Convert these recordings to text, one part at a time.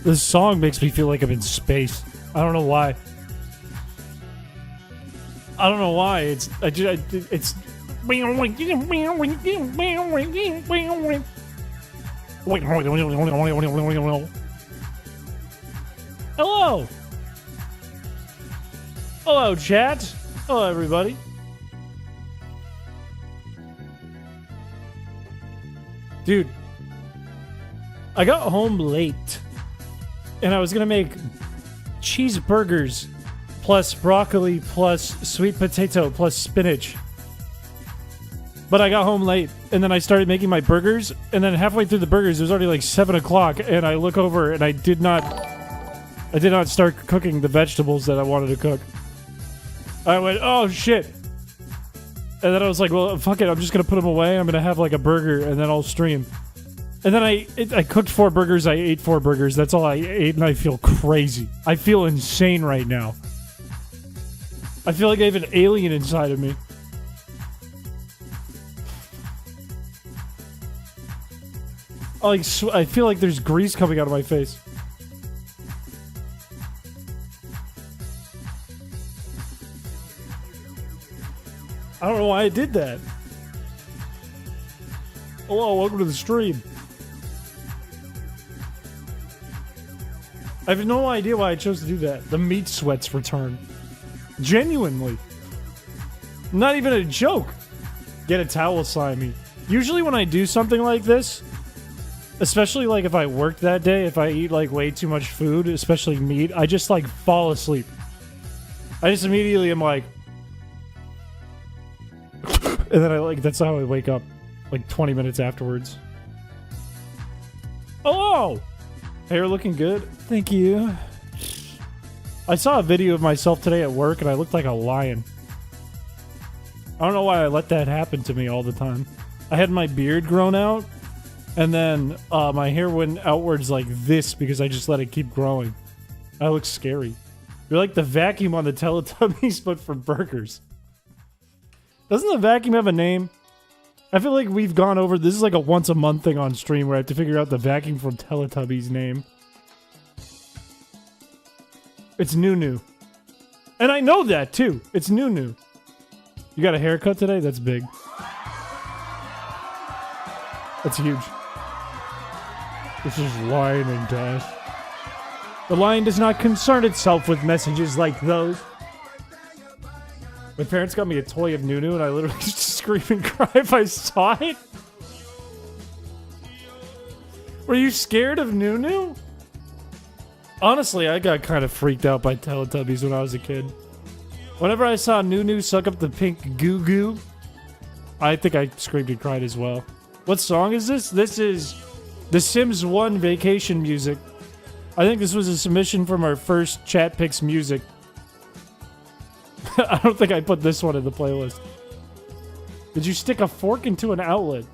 This song makes me feel like I'm in space. I don't know why. I don't know why. It's Hello. Hello, chat. Hello, everybody. Dude, I got home late, and I was gonna make cheeseburgers plus broccoli plus sweet potato plus spinach. But I got home late, and then I started making my burgers, and then halfway through the burgers, it was already like 7 o'clock, and I look over, and I did not start cooking the vegetables that I wanted to cook. I went, oh shit. And then I was like, well, fuck it, I'm just gonna put them away, I'm gonna have like a burger, and then I'll stream. And then I cooked 4 burgers, I ate 4 burgers, that's all I ate, and I feel crazy. I feel insane right now. I feel like I have an alien inside of me. I feel like there's grease coming out of my face. I don't know why I did that. Hello, welcome to the stream. I have no idea why I chose to do that. The meat sweats return. Genuinely. Not even a joke. Get a towel, Slimy. Usually when I do something like this, especially like if I work that day, if I eat like way too much food, especially meat, I just like fall asleep. I just immediately am like... and then that's how I wake up. Like 20 minutes afterwards. Hello! Hair looking good? Thank you. I saw a video of myself today at work and I looked like a lion. I don't know why I let that happen to me all the time. I had my beard grown out, and then my hair went outwards like this because I just let it keep growing. That looks scary. You're like the vacuum on the Teletubbies, but for burgers. Doesn't the vacuum have a name? I feel like we've gone over... This is like a once a month thing on stream where I have to figure out the vacuum from Teletubbies name. It's Nunu. And I know that, too. It's Nunu. You got a haircut today? That's big. That's huge. This is Lion and Dash. The lion does not concern itself with messages like those. My parents got me a toy of Nunu, and I literally just scream and cry if I saw it. Were you scared of Nunu? Honestly, I got kind of freaked out by Teletubbies when I was a kid. Whenever I saw Nunu suck up the pink goo-goo, I think I screamed and cried as well. What song is this? This is The Sims 1 Vacation Music. I think this was a submission from our first Chat Picks Music. I don't think I put this one in the playlist. Did you stick a fork into an outlet?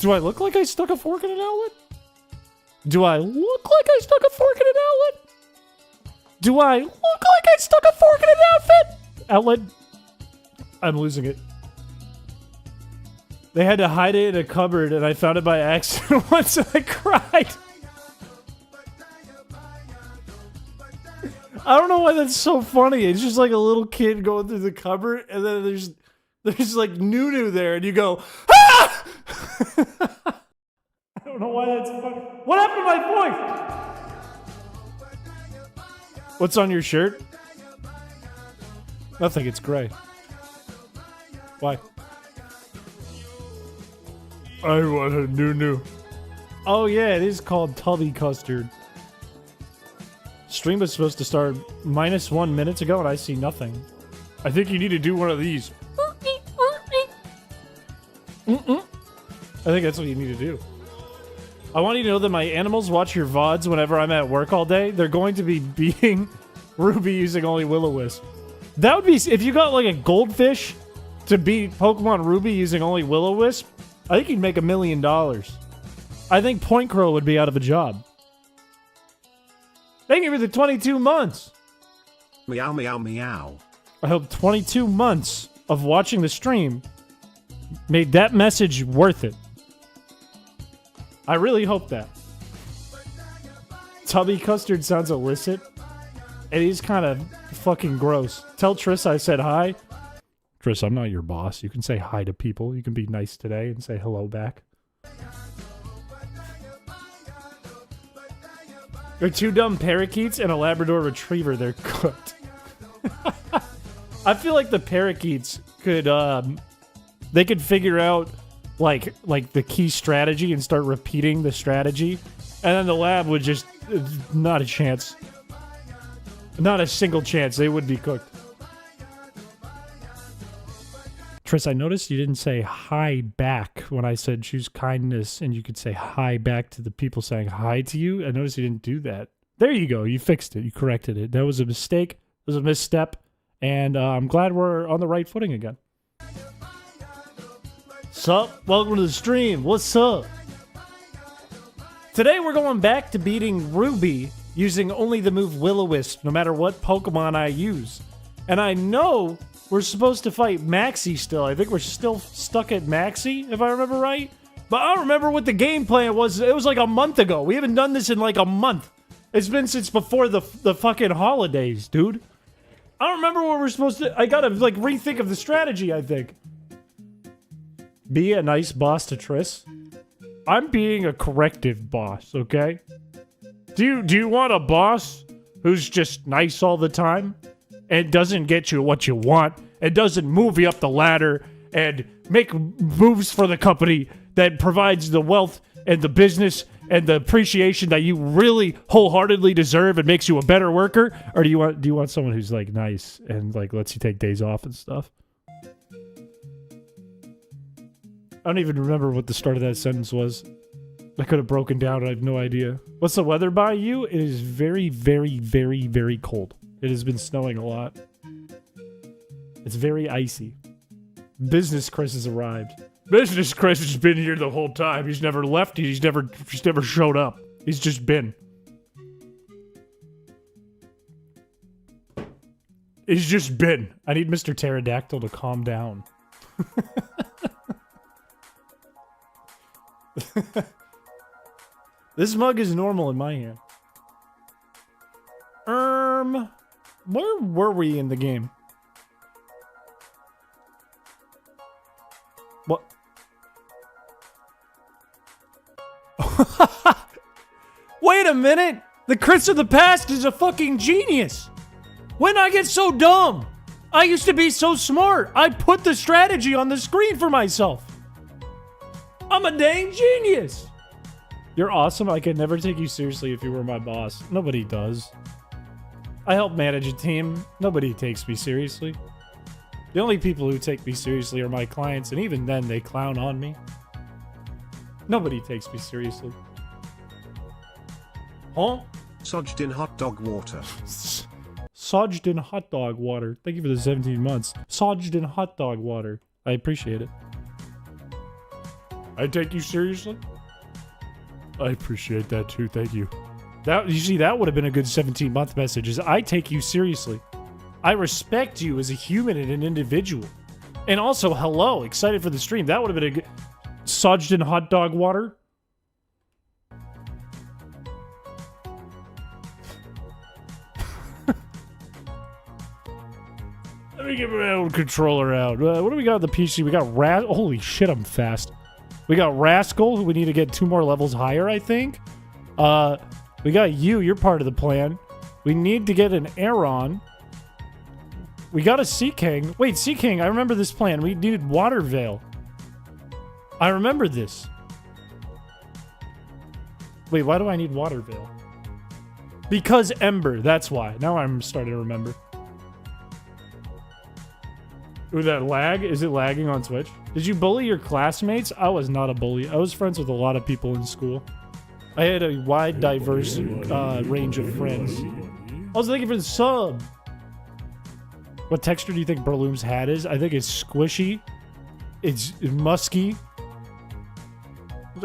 Do I look like I stuck a fork in an outlet? Do I look like I stuck a fork in an outlet? Do I look like I stuck a fork in an outlet? I'm losing it. They had to hide it in a cupboard, and I found it by accident once, and I cried. I don't know why that's so funny. It's just like a little kid going through the cupboard, and then there's like Nunu there, and you go, ah! I don't know why that's funny. What happened to my voice? What's on your shirt? Nothing, it's gray. Why? I want a Nunu. Oh yeah, it is called Tubby Custard. Stream was supposed to start -1 minutes ago, and I see nothing. I think you need to do one of these. I think that's what you need to do. I want you to know that my animals watch your VODs whenever I'm at work all day. They're going to be beating Ruby using only Will-O-Wisp. That would be... If you got, like, a goldfish to beat Pokemon Ruby using only Will-O-Wisp, I think you'd make $1 million. I think Point Crow would be out of a job. Thank you for the 22 months. Meow, meow, meow. I hope 22 months of watching the stream made that message worth it. I really hope that. Tubby custard sounds illicit. And he's kind of fucking gross. Tell Triss I said hi. Triss, I'm not your boss. You can say hi to people. You can be nice today and say hello back. They're two dumb parakeets and a Labrador Retriever. They're cooked. I feel like the parakeets could, they could figure out, like the key strategy and start repeating the strategy. And then the lab would just, not a chance. Not a single chance. They would be cooked. Triss, I noticed you didn't say hi back when I said choose kindness, and you could say hi back to the people saying hi to you. I noticed you didn't do that. There you go. You fixed it. You corrected it. That was a mistake. It was a misstep. And I'm glad we're on the right footing again. Sup? Welcome to the stream. What's up? Today we're going back to beating Ruby using only the move Will-O-Wisp, no matter what Pokemon I use. And I know we're supposed to fight Maxie still. I think we're still stuck at Maxie, if I remember right. But I don't remember what the game plan was. It was like a month ago. We haven't done this in like a month. It's been since before the fucking holidays, dude. I don't remember what we're supposed to... I gotta, like, rethink of the strategy, I think. Be a nice boss to Triss. I'm being a corrective boss, okay? Do you want a boss who's just nice all the time and doesn't get you what you want and doesn't move you up the ladder and make moves for the company that provides the wealth and the business and the appreciation that you really wholeheartedly deserve and makes you a better worker? Or do you want someone who's like nice and like lets you take days off and stuff? I don't even remember what the start of that sentence was. I could have broken down. I have no idea. What's the weather by you? It is very, very, very, very cold. It has been snowing a lot. It's very icy. Business Chris has arrived. Business Chris has been here the whole time. He's never left. He's never showed up. He's just been. He's just been. I need Mr. Pterodactyl to calm down. This mug is normal in my hand. Where were we in the game? What? Wait a minute! The Chris of the past is a fucking genius! When did I get so dumb? I used to be so smart! I put the strategy on the screen for myself! I'm a dang genius! You're awesome. I could never take you seriously if you were my boss. Nobody does. I help manage a team. Nobody takes me seriously. The only people who take me seriously are my clients, and even then they clown on me. Nobody takes me seriously. Huh? Sodged in hot dog water. Sodged in hot dog water. Thank you for the 17 months. Sodged in hot dog water. I appreciate it. I take you seriously? I appreciate that too, thank you. You see, that would have been a good 17-month message, is I take you seriously. I respect you as a human and an individual. And also, hello, excited for the stream. That would have been a good... Sodged in hot dog water? Let me get my own controller out. What do we got on the PC? We got holy shit, I'm fast. We got Rascal, who we need to get 2 more levels higher, I think. We got you. You're part of the plan. We need to get an Aeron. We got a Sea King. Wait, Sea King, I remember this plan. We needed Water Veil. I remember this. Wait, why do I need Water Veil? Because Ember, that's why. Now I'm starting to remember. Ooh, that lag? Is it lagging on Twitch? Did you bully your classmates? I was not a bully. I was friends with a lot of people in school. I had a wide, diverse range of friends. Also, thank you for the sub. What texture do you think Breloom's hat is? I think it's squishy. It's musky.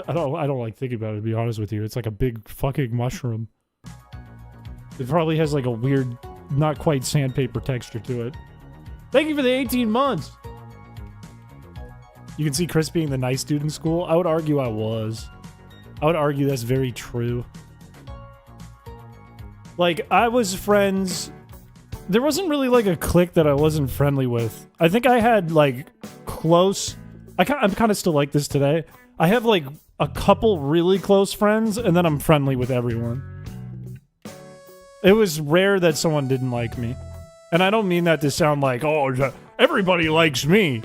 I don't like thinking about it, to be honest with you. It's like a big fucking mushroom. It probably has like a weird, not quite sandpaper texture to it. Thank you for the 18 months. You can see Chris being the nice dude in school. I would argue I was. I would argue that's very true. Like, I was friends... There wasn't really, like, a clique that I wasn't friendly with. I think I had, like, close... I'm kind of still like this today. I have, like, a couple really close friends, and then I'm friendly with everyone. It was rare that someone didn't like me. And I don't mean that to sound like, oh, everybody likes me.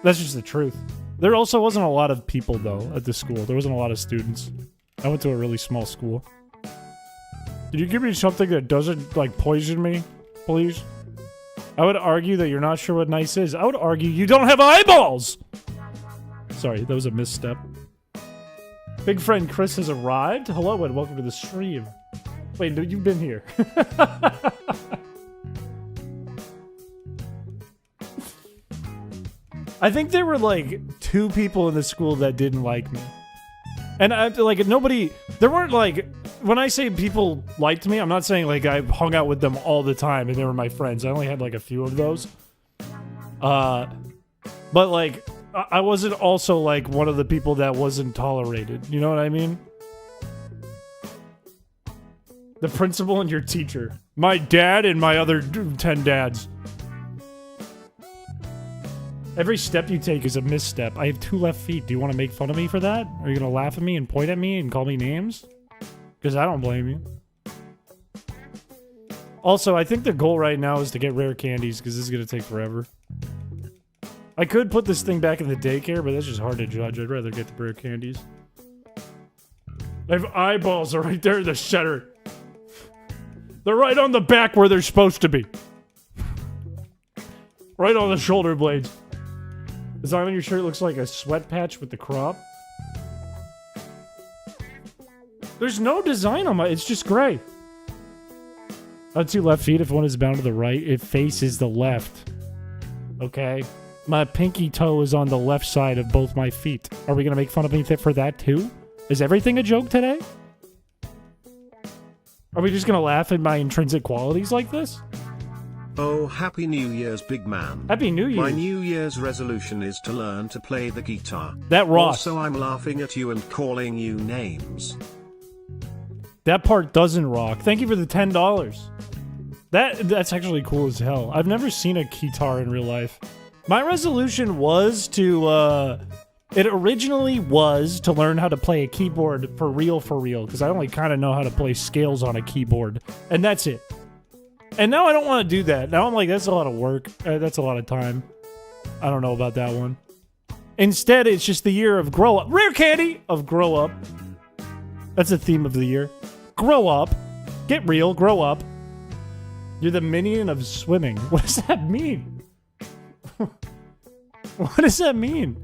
That's just the truth. There also wasn't a lot of people, though, at the school. There wasn't a lot of students. I went to a really small school. Did you give me something that doesn't, like, poison me, please? I would argue that you're not sure what nice is. I would argue you don't have eyeballs! Sorry, that was a misstep. Big friend Chris has arrived. Hello and welcome to the stream. Wait, no, you've been here. I think there were, like, 2 people in the school that didn't like me. And, nobody... There weren't, like... When I say people liked me, I'm not saying, like, I hung out with them all the time and they were my friends. I only had, like, a few of those. But, like, I wasn't also, like, one of the people that wasn't tolerated. You know what I mean? The principal and your teacher. My dad and my other 10 dads. Every step you take is a misstep. I have 2 left feet. Do you want to make fun of me for that? Are you going to laugh at me and point at me and call me names? Because I don't blame you. Also, I think the goal right now is to get rare candies, because this is going to take forever. I could put this thing back in the daycare, but that's just hard to judge. I'd rather get the rare candies. I have eyeballs right there in the center. They're right on the back where they're supposed to be. Right on the shoulder blades. The design on your shirt looks like a sweat patch with the crop. There's no design on my... It's just gray. I have 2 left feet. If one is bound to the right, it faces the left. Okay. My pinky toe is on the left side of both my feet. Are we going to make fun of me for that too? Is everything a joke today? Are we just going to laugh at my intrinsic qualities like this? Oh, Happy New Year's, big man. Happy New Year. My New Year's resolution is to learn to play the guitar. That Ross. Also, I'm laughing at you and calling you names. That part doesn't rock. Thank you for the $10. That's actually cool as hell. I've never seen a guitar in real life. My resolution was to, it originally was to learn how to play a keyboard for real, because I only kind of know how to play scales on a keyboard. And that's it. And now I don't want to do that. Now I'm like, that's a lot of work. That's a lot of time. I don't know about that one. Instead, it's just the year of grow up. Rare candy of grow up. That's the theme of the year. Grow up. Get real. Grow up. You're the minion of swimming. What does that mean? What does that mean?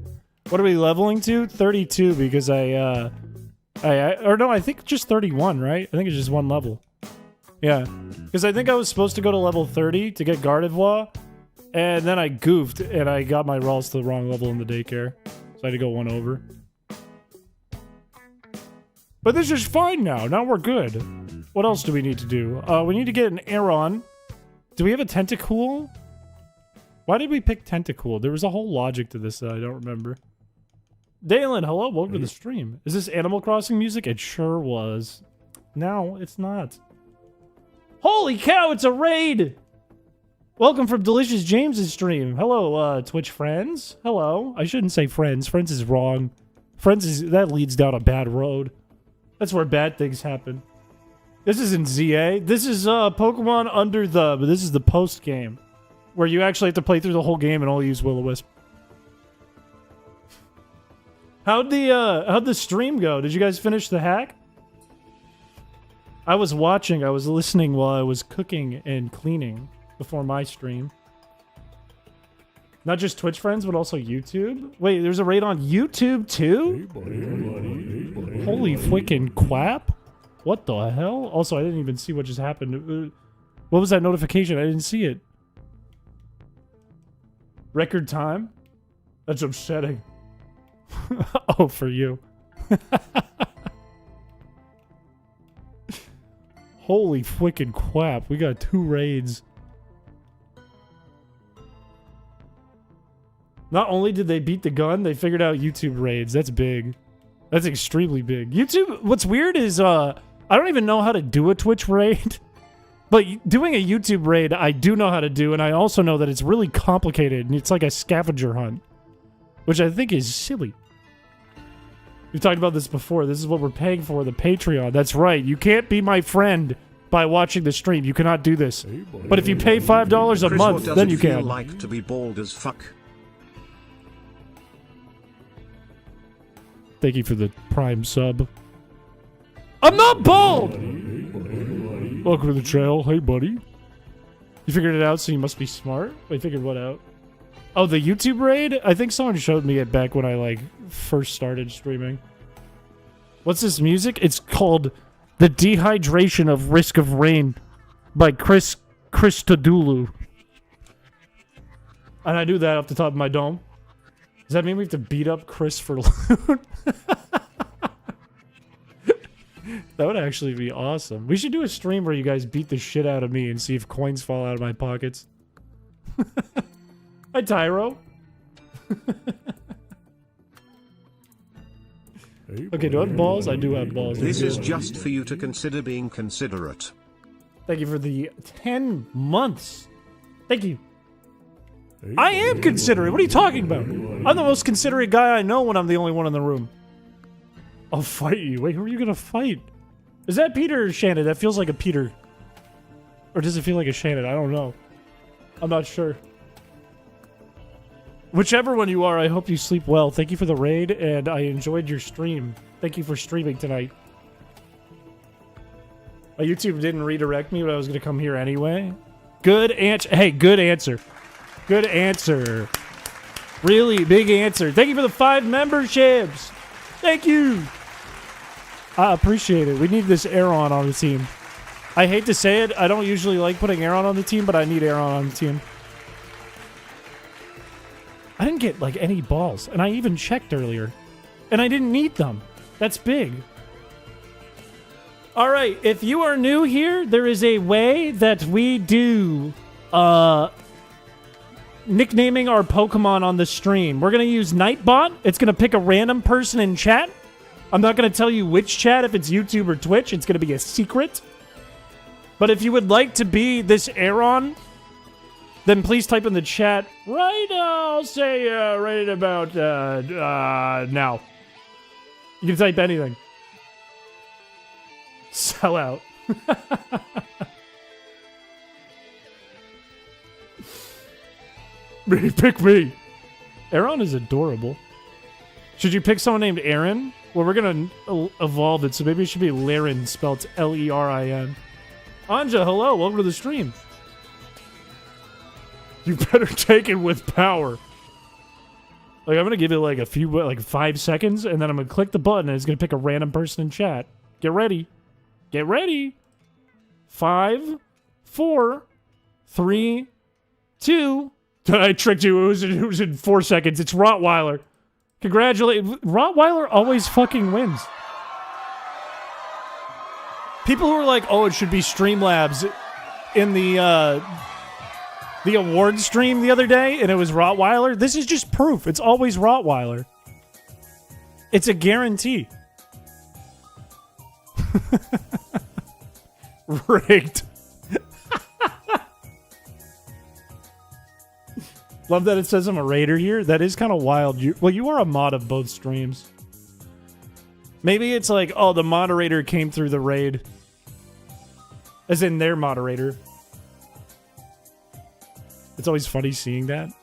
What are we leveling to? 32 because or no, I think just 31, right? I think it's just 1 level. Yeah. Because I think I was supposed to go to level 30 to get Gardevoir, and then I goofed, and I got my rolls to the wrong level in the daycare. So I had to go 1 over. But this is fine now. Now we're good. What else do we need to do? We need to get an Aeron. Do we have a Tentacool? Why did we pick Tentacool? There was a whole logic to this that I don't remember. Dalen, hello. Welcome to the stream. Is this Animal Crossing music? It sure was. No, it's not. Holy cow, it's a raid! Welcome from Delicious James's stream. Hello, Twitch friends. Hello. I shouldn't say friends. Friends is wrong. That leads down a bad road. That's where bad things happen. This isn't ZA. This is Pokemon but this is the post game, where you actually have to play through the whole game and only use Will-O-Wisp. How'd the stream go? Did you guys finish the hack? I was listening while I was cooking and cleaning before my stream. Not just Twitch friends, but also YouTube? Wait, there's a raid on YouTube too? Holy freaking quap. What the hell? Also, I didn't even see what just happened. What was that notification? I didn't see it. Record time? That's upsetting. Oh, for you. Holy freaking quap. We got 2 raids. Not only did they beat the gun, they figured out YouTube raids. That's big. That's extremely big. YouTube, what's weird is, I don't even know how to do a Twitch raid. But doing a YouTube raid, I do know how to do, and I also know that it's really complicated, and it's like a scavenger hunt. Which I think is silly. We've talked about this before. This is what we're paying for, the Patreon. That's right. You can't be my friend by watching the stream. You cannot do this. But if you pay $5 a month, then you can. Feel like to be bald as fuck? Thank you for the Prime sub. I'm not bald! Welcome to the trail. Hey, buddy. You figured it out, so you must be smart? Wait, figured what out? Oh, the YouTube raid? I think someone showed me it back when I, like, first started streaming. What's this music? It's called The Dehydration of Risk of Rain by Christodulu. And I do that off the top of my dome. Does that mean we have to beat up Chris for loot? That would actually be awesome. We should do a stream where you guys beat the shit out of me and see if coins fall out of my pockets. Hi, Tyro. Okay, do I have balls? I do have balls. This is just for you to consider being considerate. Thank you for the 10 months. Thank you. I am considerate. What are you talking about? I'm the most considerate guy I know when I'm the only one in the room. I'll fight you. Wait, who are you gonna fight? Is that Peter or Shannon? That feels like a Peter. Or does it feel like a Shannon? I don't know. I'm not sure. Whichever one you are, I hope you sleep well. Thank you for the raid, and I enjoyed your stream. Thank you for streaming tonight. My YouTube didn't redirect me, but I was gonna come here anyway. Good answer. Hey, good answer. Good answer. Really big answer. Thank you for the 5 memberships. Thank you. I appreciate it. We need this Aaron on the team. I hate to say it. I don't usually like putting Aaron on the team, but I need Aaron on the team. I didn't get, like, any balls. And I even checked earlier. And I didn't need them. That's big. Alright, if you are new here, there is a way that we do, nicknaming our Pokemon on the stream. We're going to use Nightbot. It's going to pick a random person in chat. I'm not going to tell you which chat, if it's YouTube or Twitch. It's going to be a secret. But if you would like to be this Aaron, then please type in the chat right now. I'll say right about now. You can type anything. Sell out. Pick me. Aaron is adorable. Should you pick someone named Aaron? Well, we're going to evolve it, so maybe it should be Laren, spelled Lerin. Anja, hello. Welcome to the stream. You better take it with power. Like, I'm going to give it, like, 5 seconds, and then I'm going to click the button, and it's going to pick a random person in chat. Get ready. Get ready. 5, 4, 3, 2... I tricked you. It was in 4 seconds. It's Rottweiler. Congratulate. Rottweiler always fucking wins. People who are like, oh, it should be Streamlabs in the award stream the other day, and it was Rottweiler. This is just proof. It's always Rottweiler. It's a guarantee. Rigged. Love that it says I'm a raider here. That is kind of wild. You are a mod of both streams. Maybe it's like, oh, the moderator came through the raid. As in their moderator. It's always funny seeing that.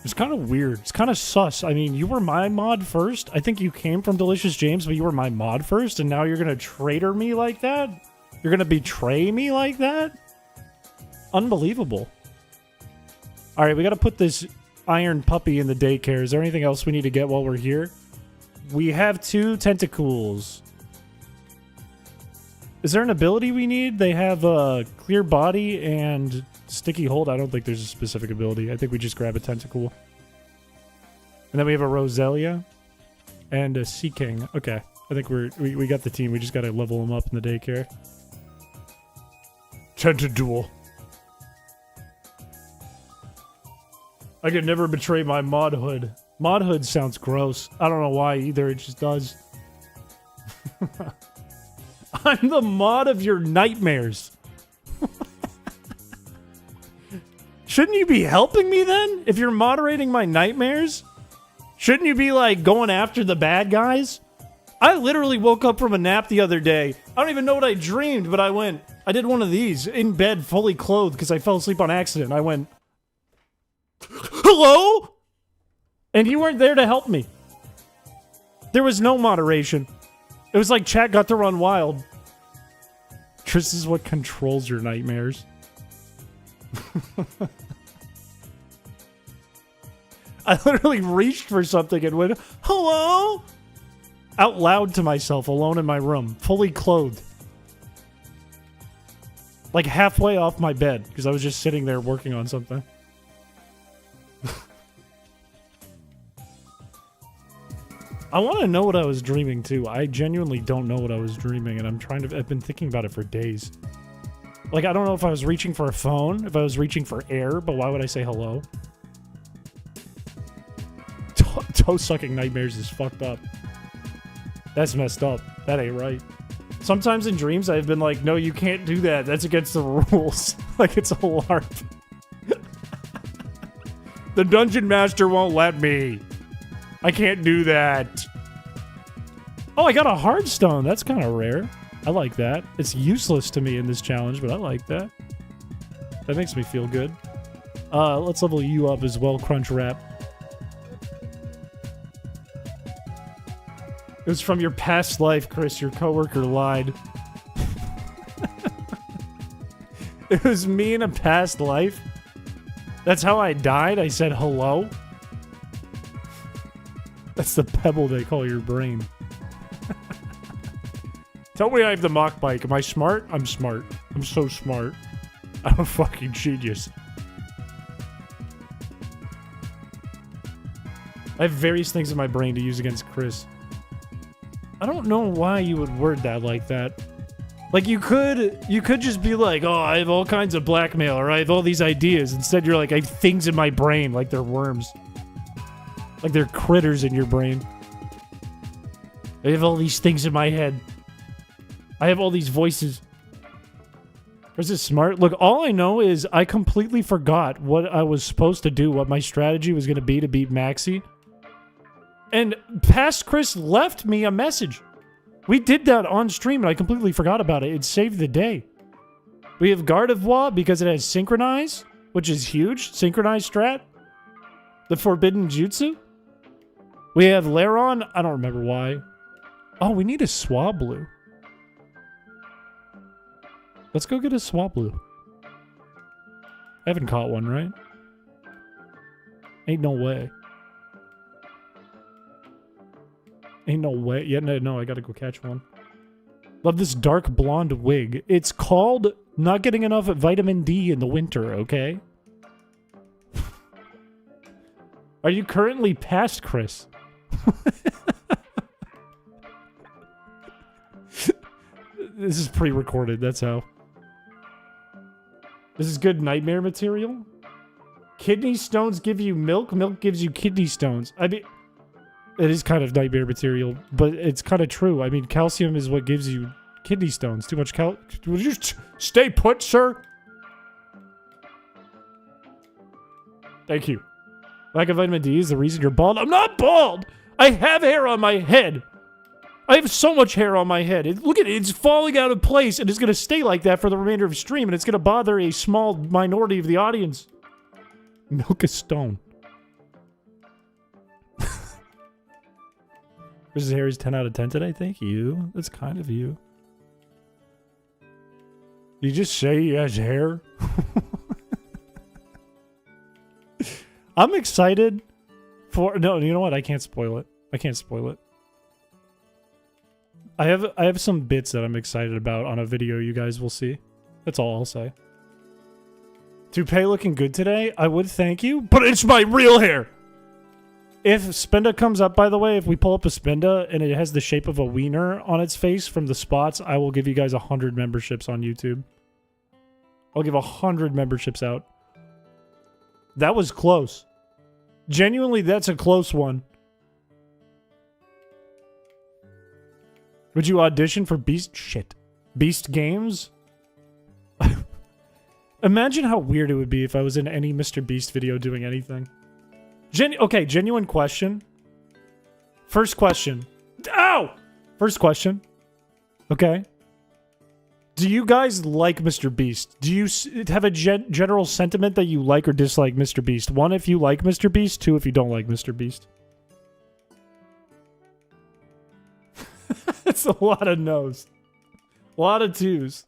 It's kind of weird. It's kind of sus. I mean, you were my mod first. I think you came from Delicious James, but you were my mod first, and now you're going to traitor me like that? You're going to betray me like that? Unbelievable. All right, we got to put this iron puppy in the daycare. Is there anything else we need to get while we're here? We have 2 tentacles. Is there an ability we need? They have a clear body and sticky hold. I don't think there's a specific ability. I think we just grab a tentacle. And then we have a Roselia and a Sea King. Okay, I think we got the team. We just got to level them up in the daycare. Tentaduel. I could never betray my modhood. Modhood sounds gross. I don't know why either. It just does. I'm the mod of your nightmares. Shouldn't you be helping me then? If you're moderating my nightmares? Shouldn't you be, like, going after the bad guys? I literally woke up from a nap the other day. I don't even know what I dreamed, but I did one of these in bed, fully clothed, because I fell asleep on accident. I went, hello? And you weren't there to help me. There was no moderation. It was like chat got to run wild. This is what controls your nightmares. I literally reached for something and went, hello? Out loud to myself, alone in my room, fully clothed. Like halfway off my bed, because I was just sitting there working on something. I want to know what I was dreaming too. I genuinely don't know what I was dreaming, and I've been thinking about it for days. Like, I don't know if I was reaching for a phone, if I was reaching for air, but why would I say hello? Toe-sucking nightmares is fucked up. That's messed up. That ain't right. Sometimes in dreams, I've been like, no, you can't do that. That's against the rules. Like, it's a LARP. The dungeon master won't let me. I can't do that. Oh, I got a hard stone. That's kind of rare. I like that. It's useless to me in this challenge, but I like that. That makes me feel good. Let's level you up as well, Crunch Wrap. It was from your past life, Chris. Your coworker lied. It was me in a past life? That's how I died? I said hello? That's the pebble they call your brain. Tell me I have the mock bike. Am I smart? I'm smart. I'm so smart. I'm a fucking genius. I have various things in my brain to use against Chris. I don't know why you would word that like that. Like, you could just be like, oh, I have all kinds of blackmail, or I have all these ideas. Instead, you're like, I have things in my brain, like they're worms. Like they're critters in your brain. I have all these things in my head. I have all these voices. Is it smart? Look, all I know is I completely forgot what I was supposed to do, what my strategy was going to be to beat Maxi. And past Chris left me a message. We did that on stream, and I completely forgot about it. It saved the day. We have Gardevoir because it has Synchronize, which is huge. Synchronize strat. The Forbidden Jutsu. We have Lairon. I don't remember why. Oh, we need a Swablu. Let's go get a Swablu. I haven't caught one, right? Ain't no way. Ain't no way. Yeah, no, I gotta go catch one. Love this dark blonde wig. It's called not getting enough vitamin D in the winter, okay? Are you currently past Chris? This is pre-recorded, that's how. This is good nightmare material. Kidney stones give you milk. Milk gives you kidney stones. I mean, it is kind of nightmare material, but it's kind of true. I mean, calcium is what gives you kidney stones. Too much Would you stay put, sir? Thank you. Lack of vitamin D is the reason you're bald. I'm not bald! I have hair on my head. I have so much hair on my head. Look at it. It's falling out of place, and it's going to stay like that for the remainder of the stream, and it's going to bother a small minority of the audience. Milk a stone. Chris's hair is 10 out of 10 today. Thank you. That's kind of you. You just say he has hair? I'm excited for... No, you know what? I can't spoil it. I can't spoil it. I have some bits that I'm excited about on a video you guys will see. That's all I'll say. Toupee looking good today? I would thank you, but it's my real hair! If Spinda comes up, by the way, if we pull up a Spinda and it has the shape of a wiener on its face from the spots, I will give you guys 100 memberships on YouTube. I'll give 100 memberships out. That was close. Genuinely, that's a close one. Would you audition for Beast Games? Imagine how weird it would be if I was in any Mr. Beast video doing anything. Okay, genuine question. First question. Ow! First question. Okay. Do you guys like Mr. Beast? Do you have a general sentiment that you like or dislike Mr. Beast? 1, if you like Mr. Beast. 2, if you don't like Mr. Beast. That's a lot of no's. A lot of 2s.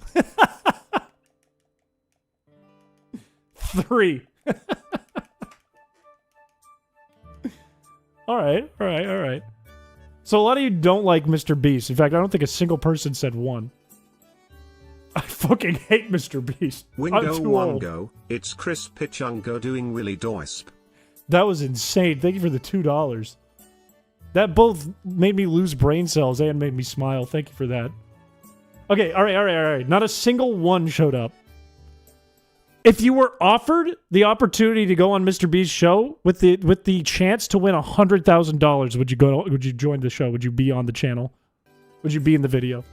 3. Alright. So a lot of you don't like Mr. Beast. In fact, I don't think a single person said 1. I fucking hate Mr. Beast. Wingo Wongo, it's Chrispiche doing Will-O-Wisp. That was insane. Thank you for the $2. That both made me lose brain cells and made me smile. Thank you for that. Okay, alright. Not a single 1 showed up. If you were offered the opportunity to go on Mr. Beast's show with the chance to win $100,000, would you join the show? Would you be on the channel? Would you be in the video?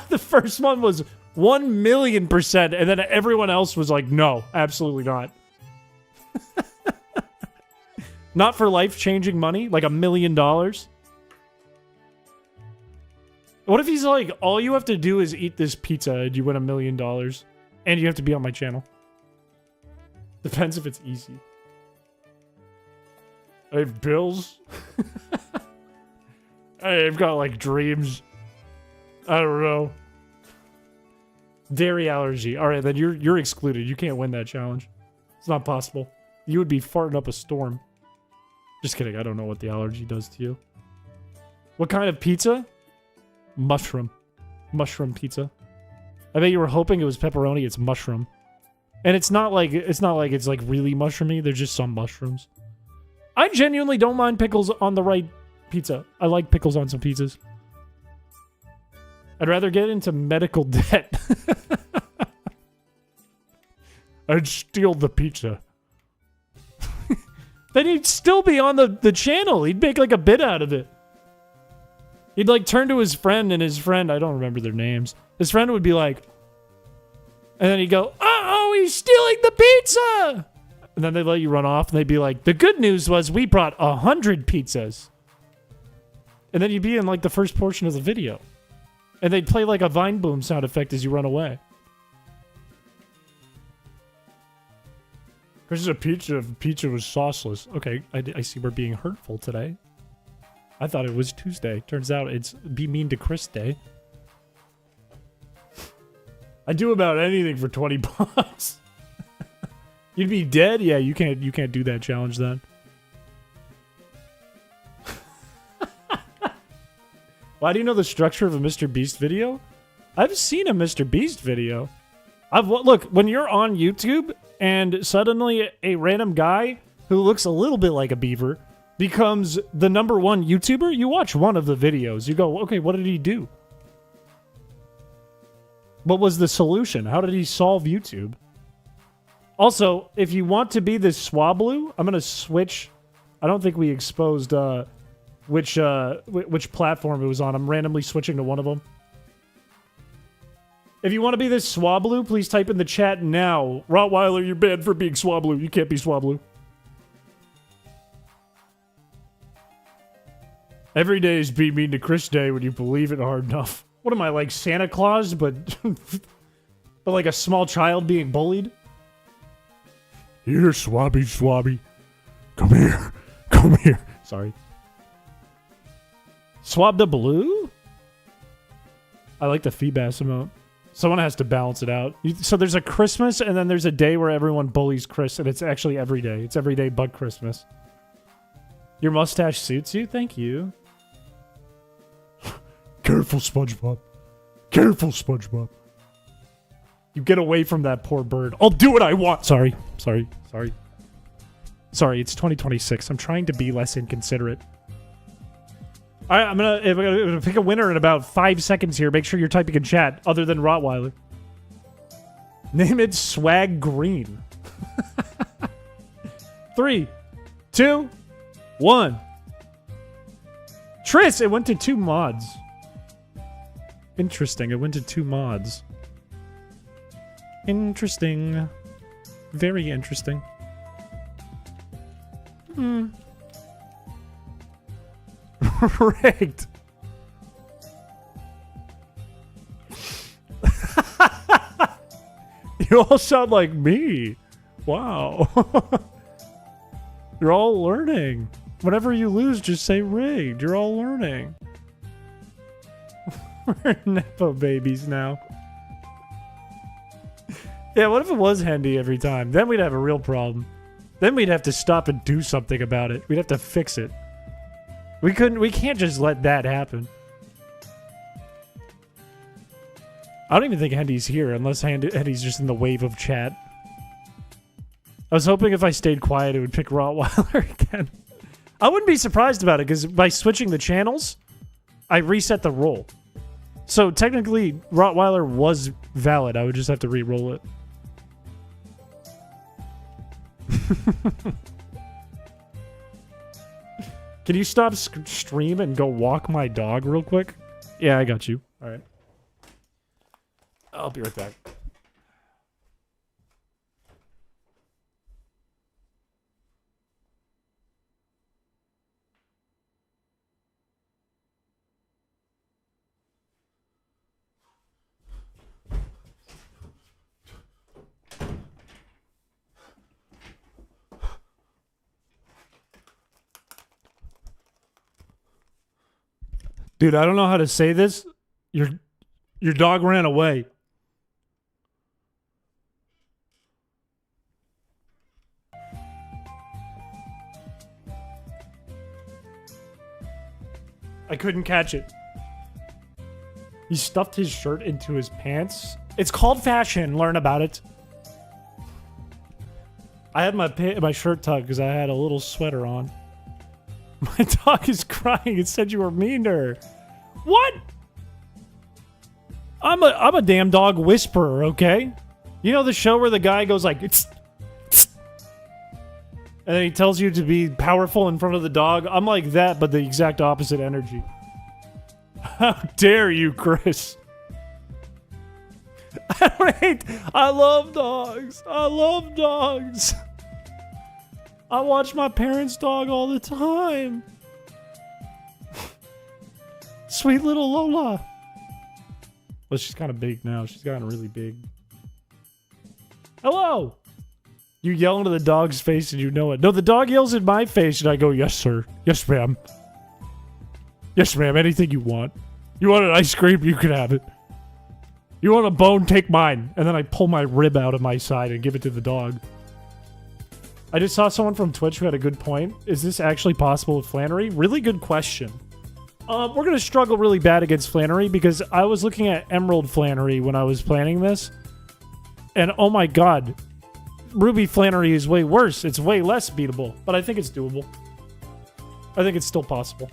The first one was 1,000,000%, and then everyone else was like, no, absolutely not. Not for life-changing money, like $1 million. What if he's like, all you have to do is eat this pizza and you win $1 million, and you have to be on my channel? Depends if it's easy. I have bills. I've got like dreams. I don't know. Dairy allergy. All right, then you're excluded. You can't win that challenge. It's not possible. You would be farting up a storm. Just kidding. I don't know what the allergy does to you. What kind of pizza? Mushroom. Mushroom pizza. I bet you were hoping it was pepperoni. It's mushroom. And it's not like it's like really mushroomy. There's just some mushrooms. I genuinely don't mind pickles on the right pizza. I like pickles on some pizzas. I'd rather get into medical debt. I'd steal the pizza. Then he'd still be on the channel. He'd make like a bit out of it. He'd like turn to his friend, and his friend, I don't remember their names. His friend would be like, and then he'd go, uh-oh, he's stealing the pizza! And then they'd let you run off, and they'd be like, the good news was we brought 100 pizzas. And then you'd be in like the first portion of the video. And they'd play like a Vine Boom sound effect as you run away. This is a pizza. Pizza was sauceless. Okay, I see we're being hurtful today. I thought it was Tuesday. Turns out it's Be Mean to Chris Day. I do about anything for 20 bucks. You'd be dead? Yeah, you can't do that challenge then. Why do you know the structure of a Mr. Beast video? I've seen a Mr. Beast video. Look, when you're on YouTube and suddenly a random guy who looks a little bit like a beaver becomes the #1 YouTuber, you watch one of the videos. You go, okay, what did he do? What was the solution? How did he solve YouTube? Also, if you want to be this Swablu, I'm going to switch. I don't think we exposed which platform it was on. I'm randomly switching to one of them. If you want to be this Swablu, please type in the chat now. Rottweiler, you're banned for being Swablu. You can't be Swablu. Every day is Be Mean to Chris Day when you believe it hard enough. What am I, like Santa Claus, but like a small child being bullied? Here, Swabby. Come here. Sorry. Swab the blue? I like the Feebass emote. Someone has to balance it out. So there's a Christmas, and then there's a day where everyone bullies Chris, and it's actually every day. It's every day but Christmas. Your mustache suits you? Thank you. Careful, SpongeBob. Careful, SpongeBob. You get away from that poor bird. I'll do what I want. Sorry, it's 2026. I'm trying to be less inconsiderate. All right, I'm gonna pick a winner in about 5 seconds here. Make sure you're typing in chat, other than Rottweiler. Name it Swag Green. 3, 2, 1. Tris, it went to 2 mods. Interesting, it went to 2 mods. Interesting. Very interesting. Rigged. You all sound like me. Wow. You're all learning. Whenever you lose, just say rigged. You're all learning. We're Nepo babies now. Yeah, what if it was Hendy every time? Then we'd have a real problem. Then we'd have to stop and do something about it. We'd have to fix it. We can't just let that happen. I don't even think Hendy's here, unless Hendy's just in the wave of chat. I was hoping if I stayed quiet, it would pick Rottweiler again. I wouldn't be surprised about it, because by switching the channels, I reset the roll. So technically, Rottweiler was valid. I would just have to re-roll it. Can you stop stream and go walk my dog real quick? Yeah, I got you. All right. I'll be right back. Dude, I don't know how to say this. Your dog ran away. I couldn't catch it. He stuffed his shirt into his pants. It's called fashion. Learn about it. I had my shirt tucked because I had a little sweater on. My dog is crying. It said you were mean to her. What? I'm a damn dog whisperer, okay? You know the show where the guy goes like, "Tss, tss," and then he tells you to be powerful in front of the dog? I'm like that, but the exact opposite energy. How dare you, Chris? I love dogs. I love dogs. I watch my parents' dog all the time. Sweet little Lola. Well, she's kind of big now. She's gotten really big. Hello! You yell into the dog's face and you know it. No, the dog yells in my face and I go, yes, sir. Yes, ma'am. Yes, ma'am. Anything you want. You want an ice cream? You can have it. You want a bone? Take mine. And then I pull my rib out of my side and give it to the dog. I just saw someone from Twitch who had a good point. Is this actually possible with Flannery? Really good question. We're going to struggle really bad against Flannery because I was looking at Emerald Flannery when I was planning this. And oh my god, Ruby Flannery is way worse. It's way less beatable, but I think it's doable. I think it's still possible.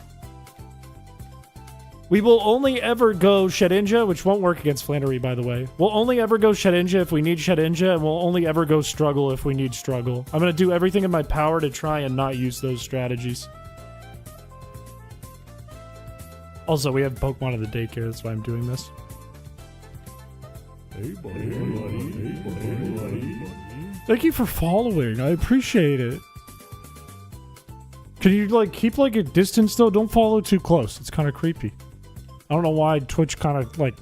We will only ever go Shedinja, which won't work against Flannery, by the way. We'll only ever go Shedinja if we need Shedinja, and we'll only ever go Struggle if we need Struggle. I'm going to do everything in my power to try and not use those strategies. Also, we have Pokemon at the daycare, that's why I'm doing this. Hey, buddy. Hey, buddy. Thank you for following. I appreciate it. Can you, like, keep, like, a distance, though? Don't follow too close. It's kind of creepy. I don't know why Twitch kind of, like,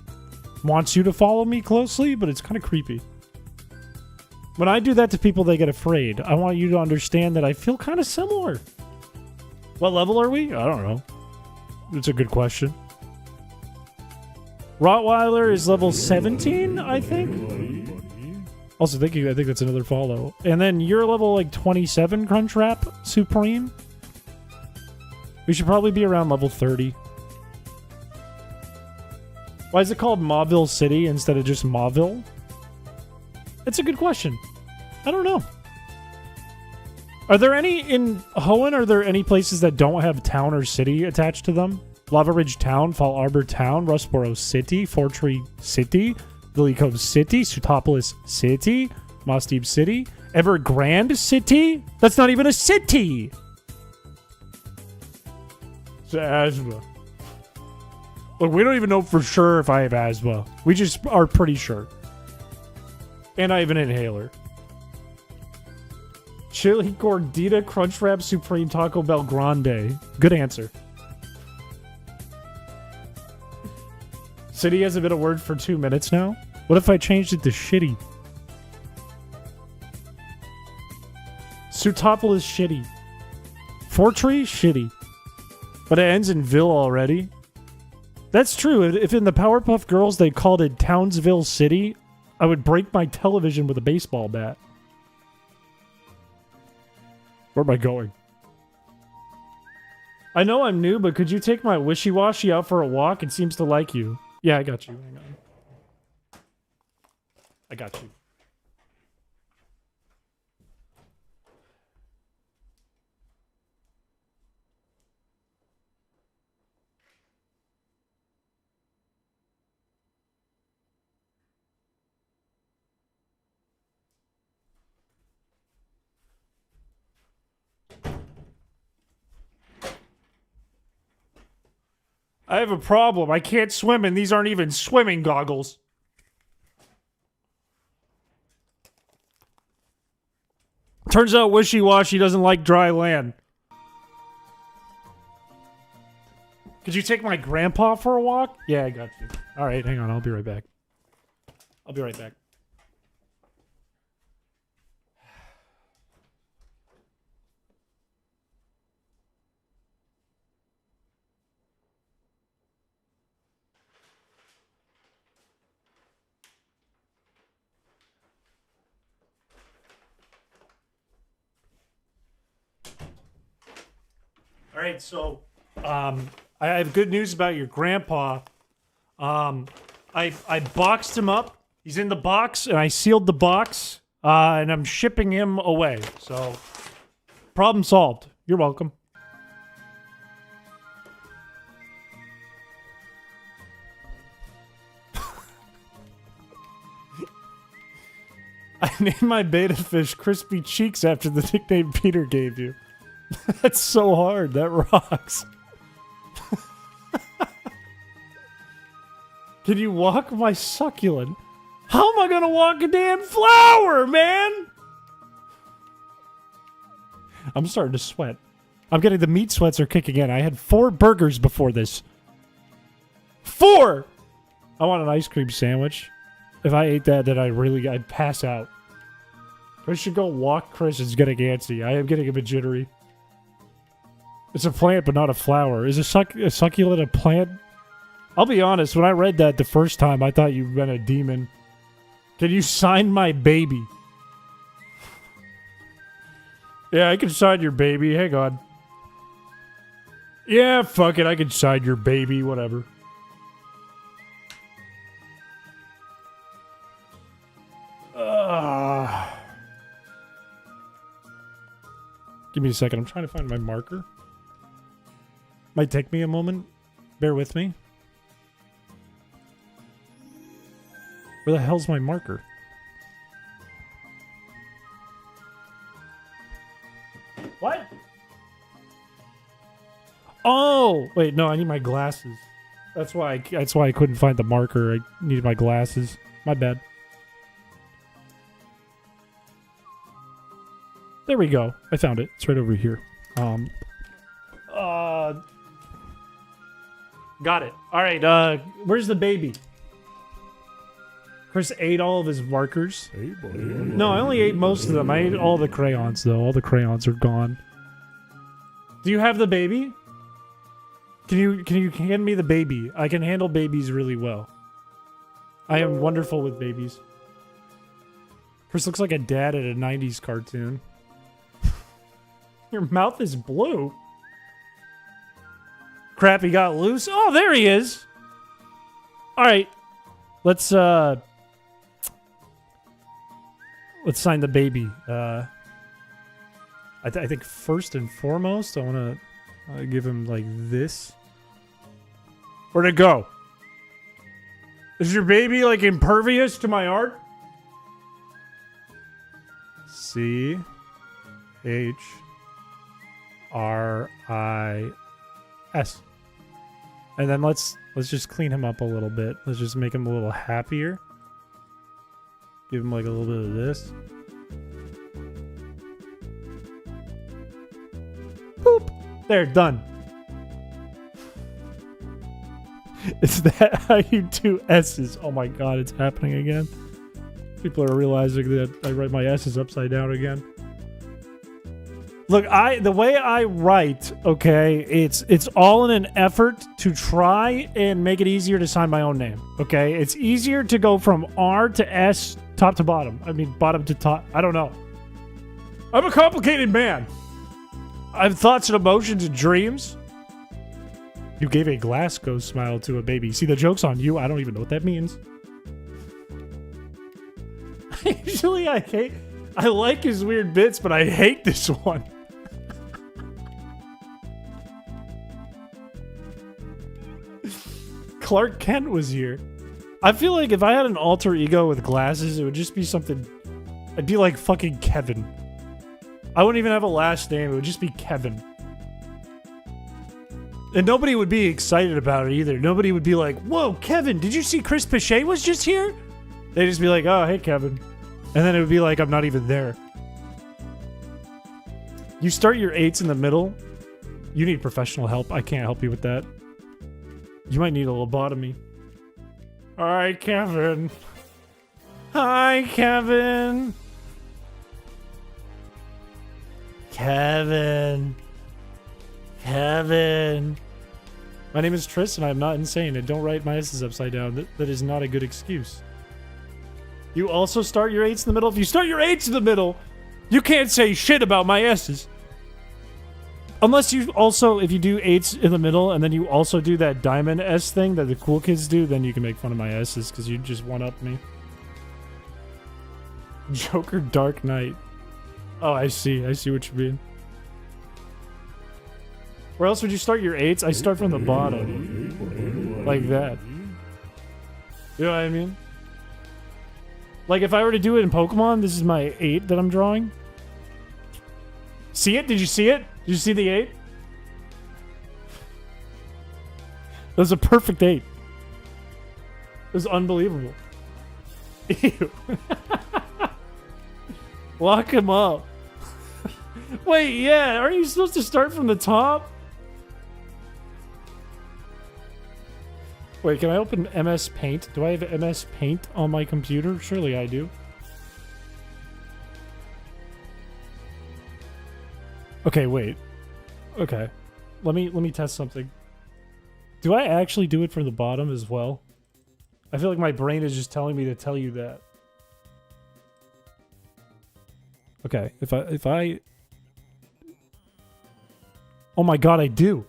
wants you to follow me closely, but it's kind of creepy. When I do that to people, they get afraid. I want you to understand that I feel kind of similar. What level are we? I don't know. It's a good question. Rottweiler is level 17, I think. Also, thank you. I think that's another follow. And then you're level, like, 27, Crunchwrap Supreme. We should probably be around level 30. Why is it called Mauville City instead of just Mauville? It's a good question. I don't know. Are there any in Hoenn? Are there any places that don't have town or city attached to them? Lava Ridge Town, Fall Arbor Town, Rustboro City, Fortree City, Lily Cove City, Sutopolis City, Moss Deep City, Evergrande City? That's not even a city! It's asthma. Look, we don't even know for sure if I have asthma. We just are pretty sure. And I have an inhaler. Chili Gordita Crunchwrap Supreme Taco Bell Grande. Good answer. City hasn't been a word for 2 minutes now. What if I changed it to shitty? Sutopolis shitty. Fortree shitty. But it ends in Ville already. That's true. If in the Powerpuff Girls they called it Townsville City, I would break my television with a baseball bat. Where am I going? I know I'm new, but could you take my wishy-washy out for a walk? It seems to like you. Yeah, I got you. Hang on. I got you. I have a problem. I can't swim, and these aren't even swimming goggles. Turns out Wishy-Washy doesn't like dry land. Could you take my grandpa for a walk? Yeah, I got you. All right, hang on. I'll be right back. I'll be right back. All right, so I have good news about your grandpa. I boxed him up. He's in the box, and I sealed the box, and I'm shipping him away. So, problem solved. You're welcome. I named my beta fish Crispy Cheeks after the nickname Peter gave you. That's so hard. That rocks. Can you walk my succulent? How am I gonna walk a damn flower, man? I'm starting to sweat. I'm getting the meat sweats are kicking in. I had 4 burgers before this. 4! I want an ice cream sandwich. If I ate that, then I'd pass out. I should go walk. Chris is getting antsy. I am getting a bit jittery. It's a plant, but not a flower. Is a succulent a plant? I'll be honest, when I read that the first time, I thought you'd been a demon. Can you sign my baby? Yeah, I can sign your baby. Hang on. Yeah, fuck it. I can sign your baby. Whatever. Give me a second. I'm trying to find my marker. Might take me a moment. Bear with me. Where the hell's my marker? What? Oh! Wait, no, I need my glasses. That's why I couldn't find the marker. I needed my glasses. My bad. There we go. I found it. It's right over here. Got it. All right. Where's the baby? Chris ate all of his markers. Hey, buddy. No, I only ate most of them. I ate all the crayons, though. All the crayons are gone. Do you have the baby? Can you hand me the baby? I can handle babies really well. I am wonderful with babies. Chris looks like a dad at a 90s cartoon. Your mouth is blue. Crap, he got loose. Oh, there he is. All right. Let's sign the baby. I think first and foremost, I want to give him like this. Where'd it go? Is your baby like impervious to my art? C H R I S. And then let's just clean him up a little bit. Let's just make him a little happier. Give him like a little bit of this. Boop. There, done. Is that how you do S's? Oh my god, it's happening again. People are realizing that I write my S's upside down again. Look, the way I write, okay, it's all in an effort to try and make it easier to sign my own name, okay? It's easier to go from R to S, top to bottom. I mean, bottom to top. I don't know. I'm a complicated man. I have thoughts and emotions and dreams. You gave a Glasgow smile to a baby. See, the joke's on you. I don't even know what that means. Usually I like his weird bits, but I hate this one. Clark Kent was here. I feel like if I had an alter ego with glasses, it would just be something... I'd be like fucking Kevin. I wouldn't even have a last name. It would just be Kevin. And nobody would be excited about it either. Nobody would be like, whoa, Kevin, did you see Chris Piché was just here? They'd just be like, oh, hey, Kevin. And then it would be like, I'm not even there. You start your 8s in the middle. You need professional help. I can't help you with that. You might need a lobotomy. Hi, Kevin. Hi, Kevin. Kevin. Kevin. My name is Tris, and I'm not insane. And don't write my S's upside down. That is not a good excuse. You also start your 8s in the middle. If you start your 8s in the middle, you can't say shit about my S's. Unless you also, if you do 8s in the middle, and then you also do that diamond S thing that the cool kids do, then you can make fun of my S's, because you just one-up me. Joker Dark Knight. Oh, I see. I see what you mean. Where else would you start your 8s? I start from the bottom. Like that. You know what I mean? Like, if I were to do it in Pokemon, this is my 8 that I'm drawing. See it? Did you see it? Did you see the 8? That was a perfect 8. It was unbelievable. Ew. Lock him up. Wait, yeah, aren't you supposed to start from the top? Wait, can I open MS Paint? Do I have MS Paint on my computer? Surely I do. Okay, wait. Okay. Let me test something. Do I actually do it from the bottom as well? I feel like my brain is just telling me to tell you that. Okay, if I oh my god, I do.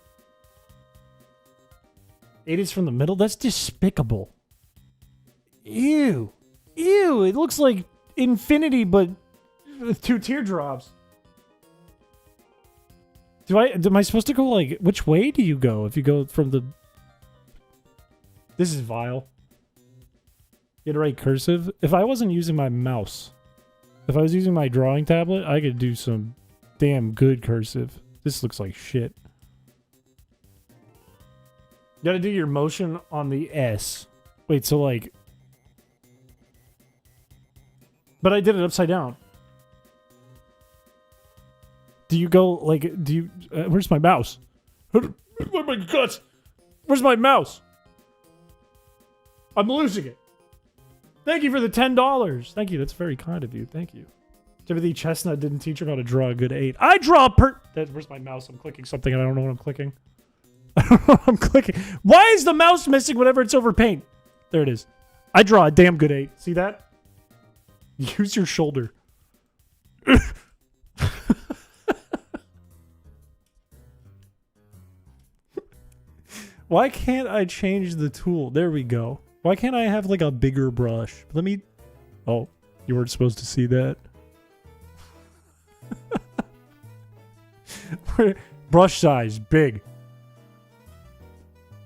8 is from the middle? That's despicable. Ew. Ew, it looks like infinity, but with 2 teardrops. Am I supposed to go, like, which way do you go if you go from the... This is vile. You had to write cursive. If I wasn't using my mouse, if I was using my drawing tablet, I could do some damn good cursive. This looks like shit. You gotta do your motion on the S. Wait, so like... But I did it upside down. Do you go, like, do you... where's my mouse? Oh my god! Where's my mouse? I'm losing it. Thank you for the $10. Thank you, that's very kind of you. Thank you. Timothy Chestnut didn't teach him how to draw a good 8. I draw where's my mouse? I'm clicking something and I don't know what I'm clicking. I don't know what I'm clicking. Why is the mouse missing whenever it's over paint? There it is. I draw a damn good 8. See that? Use your shoulder. Why can't I change the tool? There we go. Why can't I have like a bigger brush? Let me... Oh, you weren't supposed to see that. Brush size, big.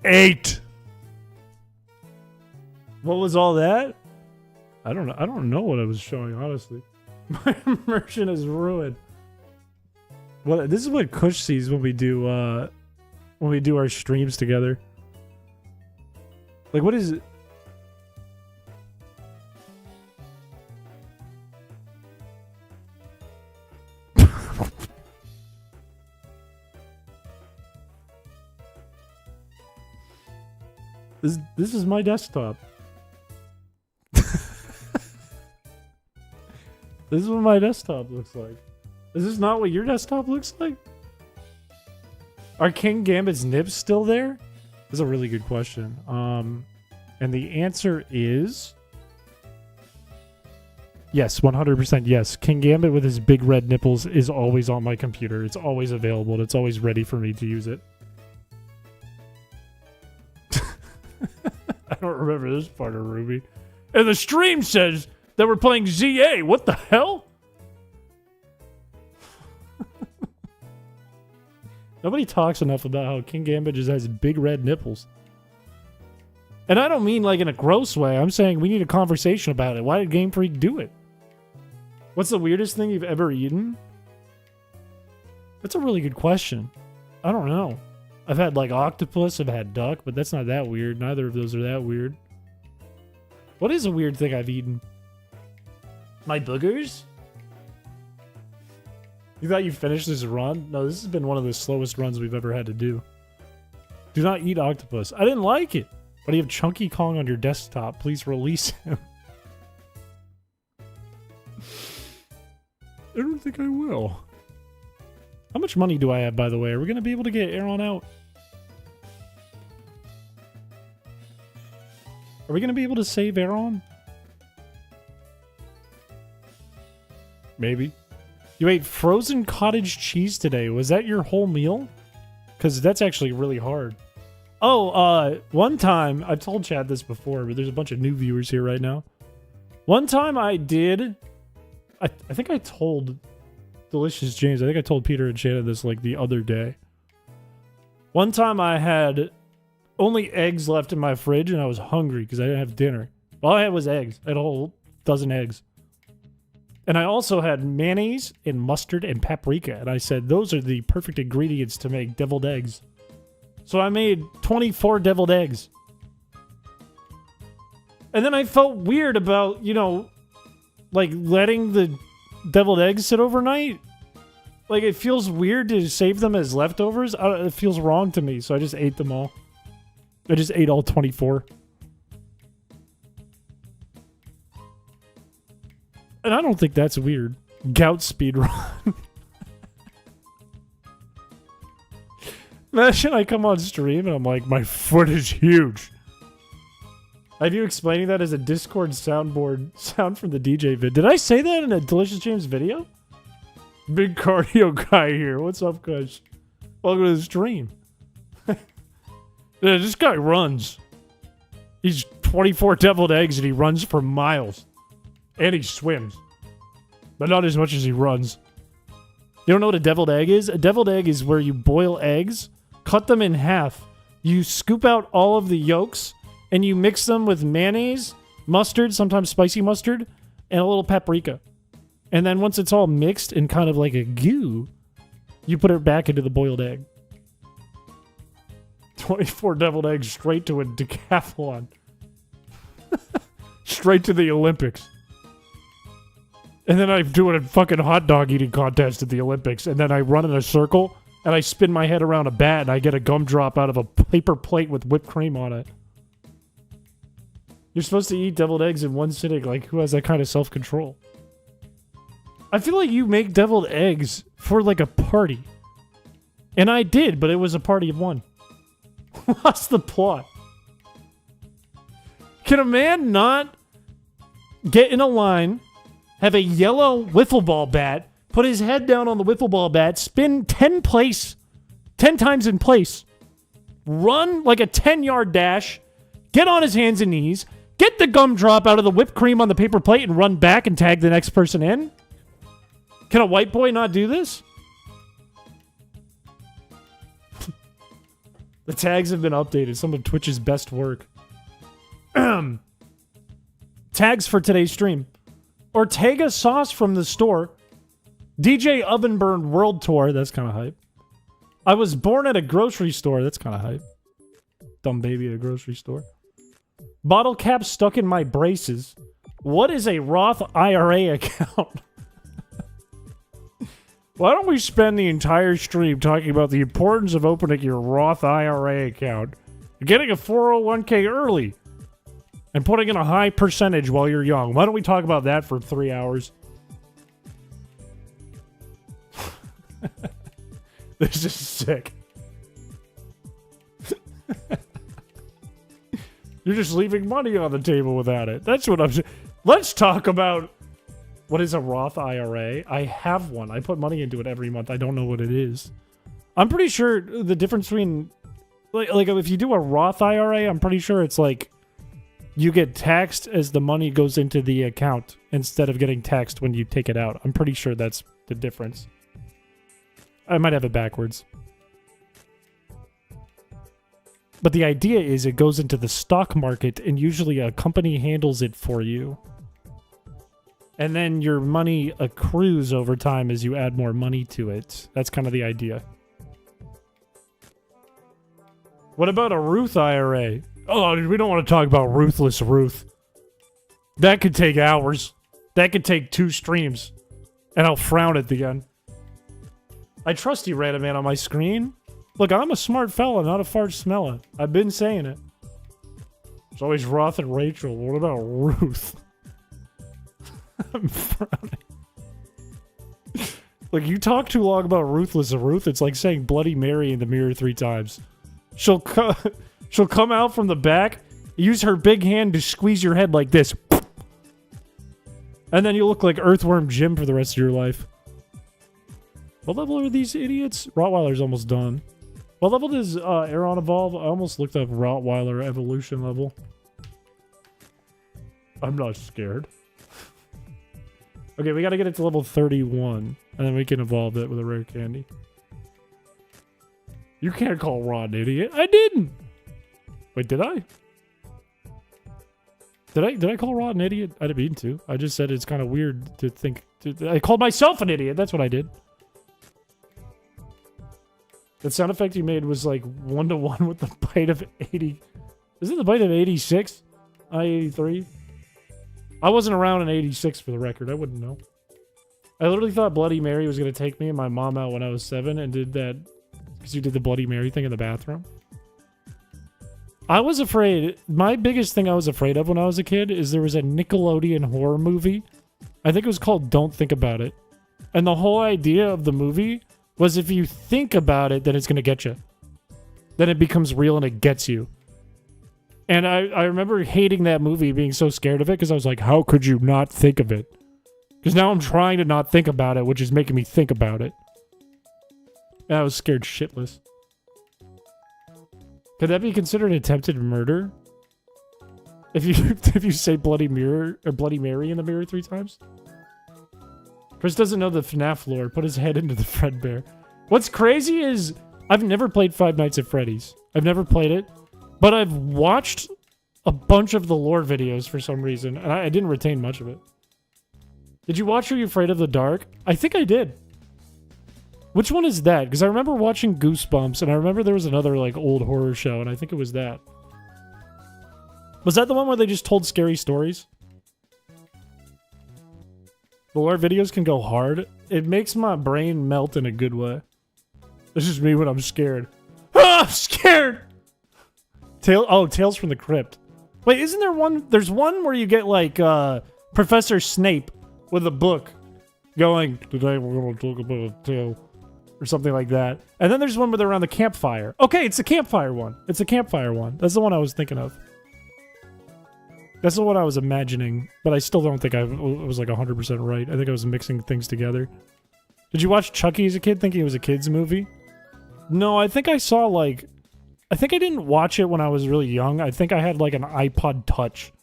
8. What was all that? I don't know. I don't know what I was showing, honestly. My immersion is ruined. Well, this is what Kush sees when we do when we do our streams together. Like, what is it? This is my desktop. This is what my desktop looks like. Is this not what your desktop looks like? Are King Gambit's nips still there? That's a really good question. And the answer is yes, 100% yes. King Gambit with his big red nipples is always on my computer. It's always available. And it's always ready for me to use it. I don't remember this part of Ruby. And the stream says that we're playing ZA. What the hell? Nobody talks enough about how King Gambit just has big red nipples. And I don't mean like in a gross way. I'm saying we need a conversation about it. Why did Game Freak do it? What's the weirdest thing you've ever eaten? That's a really good question. I don't know. I've had like octopus, I've had duck, but that's not that weird. Neither of those are that weird. What is a weird thing I've eaten? My boogers? You thought you finished this run? No, this has been one of the slowest runs we've ever had to do. Do not eat octopus. I didn't like it. But you have Chunky Kong on your desktop. Please release him. I don't think I will. How much money do I have, by the way? Are we going to be able to get Aaron out? Are we going to be able to save Aaron? Maybe. You ate frozen cottage cheese today. Was that your whole meal? Because that's actually really hard. Oh, one time, I've told Chad this before, but there's a bunch of new viewers here right now. One time I did, I think I told Delicious James, I think I told Peter and Shannon this like the other day. One time I had only eggs left in my fridge and I was hungry because I didn't have dinner. All I had was eggs. I had a whole dozen eggs. And I also had mayonnaise and mustard and paprika. And I said, those are the perfect ingredients to make deviled eggs. So I made 24 deviled eggs. And then I felt weird about, you know, like letting the deviled eggs sit overnight. Like it feels weird to save them as leftovers. It feels wrong to me. So I just ate them all. I just ate all 24. And I don't think that's weird. Gout speed run. Imagine I come on stream and I'm like, my foot is huge. I have you explaining that as a Discord soundboard sound from the DJ vid. Did I say that in a Delicious James video? Big cardio guy here. What's up, guys? Welcome to the stream. Yeah, this guy runs. He's 24 deviled eggs and he runs for miles. And he swims. But not as much as he runs. You don't know what a deviled egg is? A deviled egg is where you boil eggs, cut them in half. You scoop out all of the yolks, and you mix them with mayonnaise, mustard, sometimes spicy mustard, and a little paprika. And then once it's all mixed in kind of like a goo, you put it back into the boiled egg. 24 deviled eggs straight to a decathlon. Straight to the Olympics. And then I do a fucking hot dog eating contest at the Olympics. And then I run in a circle, and I spin my head around a bat, and I get a gumdrop out of a paper plate with whipped cream on it. You're supposed to eat deviled eggs in one sitting. Like, who has that kind of self-control? I feel like you make deviled eggs for, like, a party. And I did, but it was a party of one. What's the plot? Can a man not get in a line, have a yellow wiffle ball bat, put his head down on the wiffle ball bat, spin 10 times in place, run like a 10-yard dash, get on his hands and knees, get the gumdrop out of the whipped cream on the paper plate and run back and tag the next person in? Can a white boy not do this? The tags have been updated. Some of Twitch's best work. Tags for today's stream. Ortega sauce from the store. DJ Ovenburn World Tour. That's kind of hype. I was born at a grocery store. That's kind of hype. Dumb baby at a grocery store. Bottle cap stuck in my braces. What is a Roth IRA account? Why don't we spend the entire stream talking about the importance of opening your Roth IRA account, getting a 401k early, and putting in a high percentage while you're young? Why don't we talk about that for 3 hours? This is sick. You're just leaving money on the table without it. That's what I'm saying. Let's talk about what is a Roth IRA. I have one. I put money into it every month. I don't know what it is. I'm pretty sure the difference between... Like if you do a Roth IRA, I'm pretty sure it's like you get taxed as the money goes into the account instead of getting taxed when you take it out. I'm pretty sure that's the difference. I might have it backwards. But the idea is it goes into the stock market and usually a company handles it for you. And then your money accrues over time as you add more money to it. That's kind of the idea. What about a Ruth IRA? Oh, we don't want to talk about Ruthless Ruth. That could take hours. That could take 2 streams. And I'll frown at the end. I trust you, random man on my screen. Look, I'm a smart fella, not a fart smeller. I've been saying it. It's always Roth and Rachel. What about Ruth? I'm frowning. Look, you talk too long about Ruthless Ruth, it's like saying Bloody Mary in the mirror 3 times. She'll come out from the back, use her big hand to squeeze your head like this. And then you look like Earthworm Jim for the rest of your life. What level are these idiots? Rottweiler's almost done. What level does Aeron evolve? I almost looked up Rottweiler evolution level. I'm not scared. Okay, we gotta get it to level 31, and then we can evolve it with a rare candy. You can't call Ron an idiot. I didn't! Wait, did I? Did I call Ron an idiot? I didn't mean to. I just said it's kind of weird to think... I called myself an idiot. That's what I did. The sound effect you made was like 1-to-1 with the bite of 80. Is it the bite of 86? I-83? I wasn't around in 86 for the record. I wouldn't know. I literally thought Bloody Mary was going to take me and my mom out when I was 7 and did that because you did the Bloody Mary thing in the bathroom. I was afraid. My biggest thing I was afraid of when I was a kid is there was a Nickelodeon horror movie. I think it was called Don't Think About It. And the whole idea of the movie was if you think about it, then it's going to get you. Then it becomes real and it gets you. And I remember hating that movie, being so scared of it, because I was like, how could you not think of it? Because now I'm trying to not think about it, which is making me think about it. And I was scared shitless. Could that be considered attempted murder? If you say Bloody Mirror or Bloody Mary in the mirror 3 times? Chris doesn't know the FNAF lore. Put his head into the Fredbear. What's crazy is I've never played Five Nights at Freddy's. I've never played it, but I've watched a bunch of the lore videos for some reason, and I didn't retain much of it. Did you watch Are You Afraid of the Dark? I think I did. Which one is that? Because I remember watching Goosebumps, and I remember there was another like old horror show, and I think it was that. Was that the one where they just told scary stories? The lore videos can go hard. It makes my brain melt in a good way. This is me when I'm scared. Ah, I'm scared! Tales from the Crypt. Wait, isn't there one? There's one where you get like Professor Snape with a book going, today we're going to talk about a tale. Or something like that. And then there's one where they're around the campfire. Okay, it's the campfire one. It's the campfire one. That's the one I was thinking of. That's the one I was imagining. But I still don't think I was like 100% right. I think I was mixing things together. Did you watch Chucky as a kid thinking it was a kid's movie? No, I think I saw like... I think I didn't watch it when I was really young. I think I had like an iPod Touch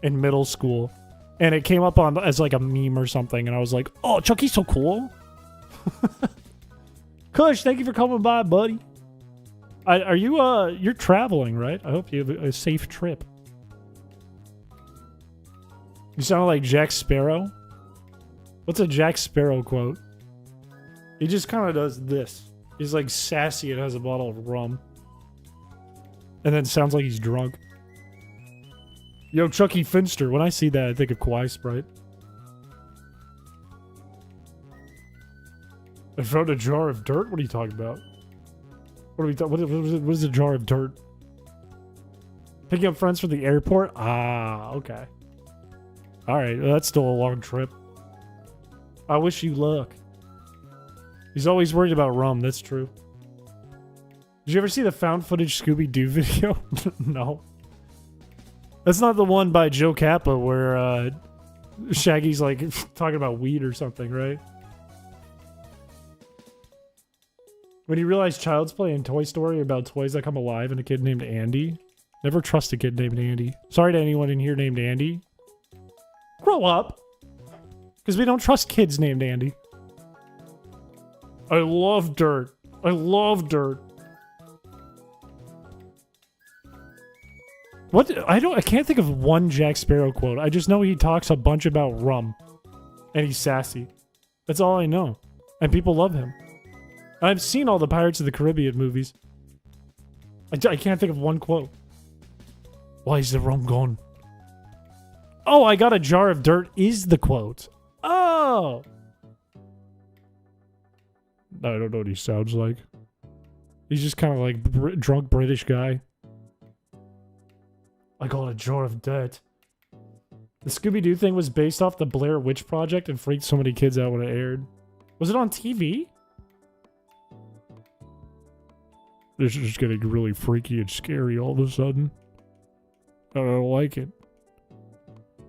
in middle school. And it came up on as like a meme or something. And I was like, oh, Chucky's so cool. Kush, thank you for coming by, buddy. Are you, you're traveling, right? I hope you have a safe trip. You sound like Jack Sparrow. What's a Jack Sparrow quote? He just kind of does this. He's like sassy and has a bottle of rum. And then sounds like he's drunk. Yo, Chucky Finster. When I see that, I think of Kawaii Sprite. I found a jar of dirt? What are you talking about? What are we talking? What is a jar of dirt? Picking up friends from the airport? Ah, okay. Alright, well, that's still a long trip. I wish you luck. He's always worried about rum, that's true. Did you ever see the found footage Scooby-Doo video? No. That's not the one by Joe Kappa where Shaggy's like talking about weed or something, right? When you realize Child's Play and Toy Story are about toys that come alive and a kid named Andy. Never trust a kid named Andy. Sorry to anyone in here named Andy. Grow up. Because we don't trust kids named Andy. I love dirt. I love dirt. What? I can't think of one Jack Sparrow quote. I just know he talks a bunch about rum. And he's sassy. That's all I know. And people love him. I've seen all the Pirates of the Caribbean movies. I can't think of one quote. Why is the rum gone? Oh, I got a jar of dirt is the quote. Oh! I don't know what he sounds like. He's just kind of like drunk British guy. I got a jar of dirt. The Scooby-Doo thing was based off the Blair Witch Project and freaked so many kids out when it aired. Was it on TV? This is getting really freaky and scary all of a sudden. I don't like it.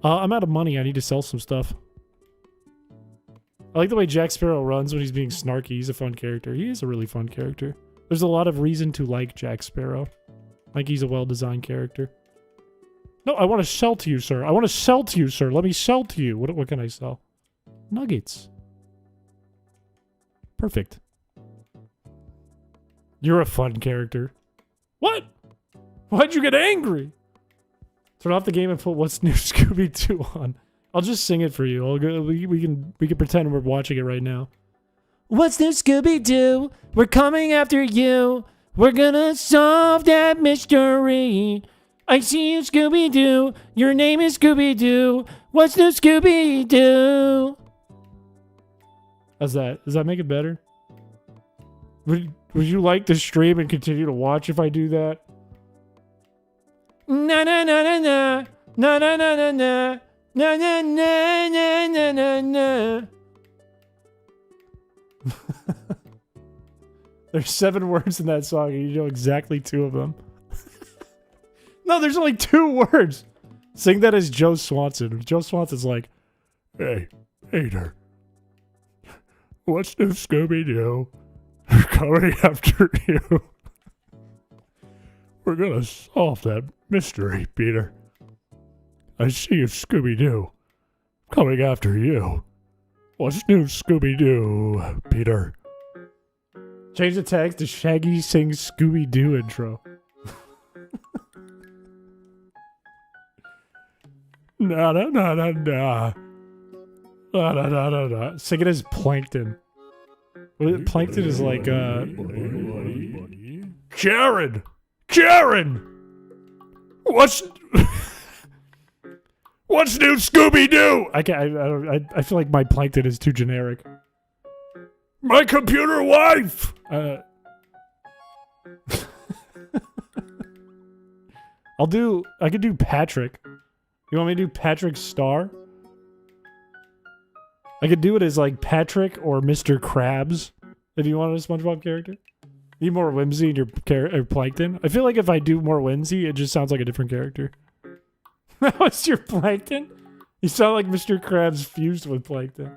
I'm out of money. I need to sell some stuff. I like the way Jack Sparrow runs when he's being snarky. He's a fun character. He is a really fun character. There's a lot of reason to like Jack Sparrow. Like he's a well-designed character. No, I want to sell to you, sir. I want to sell to you, sir. Let me sell to you. What can I sell? Nuggets. Perfect. You're a fun character. What? Why'd you get angry? Turn off the game and put What's New Scooby-Doo on. I'll just sing it for you. We can pretend we're watching it right now. What's new, Scooby-Doo? We're coming after you. We're gonna solve that mystery. I see you, Scooby-Doo. Your name is Scooby-Doo. What's new, Scooby-Doo? How's that? Does that make it better? Would you like to stream and continue to watch if I do that? Na na na na na na na na na na na na na na na na. There's 7 words in that song, and you know exactly 2 of them. No, there's only 2 words. Sing that as Joe Swanson. Joe Swanson's like, hey there. What's new, Scooby-Doo? We're coming after you. We're gonna solve that mystery, Peter. I see you, Scooby-Doo. Coming after you. What's new, Scooby-Doo, Peter? Change the text to Shaggy sings Scooby-Doo intro. Na na na na na. Na na na na na. Sing it as Plankton. Plankton is like, Karen! Karen! What's new, Scooby-Doo? I feel like my Plankton is too generic. My computer wife! I could do Patrick. You want me to do Patrick Star? I could do it as like Patrick or Mr. Krabs. If you wanted a SpongeBob character. Need more whimsy in your Plankton? I feel like if I do more whimsy, it just sounds like a different character. What's your Plankton? You sound like Mr. Krabs fused with Plankton.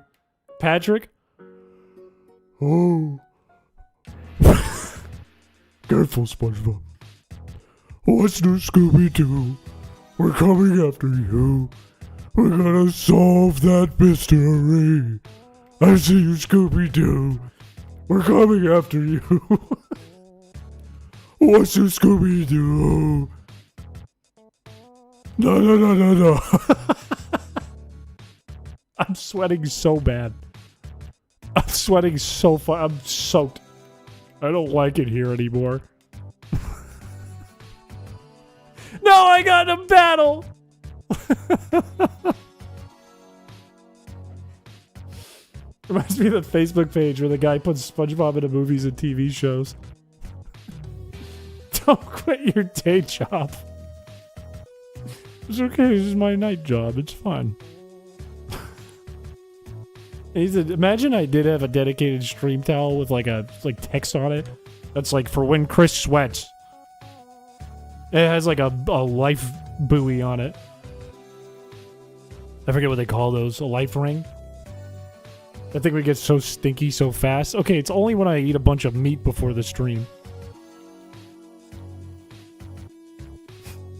Patrick? Oh. Careful, SpongeBob. What's new, Scooby-Doo? We're coming after you. We're gonna solve that mystery. I see you, Scooby-Doo. We're coming after you. What's new, Scooby-Doo? No, no, no, no, no. I'm sweating so bad. I'm sweating so far. I'm soaked. I don't like it here anymore. No, I got in a battle! Reminds me of the Facebook page where the guy puts SpongeBob into movies and TV shows. Don't quit your day job. It's okay, this is my night job. It's fine. He said, imagine I did have a dedicated stream towel with like text on it. That's like for when Chris sweats. It has like a life buoy on it. I forget what they call those. A life ring. I think we get so stinky so fast. Okay, it's only when I eat a bunch of meat before the stream.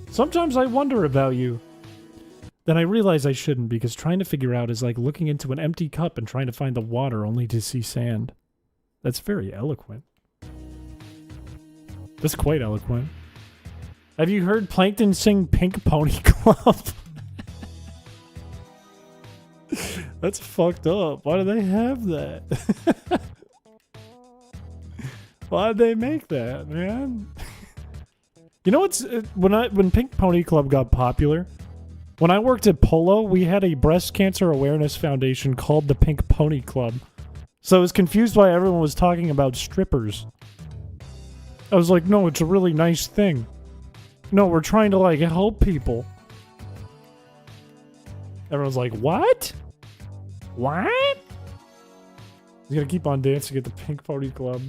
Sometimes I wonder about you. Then I realize I shouldn't, because trying to figure out is like looking into an empty cup and trying to find the water only to see sand. That's very eloquent. That's quite eloquent. Have you heard Plankton sing Pink Pony Club? That's fucked up. Why do they have that? Why did they make that, man? You know what's when Pink Pony Club got popular? When I worked at Polo, we had a breast cancer awareness foundation called the Pink Pony Club. So I was confused why everyone was talking about strippers. I was like, no, it's a really nice thing. No, we're trying to like help people. Everyone's like, what? What? He's gonna keep on dancing at the Pink Pony Club.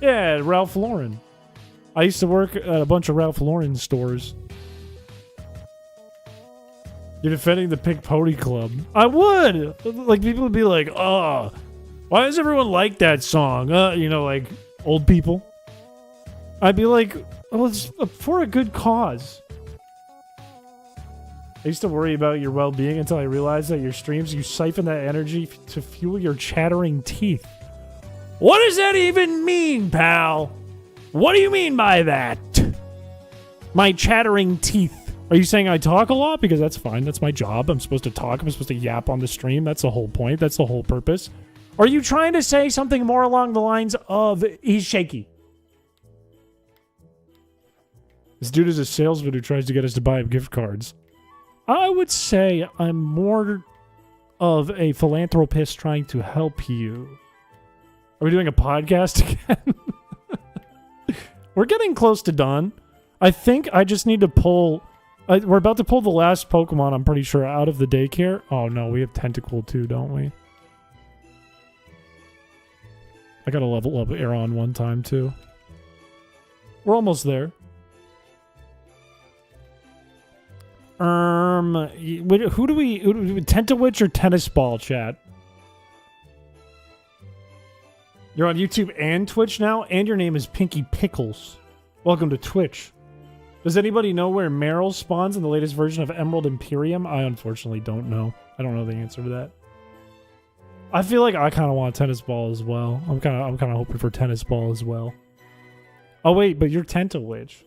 Yeah, Ralph Lauren. I used to work at a bunch of Ralph Lauren stores. You're defending the Pink Pony Club. I would! Like, people would be like, oh, why does everyone like that song? You know, like, old people. I'd be like, well, it's for a good cause. I used to worry about your well-being until I realized that your streams, you siphon that energy to fuel your chattering teeth. What does that even mean, pal? What do you mean by that? My chattering teeth. Are you saying I talk a lot? Because that's fine. That's my job. I'm supposed to talk. I'm supposed to yap on the stream. That's the whole point. That's the whole purpose. Are you trying to say something more along the lines of he's shaky? This dude is a salesman who tries to get us to buy him gift cards. I would say I'm more of a philanthropist trying to help you. Are we doing a podcast again? We're getting close to done. I think I just need to pull... we're about to pull the last Pokemon, I'm pretty sure, out of the daycare. Oh no, we have Tentacool too, don't we? I gotta level up Aeron one time too. We're almost there. Who do we Tentawitch or Tennis Ball, chat? You're on YouTube and Twitch now, and your name is Pinky Pickles. Welcome to Twitch. Does anybody know where Meryl spawns in the latest version of Emerald Imperium? I unfortunately don't know. I don't know the answer to that. I feel like I kind of want Tennis Ball as well. I'm kind of hoping for Tennis Ball as well. Oh wait, but you're Tentawitch.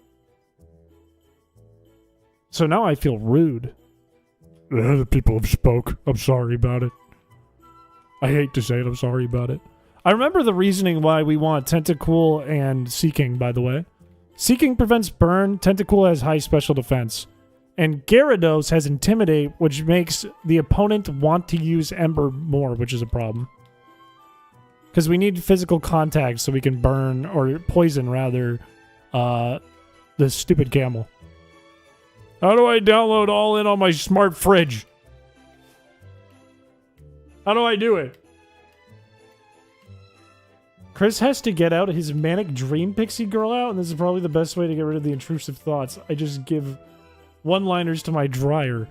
So now I feel rude. The people have spoke. I'm sorry about it. I hate to say it. I'm sorry about it. I remember the reasoning why we want Tentacool and Seeking, by the way. Seeking prevents burn, Tentacool has high special defense. And Gyarados has Intimidate, which makes the opponent want to use Ember more, which is a problem. Because we need physical contact so we can burn, or poison rather, the stupid camel. How do I download All In on my smart fridge? How do I do it? Chris has to get out his manic dream pixie girl out, and this is probably the best way to get rid of the intrusive thoughts. I just give one-liners to my dryer.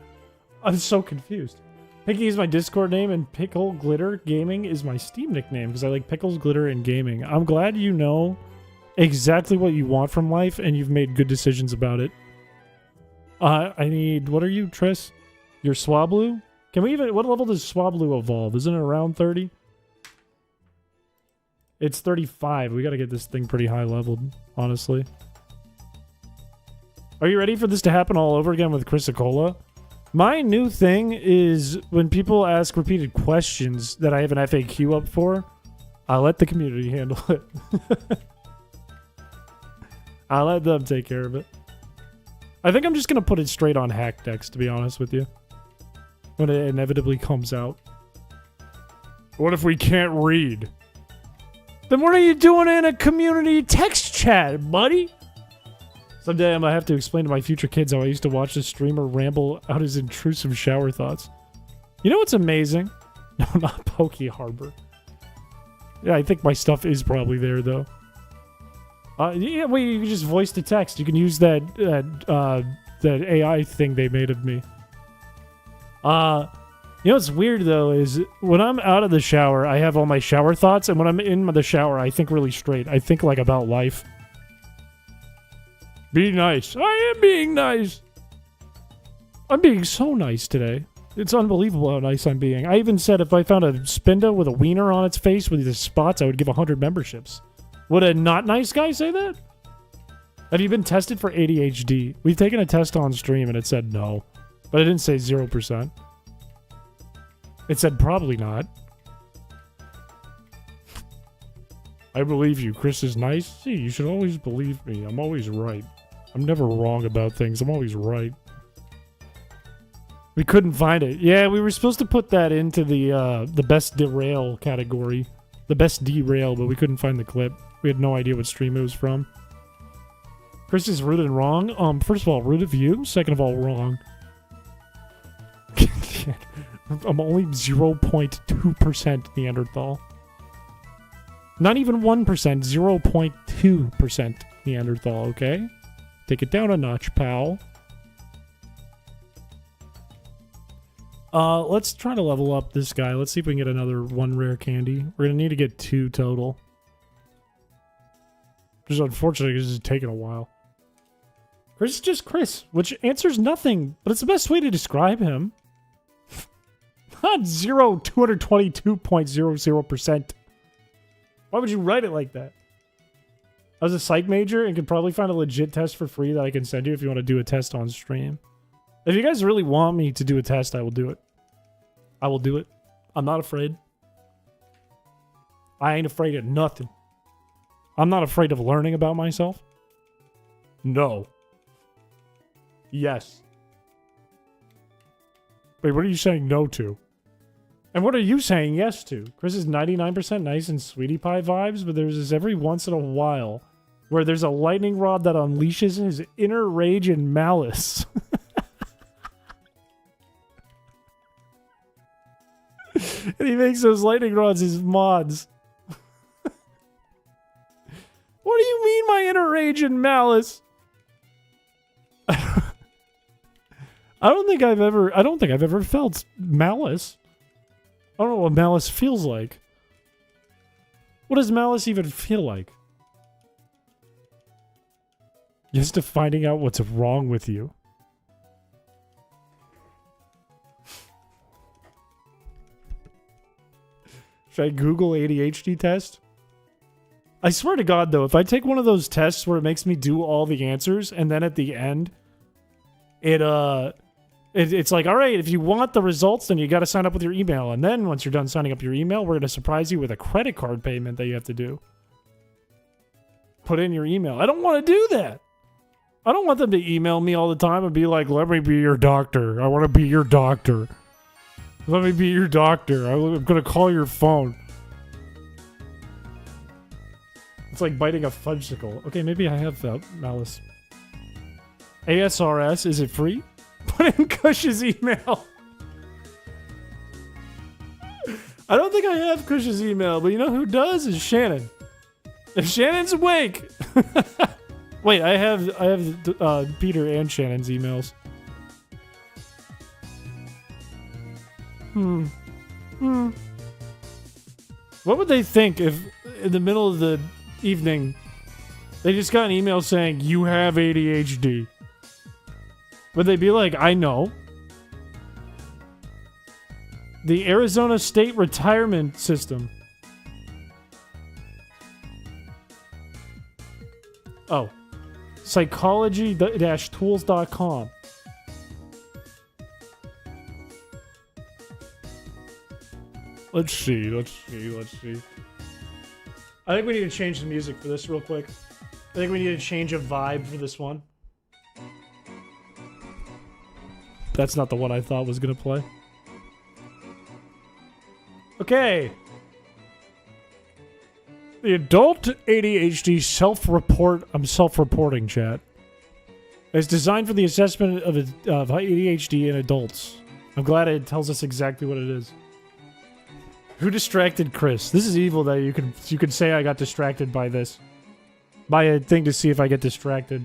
I'm so confused. Pinky is my Discord name, and Pickle Glitter Gaming is my Steam nickname, because I like pickles, glitter, and gaming. I'm glad you know exactly what you want from life, and you've made good decisions about it. I need... What are you, Triss? You're Swablu? Can we even... What level does Swablu evolve? Isn't it around 30? It's 35. We gotta get this thing pretty high leveled, honestly. Are you ready for this to happen all over again with Chrysicola? My new thing is when people ask repeated questions that I have an FAQ up for, I let the community handle it. I'll let them take care of it. I think I'm just gonna put it straight on hack decks, to be honest with you. When it inevitably comes out. What if we can't read? Then what are you doing in a community text chat, buddy? Someday I'm gonna have to explain to my future kids how I used to watch the streamer ramble out his intrusive shower thoughts. You know what's amazing? No, not Poke Harbor. Yeah, I think my stuff is probably there, though. Yeah, wait, you can just voice to text. You can use that AI thing they made of me. You know what's weird, though, is when I'm out of the shower, I have all my shower thoughts, and when I'm in the shower, I think really straight. I think, like, about life. Be nice. I am being nice. I'm being so nice today. It's unbelievable how nice I'm being. I even said if I found a Spinda with a wiener on its face with these spots, I would give 100 memberships. Would a not nice guy say that? Have you been tested for ADHD? We've taken a test on stream and it said no. But it didn't say 0%. It said probably not. I believe you. Chris is nice. See, you should always believe me. I'm always right. I'm never wrong about things. I'm always right. We couldn't find it. Yeah, we were supposed to put that into the best derail category. The best derail, but we couldn't find the clip. We had no idea what stream it was from. Chris is rude and wrong. First of all, rude of you. Second of all, wrong. I'm only 0.2% Neanderthal. Not even 1%, 0.2% Neanderthal, okay? Take it down a notch, pal. Let's try to level up this guy. Let's see if we can get another one rare candy. We're gonna need to get 2 total. Which is unfortunate because it's taking a while. Chris is just Chris, which answers nothing, but it's the best way to describe him. Not 222.00%. Why would you write it like that? I was a psych major and could probably find a legit test for free that I can send you if you want to do a test on stream. If you guys really want me to do a test, I will do it. I will do it. I'm not afraid. I ain't afraid of nothing. I'm not afraid of learning about myself. No. Yes. Wait, what are you saying no to? And what are you saying yes to? Chris is 99% nice and sweetie pie vibes, but there's this every once in a while where there's a lightning rod that unleashes his inner rage and malice. And he makes those lightning rods his mods. What do you mean my inner rage and malice? I don't think I've ever felt malice. I don't know what malice feels like. What does malice even feel like? Just to finding out what's wrong with you. Should I Google ADHD test? I swear to God, though, if I take one of those tests where it makes me do all the answers, and then at the end, it's like, all right, if you want the results, then you got to sign up with your email. And then once you're done signing up your email, we're going to surprise you with a credit card payment that you have to do. Put in your email. I don't want to do that. I don't want them to email me all the time and be like, let me be your doctor. I want to be your doctor. Let me be your doctor. I'm going to call your phone. It's like biting a fudgesicle. Okay, maybe I have malice. ASRS, is it free? Put in Kush's email. I don't think I have Kush's email, but you know who does? Is Shannon. If Shannon's awake. Wait, I have Peter and Shannon's emails. What would they think if in the middle of the evening they just got an email saying you have ADHD? Would they be like, I know? The Arizona State Retirement System. Oh. Psychology-tools.com. Let's see. I think we need to change the music for this real quick. think we need a change of vibe for this one. That's not the one I thought was gonna play. Okay. The adult ADHD self-report. I'm self-reporting, chat. It's designed for the assessment of ADHD in adults. I'm glad it tells us exactly what it is. Who distracted Chris? This is evil that you could say I got distracted by this. By a thing to see if I get distracted.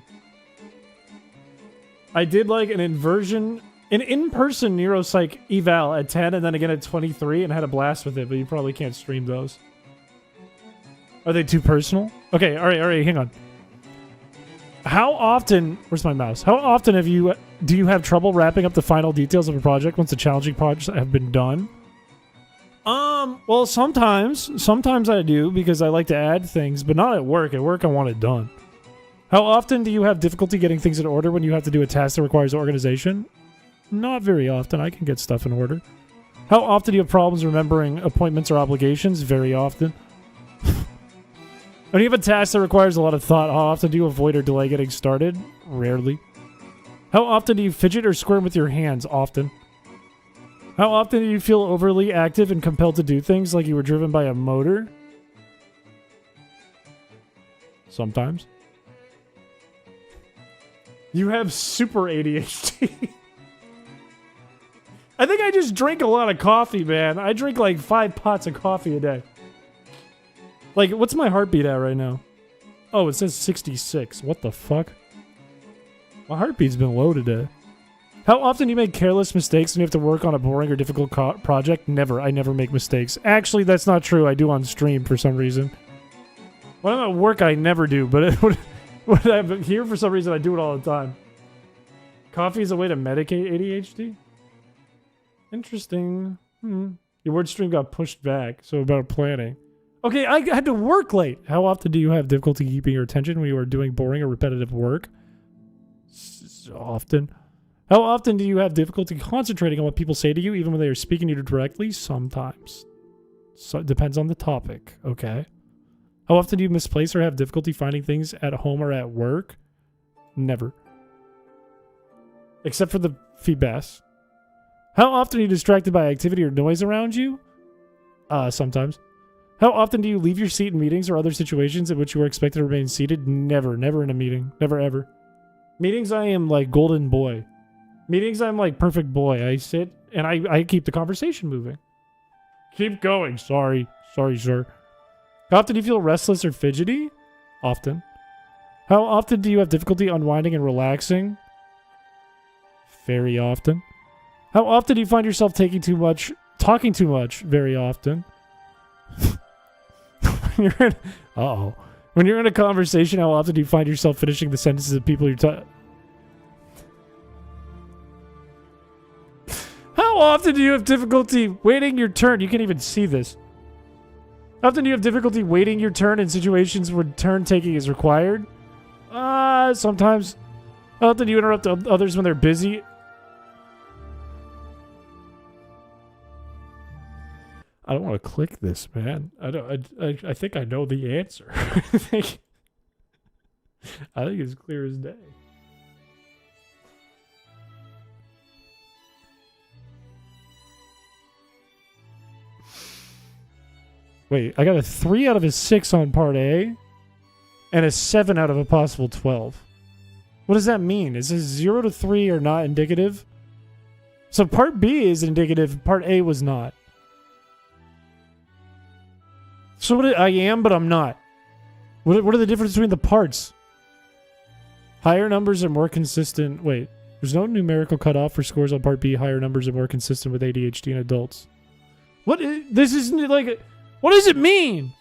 I did like an in-person neuropsych eval at 10 and then again at 23 and had a blast with it, but you probably can't stream those. Are they too personal? Okay, alright, hang on. How often... Where's my mouse? How often do you have trouble wrapping up the final details of a project once the challenging projects have been done? Well, sometimes I do because I like to add things, but not at work. At work, I want it done. How often do you have difficulty getting things in order when you have to do a task that requires organization? Not very often. I can get stuff in order. How often do you have problems remembering appointments or obligations? Very often. When you have a task that requires a lot of thought, how often do you avoid or delay getting started? Rarely. How often do you fidget or squirm with your hands? Often. How often do you feel overly active and compelled to do things like you were driven by a motor? Sometimes. You have super ADHD. I think I just drink a lot of coffee, man. I drink like 5 pots of coffee a day. Like, what's my heartbeat at right now? Oh, it says 66. What the fuck? My heartbeat's been low today. How often do you make careless mistakes when you have to work on a boring or difficult project? Never. I never make mistakes. Actually, that's not true. I do on stream for some reason. When I'm at work, I never do, but when I'm here for some reason, I do it all the time. Coffee is a way to medicate ADHD? Interesting. Your word stream got pushed back, so about planning. Okay, I had to work late. How often do you have difficulty keeping your attention when you are doing boring or repetitive work? Often. How often do you have difficulty concentrating on what people say to you, even when they are speaking to you directly? Sometimes. So it depends on the topic, okay? How often do you misplace or have difficulty finding things at home or at work? Never. Except for the feedback. How often are you distracted by activity or noise around you? Sometimes. How often do you leave your seat in meetings or other situations in which you are expected to remain seated? Never. Never in a meeting. Never ever. Meetings, I am like golden boy. Meetings, I'm like perfect boy. I sit and I keep the conversation moving. Keep going. Sorry, sir. How often do you feel restless or fidgety? Often. How often do you have difficulty unwinding and relaxing? Very often. How often do you find yourself talking too much? Very often. When you're in a conversation, how often do you find yourself finishing the sentences of people you're talking? How often do you have difficulty waiting your turn? You can't even see this. How often do you have difficulty waiting your turn in situations where turn taking is required? Sometimes. How often do you interrupt others when they're busy? I don't want to click this, man. I think I know the answer. I think it's clear as day. Wait, I got a 3 out of a 6 on part A, and a 7 out of a possible 12. What does that mean? Is this 0 to 3 are not indicative? So part B is indicative, part A was not. So I am, but I'm not. What are the differences between the parts? Higher numbers are more consistent. Wait, there's no numerical cutoff for scores on part B. Higher numbers are more consistent with ADHD in adults. This isn't like... What does it mean?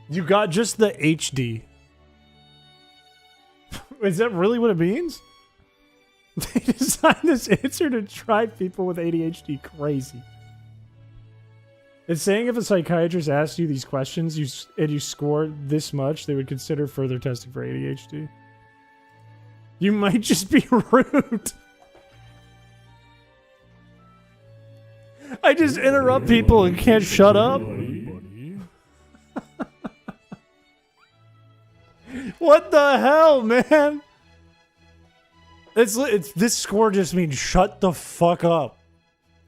You got just the HD. Is that really what it means? They designed this answer to drive people with ADHD crazy. It's saying if a psychiatrist asked you these questions and you scored this much, they would consider further testing for ADHD. You might just be rude. I just interrupt people and can't shut up. What the hell, man? It's this score just means shut the fuck up.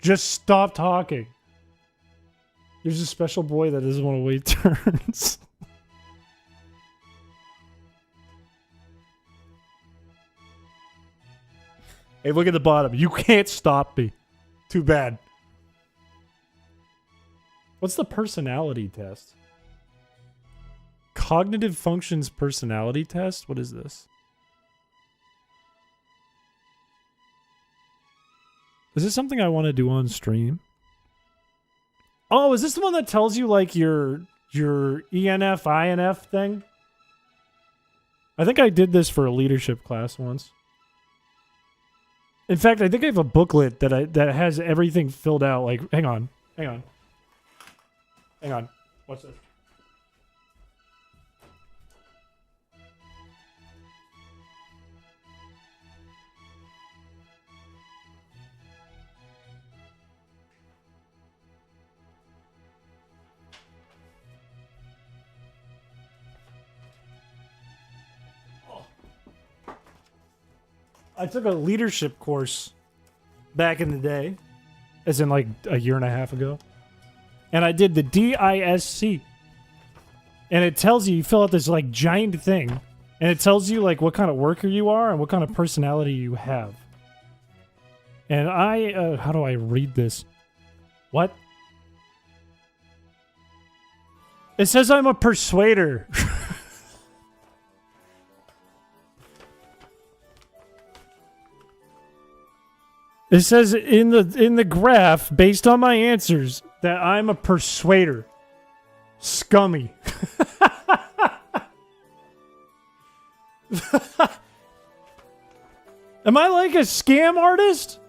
Just stop talking. There's a special boy that doesn't want to wait turns. Hey, look at the bottom. You can't stop me. Too bad. What's the personality test? Cognitive functions personality test? What is this? Is this something I want to do on stream? Oh, is this the one that tells you like your ENF, INF thing? I think I did this for a leadership class once. In fact, I think I have a booklet that has everything filled out. Like, hang on. What's this? I took a leadership course back in the day, as in like a year and a half ago. And I did the DISC. And it tells you fill out this like giant thing. And it tells you like what kind of worker you are and what kind of personality you have. And how do I read this? What? It says I'm a persuader. It says in the graph, based on my answers, that I'm a persuader. Scummy. Am I like a scam artist?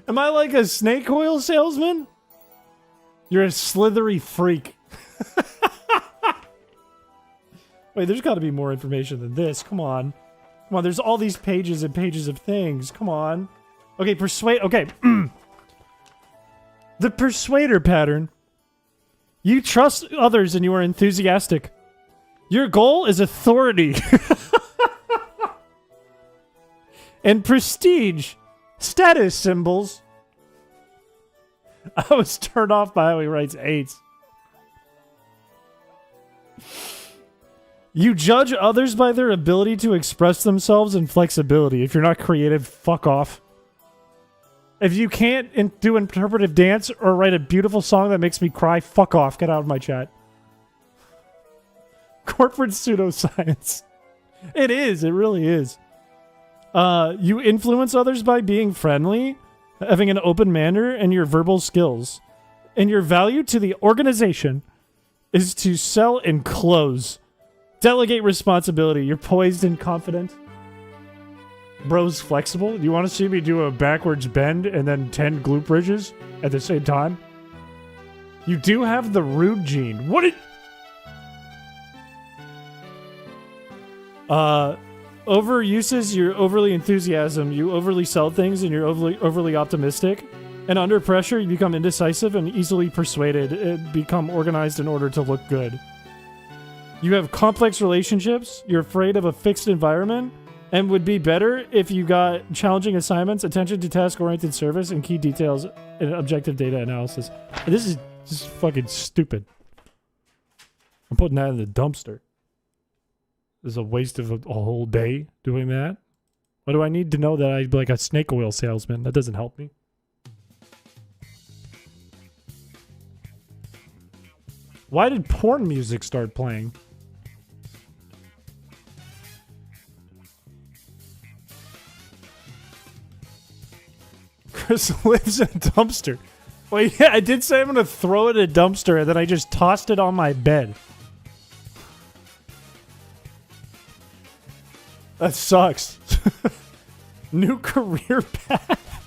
Am I like a snake oil salesman? You're a slithery freak. Wait, there's got to be more information than this. Come on. Come on, there's all these pages and pages of things. Come on. Okay, persuade... Okay. The persuader pattern. You trust others and you are enthusiastic. Your goal is authority. And prestige. Status symbols. I was turned off by how he writes 8s. You judge others by their ability to express themselves and flexibility. If you're not creative, fuck off. If you can't do interpretive dance or write a beautiful song that makes me cry, fuck off. Get out of my chat. Corporate pseudoscience. It is. It really is. You influence others by being friendly, having an open manner, and your verbal skills. And your value to the organization is to sell and close. Delegate responsibility. You're poised and confident. Bro's flexible. You want to see me do a backwards bend and then 10 glute bridges at the same time? You do have the rude gene. What did... Overuses, you're overly enthusiasm. You overly sell things and you're overly optimistic. And under pressure, you become indecisive and easily persuaded and become organized in order to look good. You have complex relationships, you're afraid of a fixed environment, and would be better if you got challenging assignments, attention to task-oriented service, and key details and objective data analysis. This is just fucking stupid. I'm putting that in the dumpster. This is a waste of a whole day doing that. Why do I need to know that I'm like a snake oil salesman? That doesn't help me. Why did porn music start playing? Chris lives in a dumpster. Well, yeah, I did say I'm going to throw it in a dumpster, and then I just tossed it on my bed. That sucks. New career path.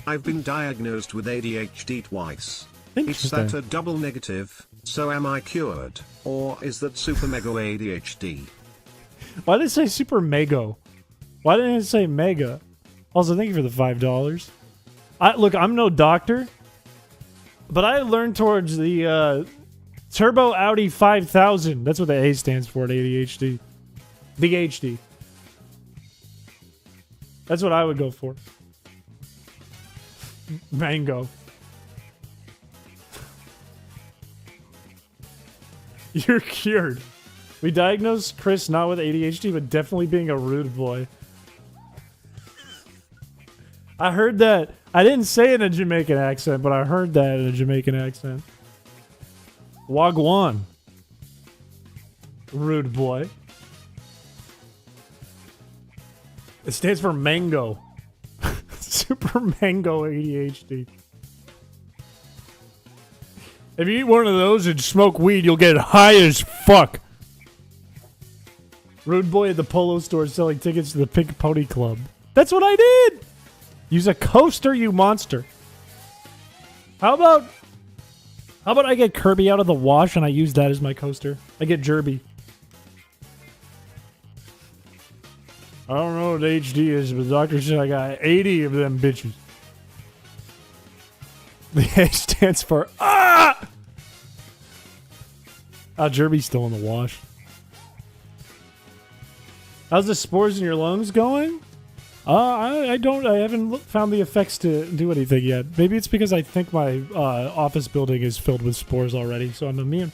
I've been diagnosed with ADHD twice. Is Interesting. that a double negative? So am I cured? Or is that super mega ADHD? Why did it say super mega? Why didn't it say mega? Also, thank you for the $5. Look, I'm no doctor, but I learned towards the Turbo Audi 5000. That's what the A stands for at ADHD. Big HD. That's what I would go for. Mango. You're cured. We diagnosed Chris not with ADHD, but definitely being a rude boy. I heard that. I didn't say it in a Jamaican accent, but I heard that in a Jamaican accent. Wagwan. Rude boy. It stands for mango. Super mango ADHD. If you eat one of those and smoke weed, you'll get high as fuck. Rude boy at the Polo store selling tickets to the Pink Pony Club. That's what I did! Use a coaster, you monster. How about I get Kirby out of the wash and I use that as my coaster? I get Jerby. I don't know what HD is, but the doctor said I got 80 of them bitches. The A stands for ah! Jerby's still in the wash. How's the spores in your lungs going? I haven't found the effects to do anything yet. Maybe it's because I think my office building is filled with spores already, so I'm immune.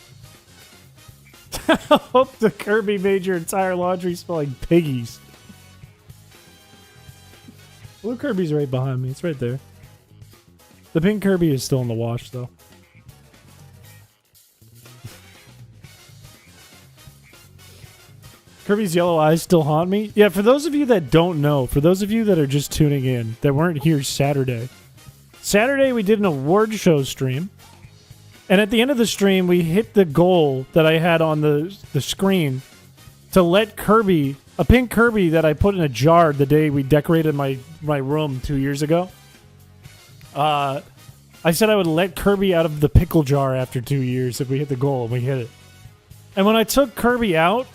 I hope the Kirby made your entire laundry smell like piggies. Blue Kirby's right behind me. It's right there. The pink Kirby is still in the wash, though. Kirby's yellow eyes still haunt me. Yeah, for those of you that don't know, for those of you that are just tuning in, that weren't here Saturday. Saturday, we did an award show stream. And at the end of the stream, we hit the goal that I had on the screen to let Kirby, a pink Kirby that I put in a jar the day we decorated my room 2 years ago. I said I would let Kirby out of the pickle jar after 2 years if we hit the goal, and we hit it. And when I took Kirby out,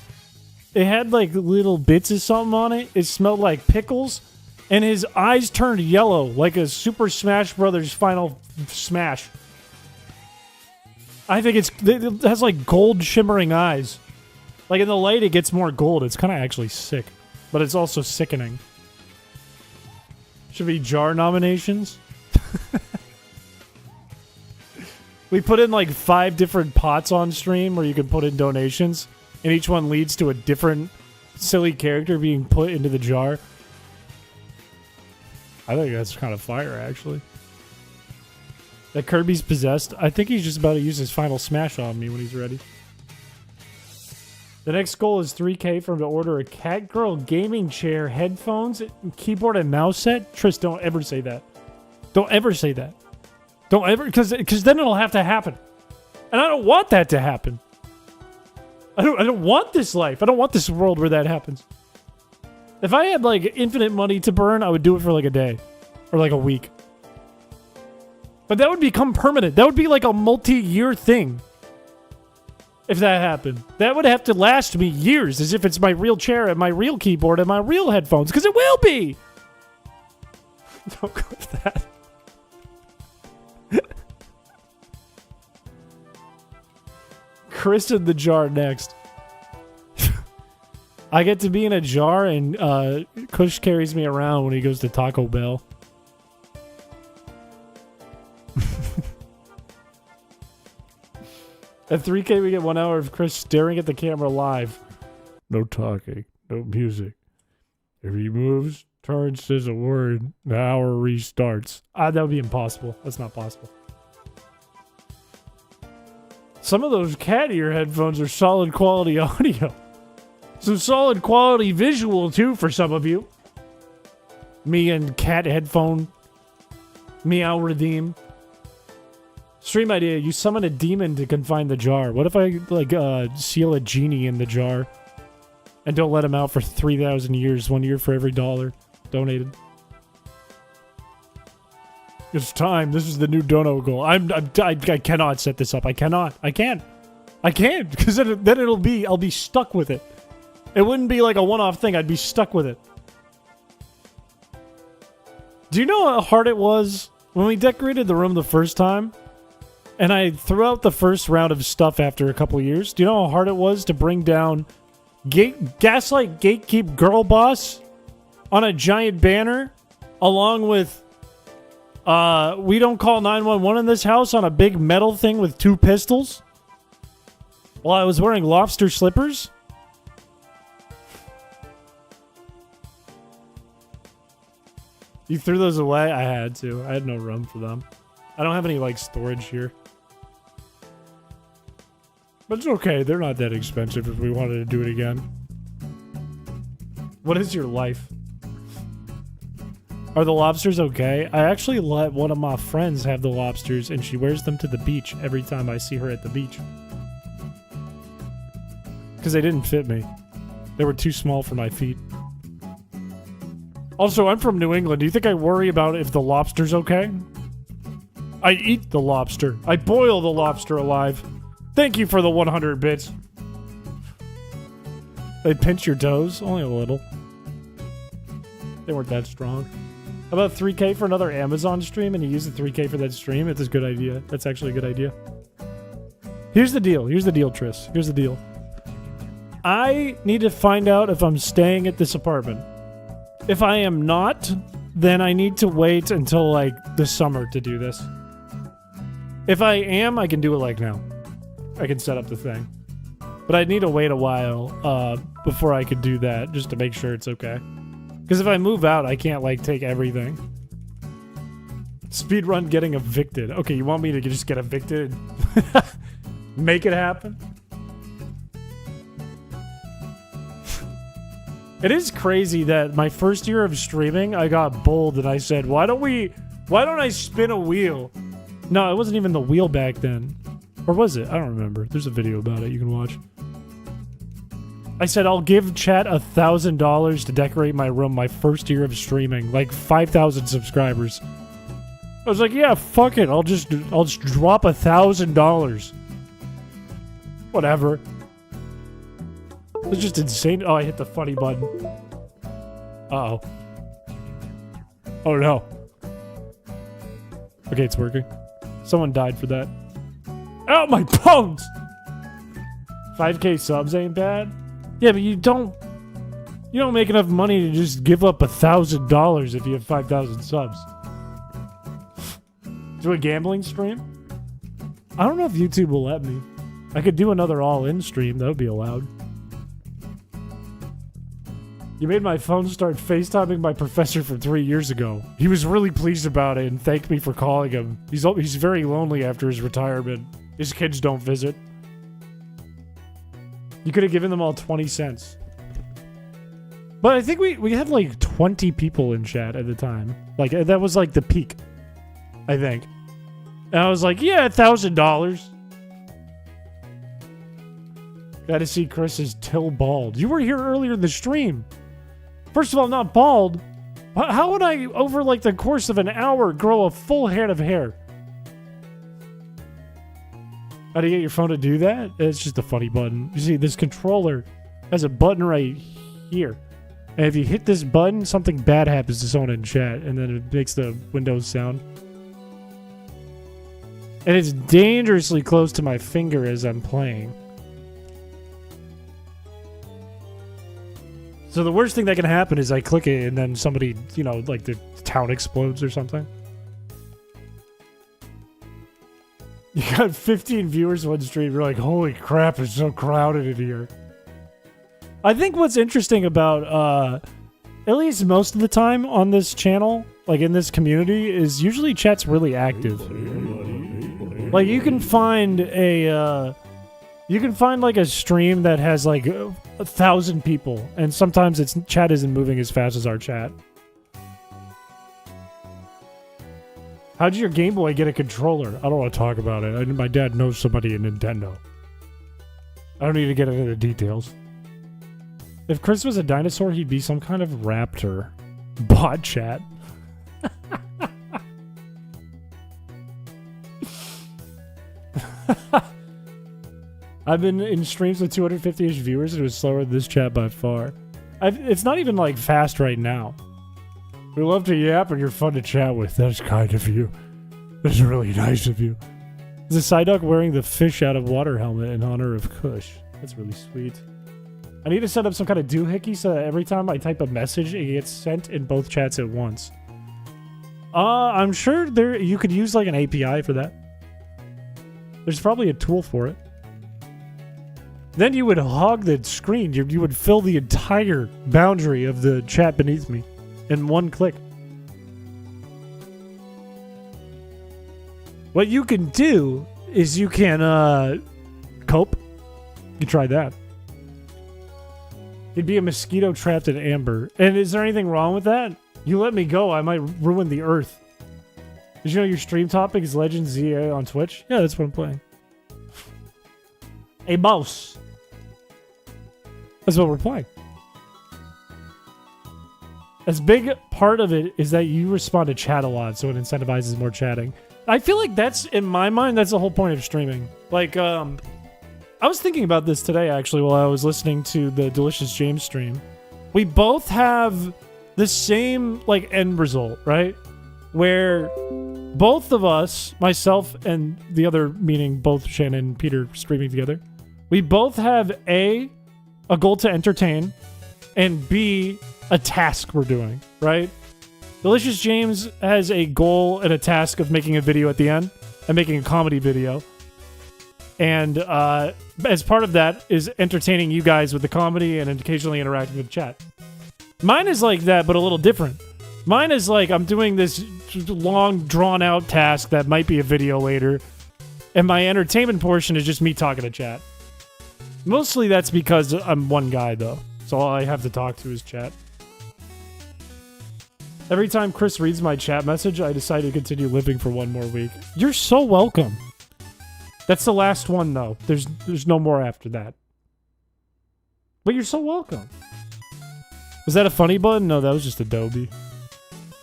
it had like little bits of something on it. It smelled like pickles, and his eyes turned yellow like a Super Smash Brothers Final Smash. I think it has like gold shimmering eyes. Like in the light, it gets more gold. It's kind of actually sick, but it's also sickening. Should be jar nominations. We put in like 5 different pots on stream where you can put in donations, and each one leads to a different silly character being put into the jar. I think that's kind of fire, actually. That Kirby's possessed. I think he's just about to use his final smash on me when he's ready. The next goal is 3K for him to order a Cat Girl gaming chair, headphones, keyboard, and mouse set. Tris, don't ever say that. Don't ever say that. Don't ever, because then it'll have to happen. And I don't want that to happen. I don't want this life. I don't want this world where that happens. If I had like infinite money to burn, I would do it for like a day or like a week. But that would become permanent. That would be like a multi-year thing. If that happened, that would have to last me years, as if it's my real chair and my real keyboard and my real headphones, because it will be. Don't go with that. Chris in the jar next. I get to be in a jar, and Kush carries me around when he goes to Taco Bell. At 3K, we get 1 hour of Chris staring at the camera live. No talking, no music. If he moves, turns, says a word, the hour restarts. That would be impossible. That's not possible. Some of those cat ear headphones are solid quality audio. Some solid quality visual, too, for some of you. Me and cat headphone. Meow redeem. Stream idea, you summon a demon to confine the jar. What if I, like, seal a genie in the jar and don't let him out for 3,000 years, 1 year for every $1 donated? It's time. This is the new dono goal. I cannot set this up. I can't. Because then I'll be stuck with it. It wouldn't be like a one-off thing. I'd be stuck with it. Do you know how hard it was when we decorated the room the first time, and I threw out the first round of stuff after a couple years, do you know how hard it was to bring down Gaslight Gatekeep Girl Boss on a giant banner, along with we don't call 911 in this house on a big metal thing with 2 pistols, while I was wearing lobster slippers? You threw those away? I had to. I had no room for them. I don't have any, like, storage here. But it's okay. They're not that expensive if we wanted to do it again. What is your life? Are the lobsters okay? I actually let one of my friends have the lobsters, and she wears them to the beach every time I see her at the beach. Because they didn't fit me. They were too small for my feet. Also, I'm from New England. Do you think I worry about if the lobster's okay? I eat the lobster. I boil the lobster alive. Thank you for the 100 bits. They pinch your toes? Only a little. They weren't that strong. How about 3K for another Amazon stream, and you use the 3K for that stream? It's a good idea. That's actually a good idea. Here's the deal. Here's the deal, Tris. Here's the deal. I need to find out if I'm staying at this apartment. If I am not, then I need to wait until, like, the summer to do this. If I am, I can do it, like, now. I can set up the thing. But I'd need to wait a while before I could do that, just to make sure it's okay. Because if I move out, I can't, like, take everything. Speedrun getting evicted. Okay, you want me to just get evicted and make it happen? It is crazy that my first year of streaming, I got bold and I said, why don't I spin a wheel? No, it wasn't even the wheel back then. Or was it? I don't remember. There's a video about it you can watch. I said, I'll give chat $1,000 to decorate my room my first year of streaming. Like 5,000 subscribers. I was like, yeah, fuck it. I'll just drop $1,000. Whatever. It's just insane. Oh, I hit the funny button. Uh-oh. Oh, no. Okay, it's working. Someone died for that. Ow, my bones! 5K subs ain't bad. Yeah, but you don't make enough money to just give up $1,000 if you have 5,000 subs. Do a gambling stream? I don't know if YouTube will let me. I could do another all-in stream. That would be allowed. You made my phone start FaceTiming my professor from 3 years ago. He was really pleased about it and thanked me for calling him. He's very lonely after his retirement. His kids don't visit. You could have given them all 20 cents. But I think we had like 20 people in chat at the time. Like, that was like the peak, I think. And I was like, yeah, $1,000. Got to see Chris's till bald. You were here earlier in the stream. First of all, not bald. How would I, over like the course of an hour, grow a full head of hair? How do you get your phone to do that? It's just a funny button. You see, this controller has a button right here. And if you hit this button, something bad happens to someone in chat, and then it makes the Windows sound. And it's dangerously close to my finger as I'm playing. So the worst thing that can happen is I click it and then somebody, you know, like the town explodes or something. You got 15 viewers one stream. You're like, holy crap, it's so crowded in here. I think what's interesting about, at least most of the time on this channel, like in this community, is usually chat's really active. Like you can find a, like a stream that has like 1,000 people, and sometimes its chat isn't moving as fast as our chat. How'd your Game Boy get a controller? I don't want to talk about it. My dad knows somebody in Nintendo. I don't need to get into the details. If Chris was a dinosaur, he'd be some kind of raptor. Bot chat. I've been in streams with 250-ish viewers, and it was slower than this chat by far. It's not even, like, fast right now. We love to yap, and you're fun to chat with. That's kind of you. That's really nice of you. Is a Psyduck wearing the fish out of water helmet in honor of Kush? That's really sweet. I need to set up some kind of doohickey so that every time I type a message, it gets sent in both chats at once. I'm sure you could use like an API for that. There's probably a tool for it. Then you would hog the screen. You would fill the entire boundary of the chat beneath me in one click. What you can do is you can cope. You try that. You'd be a mosquito trapped in amber. And is there anything wrong with that? You let me go, I might ruin the earth. Did you know your stream topic is Legend ZA on Twitch? Yeah, that's what I'm playing. A mouse. That's what we're playing. As big part of it is that you respond to chat a lot, so it incentivizes more chatting. I feel like that's, in my mind, that's the whole point of streaming. Like, I was thinking about this today, actually, while I was listening to the Delicious James stream. We both have the same, like, end result, right? Where both of us, myself and the other, meaning both Shannon and Peter streaming together, we both have A, a goal to entertain, and B, a task we're doing, right? Delicious James has a goal and a task of making a video at the end and making a comedy video. And as part of that is entertaining you guys with the comedy and occasionally interacting with chat. Mine is like that, but a little different. Mine is like I'm doing this long, drawn-out task that might be a video later, and my entertainment portion is just me talking to chat. Mostly that's because I'm one guy, though, so all I have to talk to is chat. Every time Chris reads my chat message, I decide to continue living for one more week. You're so welcome. That's the last one, though. There's no more after that. But you're so welcome. Was that a funny button? No, that was just Adobe.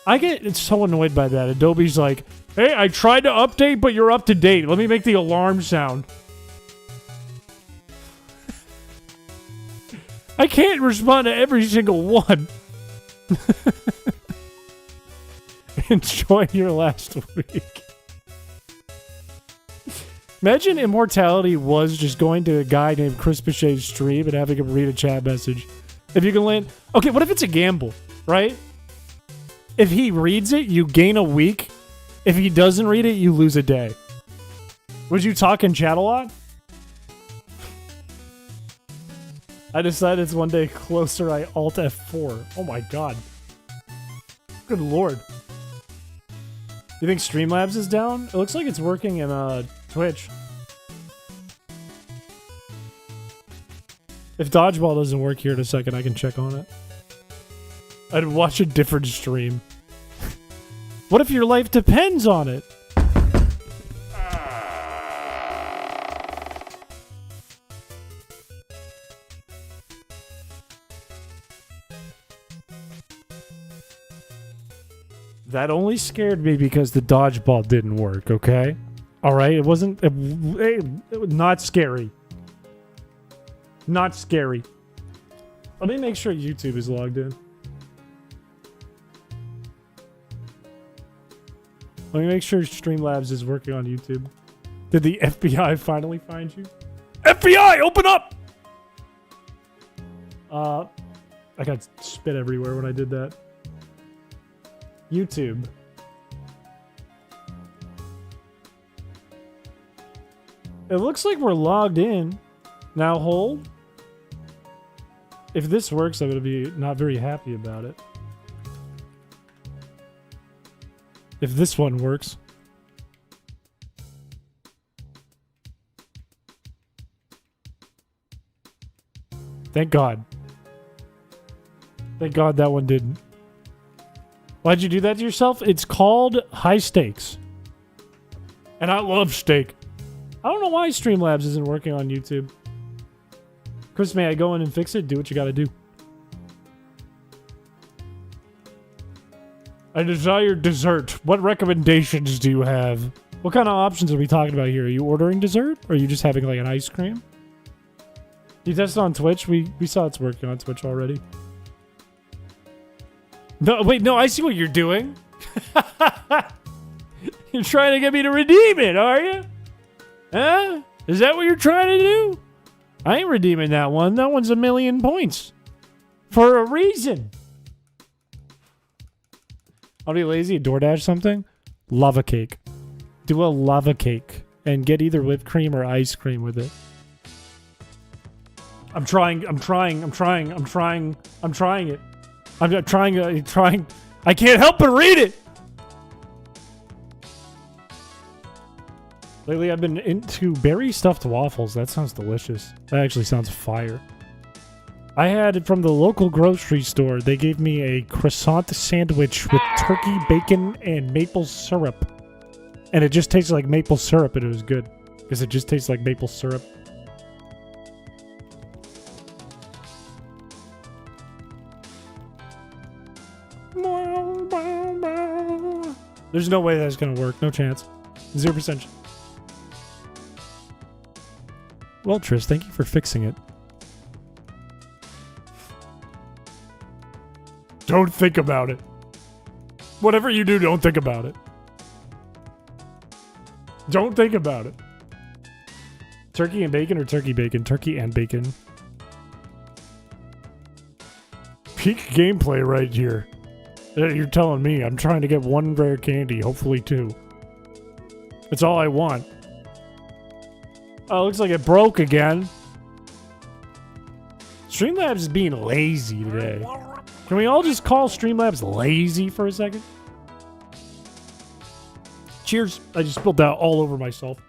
I get so annoyed by that. Adobe's like, hey, I tried to update, but you're up to date. Let me make the alarm sound. I can't respond to every single one. Enjoy your last week. Imagine immortality was just going to a guy named Chris Piché's stream and having him read a chat message. If you can land... Okay, what if it's a gamble, right? If he reads it, you gain a week. If he doesn't read it, you lose a day. Would you talk and chat a lot? I decided it's one day closer, I Alt F4. Oh my god. Good lord. You think Streamlabs is down? It looks like it's working in Twitch. If Dodgeball doesn't work here in a second, I can check on it. I'd watch a different stream. What if your life depends on it? That only scared me because the dodgeball didn't work, okay? Alright, it wasn't... not scary. Not scary. Let me make sure YouTube is logged in. Let me make sure Streamlabs is working on YouTube. Did the FBI finally find you? FBI, open up! I got spit everywhere when I did that. YouTube. It looks like we're logged in. Now hold. If this works, I'm going to be not very happy about it. If this one works. Thank God. Thank God that one didn't. Why'd you do that to yourself? It's called high stakes. And I love steak. I don't know why Streamlabs isn't working on YouTube. Chris, may I go in and fix it? Do what you gotta do. I desire dessert. What recommendations do you have? What kind of options are we talking about here? Are you ordering dessert? Or are you just having like an ice cream? You tested on Twitch? We saw it's working on Twitch already. No, wait, no, I see what you're doing. You're trying to get me to redeem it, are you? Huh? Is that what you're trying to do? I ain't redeeming that one. That one's 1,000,000 points. For a reason. I'll be lazy and DoorDash something. Lava cake. Do a lava cake. And get either whipped cream or ice cream with it. I'm trying it. I'm trying. I can't help but read it. Lately, I've been into berry stuffed waffles. That sounds delicious. That actually sounds fire. I had it from the local grocery store. They gave me a croissant sandwich with turkey, bacon, and maple syrup. And it just tasted like maple syrup, and it was good. Because it just tastes like maple syrup. There's no way that's gonna work. No chance. 0%. Well, Trish, thank you for fixing it. Don't think about it. Whatever you do, don't think about it. Don't think about it. Turkey and bacon or turkey bacon? Turkey and bacon. Peak gameplay right here. You're telling me I'm trying to get one rare candy, hopefully two. That's all I want. Oh, looks like it broke again. Streamlabs is being lazy today. Can we all just call Streamlabs lazy for a second? Cheers. I just spilled that all over myself.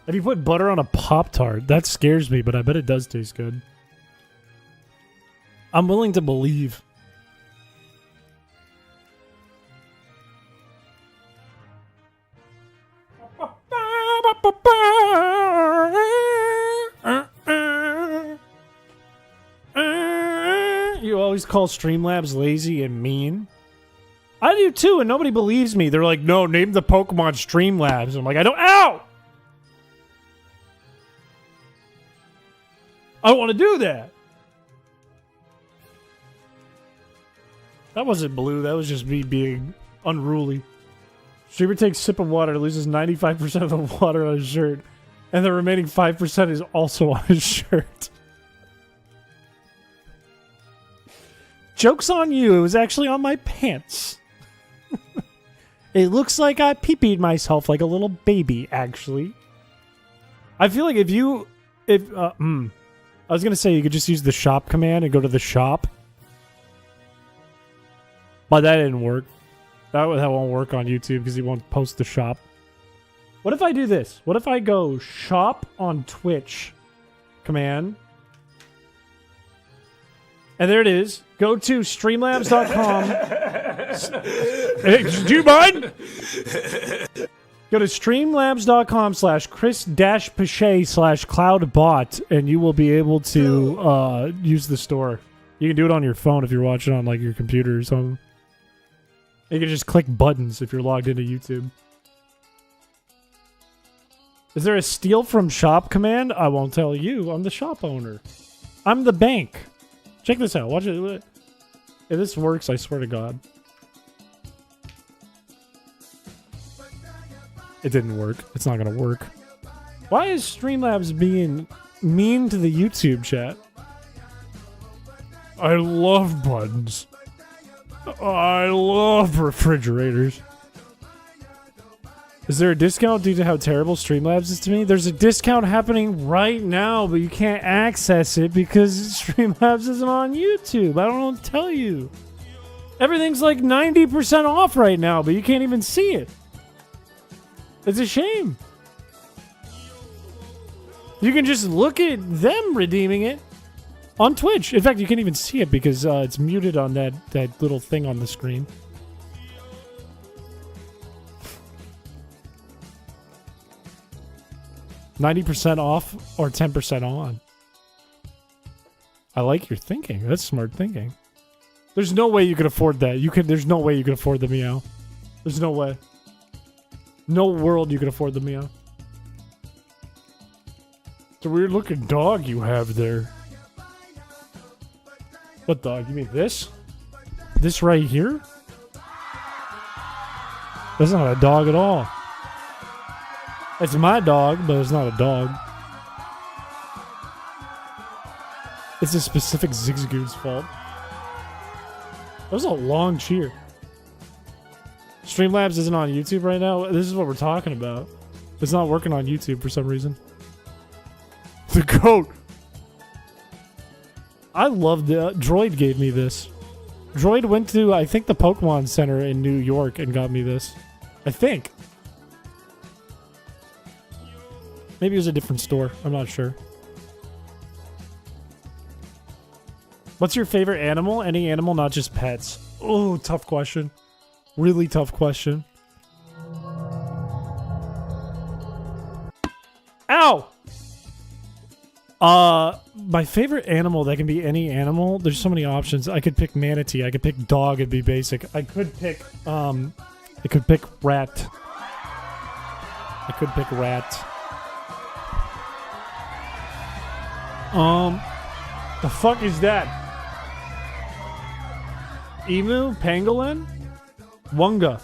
Have you put butter on a Pop-Tart? That scares me, but I bet it does taste good. I'm willing to believe. You always call Streamlabs lazy and mean. I do too, and nobody believes me. They're like, no, name the Pokemon Streamlabs. I'm like, I don't. Ow! I don't want to do that. That wasn't blue. That was just me being unruly. Streamer takes a sip of water, loses 95% of the water on his shirt, and the remaining 5% is also on his shirt. Joke's on you. It was actually on my pants. It looks like I pee-peed myself like a little baby, actually. I feel like I was going to say you could just use the shop command and go to the shop. But that didn't work. That won't work on YouTube because he won't post the shop. What if I do this? What if I go shop on Twitch command? And there it is. Go to streamlabs.com. Do you mind? Go to streamlabs.com/chris-piche/cloudbot and you will be able to use the store. You can do it on your phone if you're watching on like your computer or something. You can just click buttons if you're logged into YouTube. Is there a steal from shop command? I won't tell you. I'm the shop owner. I'm the bank. Check this out. Watch it. If this works, I swear to God. It didn't work. It's not going to work. Why is Streamlabs being mean to the YouTube chat? I love buttons. I love refrigerators. Is there a discount due to how terrible Streamlabs is to me? There's a discount happening right now, but you can't access it because Streamlabs isn't on YouTube. I don't know what to tell you. Everything's like 90% off right now, but you can't even see it. It's a shame. You can just look at them redeeming it on Twitch. In fact, you can't even see it because it's muted on that little thing on the screen. $90% off or 10% on. I like your thinking. That's smart thinking. There's no way you could afford that. There's no way you could afford the meow. There's no way. No world you could afford the meow. It's a weird looking dog you have there. What dog? You mean this? This right here? That's not a dog at all. It's my dog, but it's not a dog. It's a specific Zigzagoon's fault. That was a long cheer. Streamlabs isn't on YouTube right now. This is what we're talking about. It's not working on YouTube for some reason. The goat. I loved it. Droid gave me this. Droid went to, I think, the Pokemon Center in New York and got me this. I think. Maybe it was a different store. I'm not sure. What's your favorite animal? Any animal, not just pets. Oh, tough question. Really tough question. Ow! My favorite animal, that can be any animal. There's so many options. I could pick manatee. I could pick dog. It'd be basic. I could pick rat. I could pick rat. The fuck is that? Emu? Pangolin? Wunga.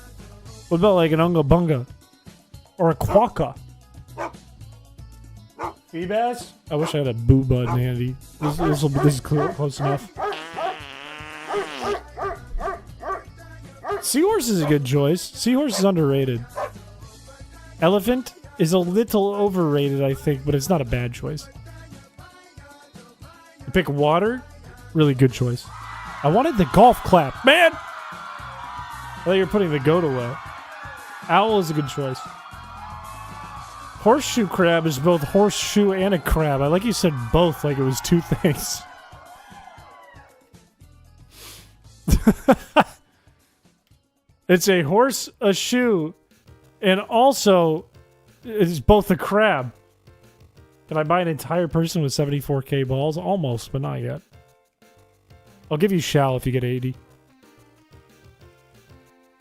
What about like an unga bunga? Or a quokka? Feebas? I wish I had a boo bud handy. This is close enough. Seahorse is a good choice. Seahorse is underrated. Elephant is a little overrated, I think, but it's not a bad choice. You pick water? Really good choice. I wanted the golf clap. Man! I thought you were putting the goat away. Owl is a good choice. Horseshoe crab is both horseshoe and a crab. I like you said both like it was two things. It's a horse, a shoe, and also it's both a crab. Can I buy an entire person with 74k balls? Almost, but not yet. I'll give you shall if you get 80.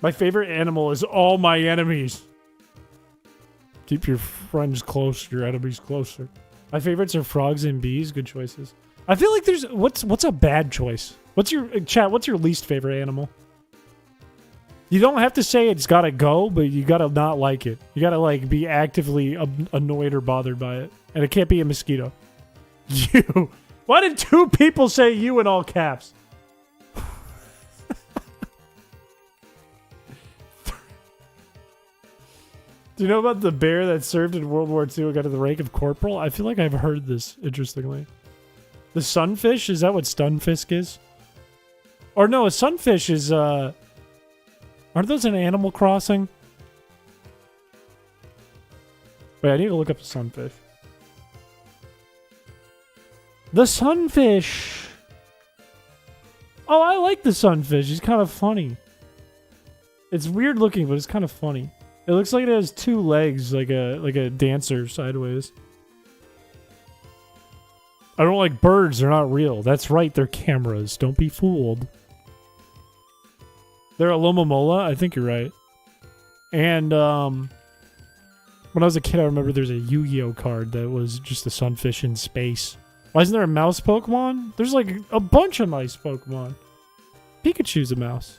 My favorite animal is all my enemies. Keep your friends close, your enemies closer. My favorites are frogs and bees. Good choices. I feel like there's... What's a bad choice? What's your... Chat, what's your least favorite animal? You don't have to say it's gotta go, but you gotta not like it. You gotta, like, be actively annoyed or bothered by it. And it can't be a mosquito. You. Why did two people say you in all caps? Do you know about the bear that served in World War II and got to the rank of corporal? I feel like I've heard this, interestingly. The sunfish? Is that what stunfisk is? Or no, a sunfish is, aren't those in Animal Crossing? Wait, I need to look up the sunfish. The sunfish! Oh, I like the sunfish. He's kind of funny. It's weird looking, but it's kind of funny. It looks like it has two legs, like a dancer sideways. I don't like birds. They're not real. That's right. They're cameras. Don't be fooled. They're a Lomomola? I think you're right. And when I was a kid, I remember there's a Yu-Gi-Oh card that was just a sunfish in space. Why isn't there a mouse Pokemon? There's like a bunch of nice Pokemon. Pikachu's a mouse.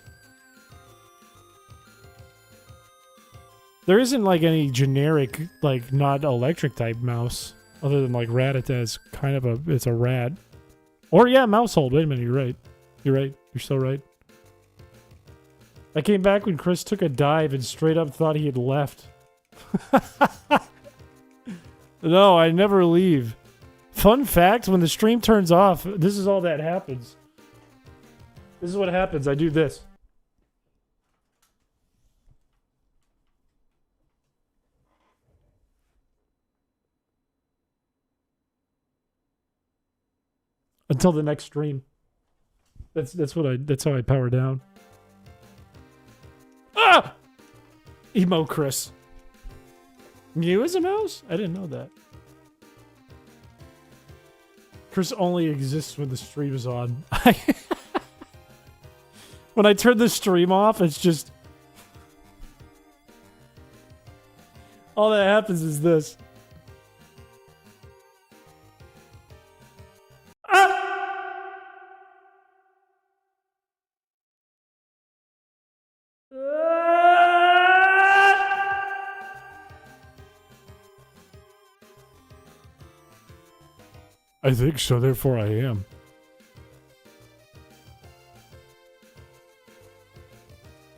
There isn't like any generic, like not electric type mouse, other than like Rattata is kind of it's a rat. Or yeah, Mousehold. Wait a minute, you're right. You're right. You're so right. I came back when Chris took a dive and straight up thought he had left. No, I never leave. Fun fact, when the stream turns off, this is all that happens. This is what happens. I do this. Until the next stream. That's how I power down. Ah! Emo Chris. Mew is a mouse? I didn't know that. Chris only exists when the stream is on. When I turn the stream off, it's just... all that happens is this. I think so, therefore I am.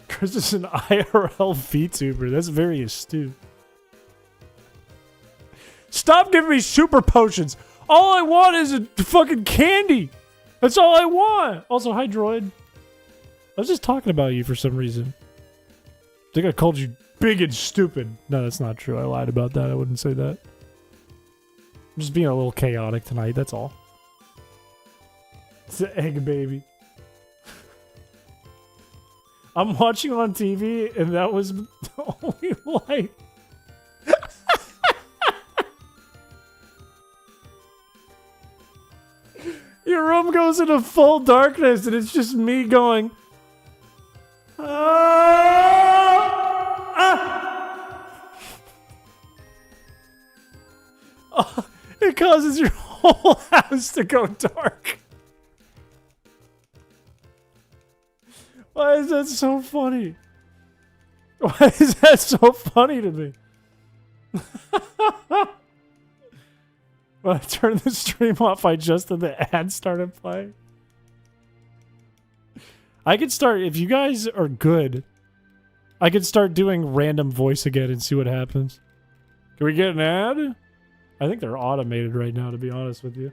Chris is an IRL VTuber. That's very astute. Stop giving me super potions. All I want is a fucking candy. That's all I want. Also, hi, droid. I was just talking about you for some reason. I think I called you big and stupid. No, that's not true. I lied about that. I wouldn't say that. I'm just being a little chaotic tonight. That's all. It's an egg baby. I'm watching on TV, and that was the only light. Your room goes into full darkness, and it's just me going. Oh, it causes your whole house to go dark. Why is that so funny? Why is that so funny to me? When I turned the stream off, I just had the ad started playing. I could start, if you guys are good, I could start doing random voice again and see what happens. Can we get an ad? I think they're automated right now, to be honest with you.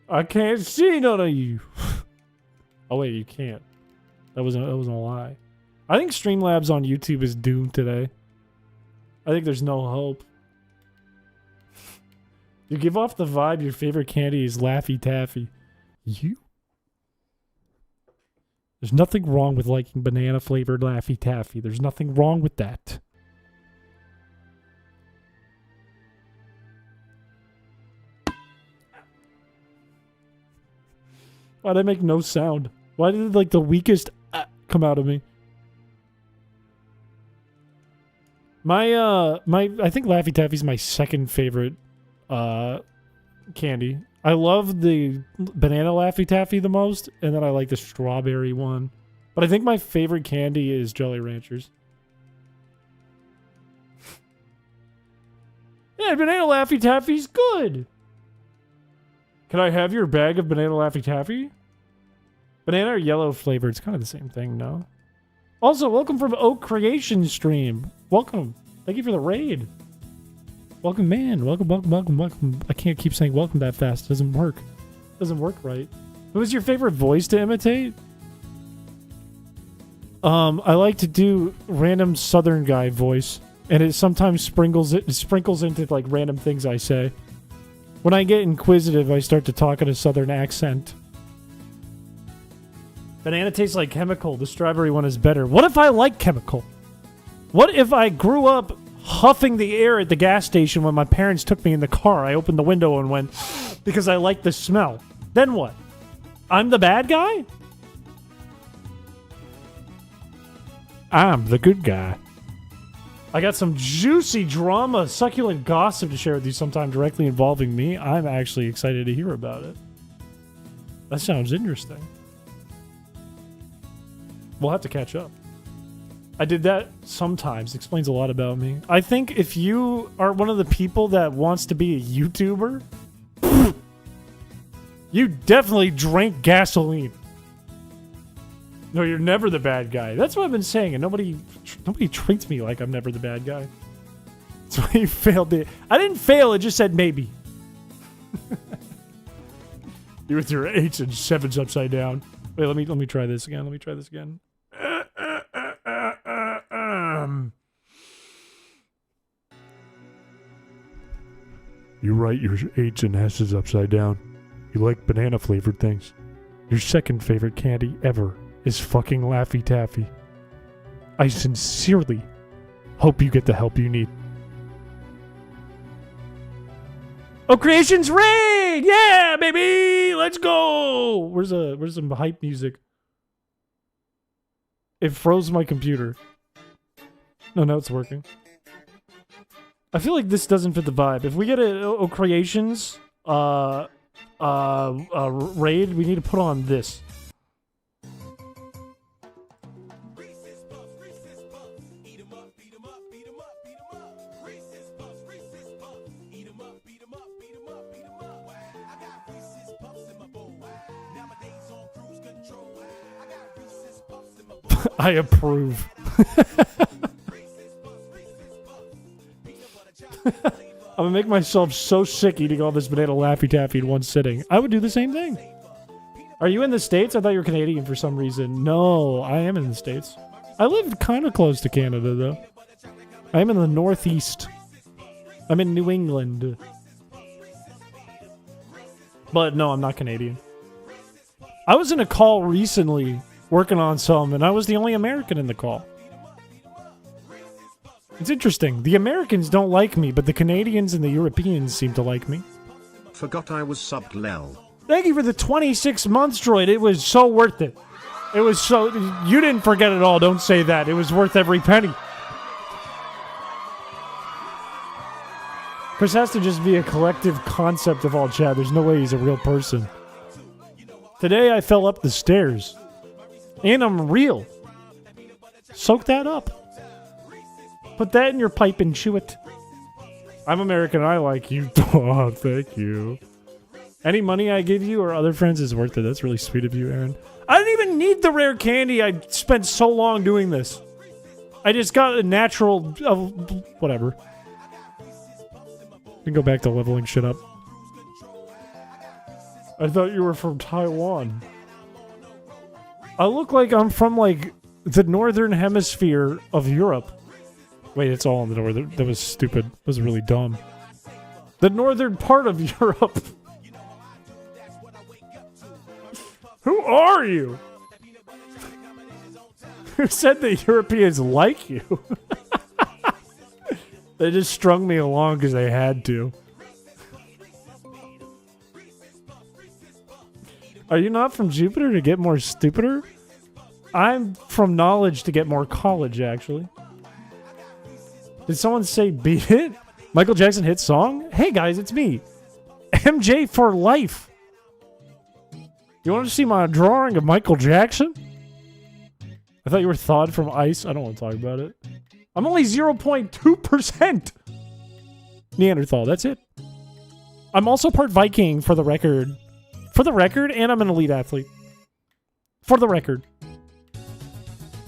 I can't see none of you. Oh wait, you can't. That wasn't a lie. I think Streamlabs on YouTube is doomed today. I think there's no hope. You give off the vibe your favorite candy is Laffy Taffy. You? There's nothing wrong with liking banana flavored Laffy Taffy. There's nothing wrong with that. Why did I make no sound? Why did like the weakest come out of me? I think Laffy Taffy's my second favorite candy. I love the banana Laffy Taffy the most, and then I like the strawberry one. But I think my favorite candy is Jolly Ranchers. Yeah, banana Laffy Taffy's good. Can I have your bag of banana Laffy Taffy? Banana or yellow flavor? It's kind of the same thing, no? Also, welcome from Oak Creation stream. Welcome. Thank you for the raid. Welcome, man. Welcome, welcome, welcome, welcome. I can't keep saying welcome that fast. It doesn't work. It doesn't work right. What was your favorite voice to imitate? I like to do random Southern guy voice, and it sometimes sprinkles into like random things I say. When I get inquisitive, I start to talk in a Southern accent. Banana tastes like chemical. The strawberry one is better. What if I like chemical? What if I grew up huffing the air at the gas station when my parents took me in the car? I opened the window and went, because I like the smell. Then what? I'm the bad guy? I'm the good guy. I got some juicy drama, succulent gossip to share with you sometime directly involving me. I'm actually excited to hear about it. That sounds interesting. We'll have to catch up. I did that sometimes. Explains a lot about me. I think if you are one of the people that wants to be a YouTuber, you definitely drank gasoline. No, you're never the bad guy. That's what I've been saying, and nobody treats me like I'm never the bad guy. That's why you failed it. I didn't fail. It just said maybe. You with your 8s and 7s upside down. Wait, let me try this again. Let me try this again. You write your 8s and S's upside down. You like banana flavored things. Your second favorite candy ever is fucking Laffy Taffy. I sincerely hope you get the help you need. Oh, Creations Raid! Yeah, baby! Let's go! Where's some hype music? It froze my computer. No, now it's working. I feel like this doesn't fit the vibe. If we get a Creations raid, we need to put on this. I approve. I'm gonna make myself so sick eating all this banana Laffy Taffy in one sitting. I would do the same thing. Are you in the States? I thought you were Canadian for some reason. No, I am in the States. I live kind of close to Canada, though. I am in the Northeast. I'm in New England. But no, I'm not Canadian. I was in a call recently working on some, and I was the only American in the call. It's interesting. The Americans don't like me, but the Canadians and the Europeans seem to like me. Forgot I was subbed lel. Thank you for the 26 months, droid. It was so worth it. It was so... You didn't forget it all. Don't say that. It was worth every penny. Chris has to just be a collective concept of all chat. There's no way he's a real person. Today I fell up the stairs. And I'm real. Soak that up. Put that in your pipe and chew it. I'm American. I like you. Oh, thank you. Any money I give you or other friends is worth it. That's really sweet of you, Aaron. I didn't even need the rare candy. I spent so long doing this. I just got a natural... whatever. We can go back to leveling shit up. I thought you were from Taiwan. I look like I'm from, like, the northern hemisphere of Europe. Wait, it's all in the northern... That was stupid. That was really dumb. The northern part of Europe. Who are you? Who said that Europeans like you? They just strung me along because they had to. Are you not from Jupiter to get more stupider? I'm from knowledge to get more college, actually. Did someone say beat it? Michael Jackson hit song? Hey guys, it's me. MJ for life. You want to see my drawing of Michael Jackson? I thought you were thawed from ice. I don't want to talk about it. I'm only 0.2% Neanderthal. That's it. I'm also part Viking, for the record. For the record, and I'm an elite athlete. For the record.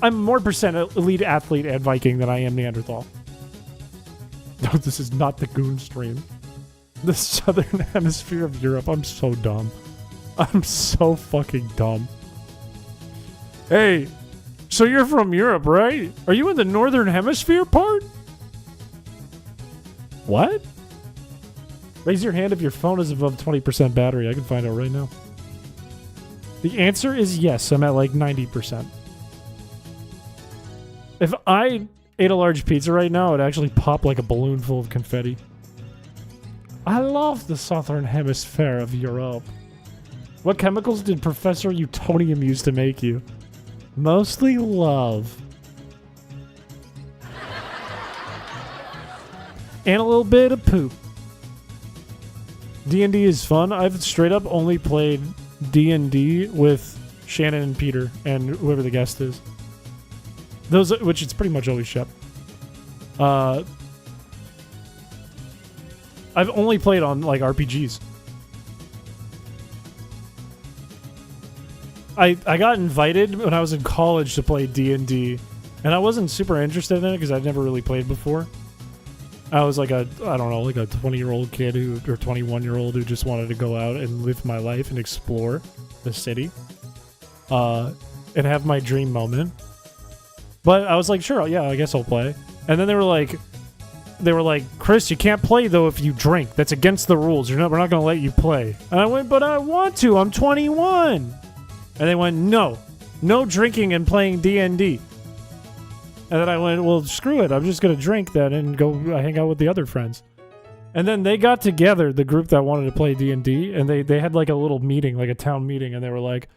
I'm more percent elite athlete and Viking than I am Neanderthal. No, this is not the Goon stream. The southern hemisphere of Europe. I'm so dumb. I'm so fucking dumb. Hey, so you're from Europe, right? Are you in the northern hemisphere part? What? Raise your hand if your phone is above 20% battery. I can find out right now. The answer is yes. I'm at like 90%. If I ate a large pizza right now, it would actually pop like a balloon full of confetti. I love the southern hemisphere of Europe. What chemicals did Professor Utonium use to make you? Mostly love. And a little bit of poop. D&D is fun. I've straight up only played D&D with Shannon and Peter and whoever the guest is. Those, which it's pretty much always Shep. I've only played on like RPGs. I got invited when I was in college to play D&D, and I wasn't super interested in it because I'd never really played before. I was like a 20-year-old kid or 21-year-old who just wanted to go out and live my life and explore the city, and have my dream moment. But I was like, sure, yeah, I guess I'll play. And then they were like, Chris, you can't play though if you drink. That's against the rules. We're not going to let you play. And I went, but I want to. I'm 21. And they went, no drinking and playing D&D. And then I went, well, screw it. I'm just going to drink then and go hang out with the other friends. And then they got together, the group that wanted to play D&D, and they had like a little meeting, like a town meeting, and they were like,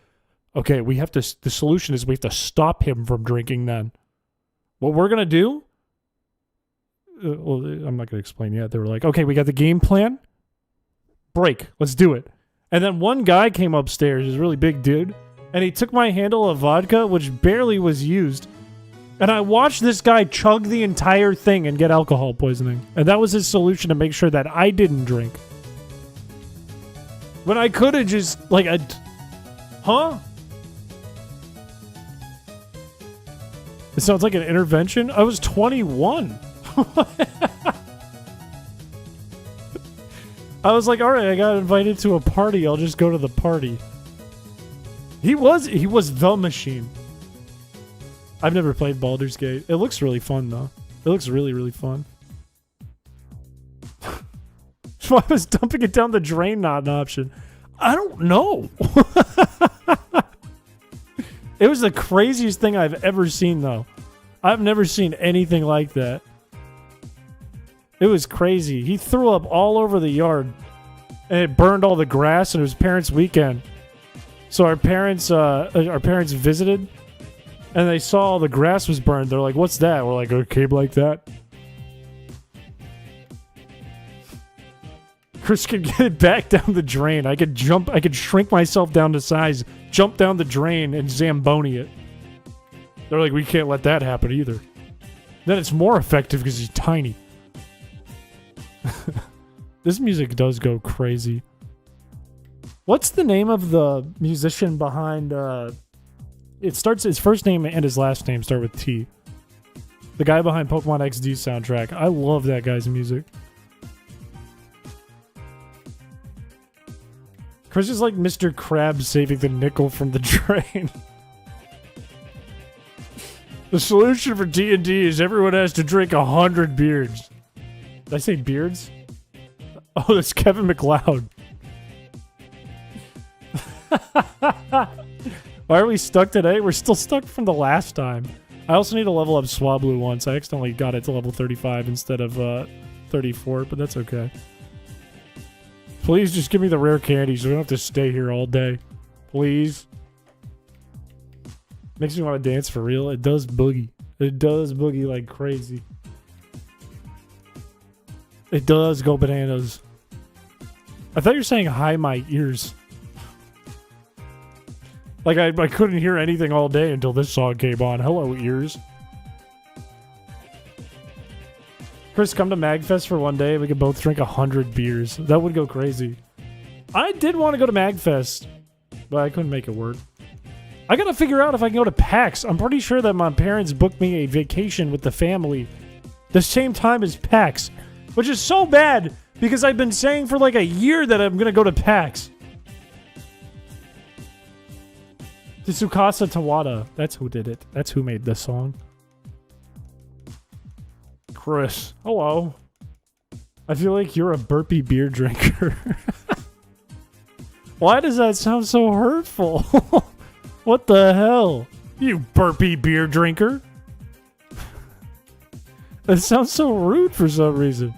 okay, the solution is we have to stop him from drinking then. What we're going to do, well, I'm not going to explain yet. They were like, okay, we got the game plan. Break. Let's do it. And then one guy came upstairs, he's a really big dude, and he took my handle of vodka, which barely was used, and I watched this guy chug the entire thing and get alcohol poisoning. And that was his solution to make sure that I didn't drink. When I could have just, like, huh? It sounds like an intervention. I was 21. I was like, all right, I got invited to a party. I'll just go to the party. He was the machine. I've never played Baldur's Gate. It looks really fun, though. It looks really, really fun. Why was dumping it down the drain not an option? I don't know. It was the craziest thing I've ever seen, though. I've never seen anything like that. It was crazy. He threw up all over the yard, and it burned all the grass, and it was parents' weekend. So our parents visited, and they saw all the grass was burned. They're like, "What's that?" We're like, "A cave like that." Chris could get it back down the drain. I could shrink myself down to size, jump down the drain, and Zamboni it. They're like, we can't let that happen either. Then it's more effective because he's tiny. This music does go crazy. What's the name of the musician behind... It starts... His first name and his last name start with T. The guy behind Pokemon XD soundtrack. I love that guy's music. Chris is like Mr. Krabs saving the nickel from the drain. The solution for D&D is everyone has to drink 100 beards. Did I say beards? Oh, that's Kevin McLeod. Why are we stuck today? We're still stuck from the last time. I also need to level up Swablu once. I accidentally got it to level 35 instead of 34, but that's okay. Please just give me the rare candies. We don't have to stay here all day. Please. Makes me want to dance for real. It does boogie. It does boogie like crazy. It does go bananas. I thought you were saying hi my ears. Like I couldn't hear anything all day until this song came on. Hello, ears. Chris, come to MagFest for one day. We could both drink 100 beers. That would go crazy. I did want to go to MagFest, but I couldn't make it work. I gotta figure out if I can go to PAX. I'm pretty sure that my parents booked me a vacation with the family the same time as PAX, which is so bad because I've been saying for like a year that I'm gonna go to PAX. Tsukasa Tawada. That's who did it. That's who made this song. Chris, hello. I feel like you're a burpy beer drinker. Why does that sound so hurtful? What the hell? You burpy beer drinker. That sounds so rude for some reason.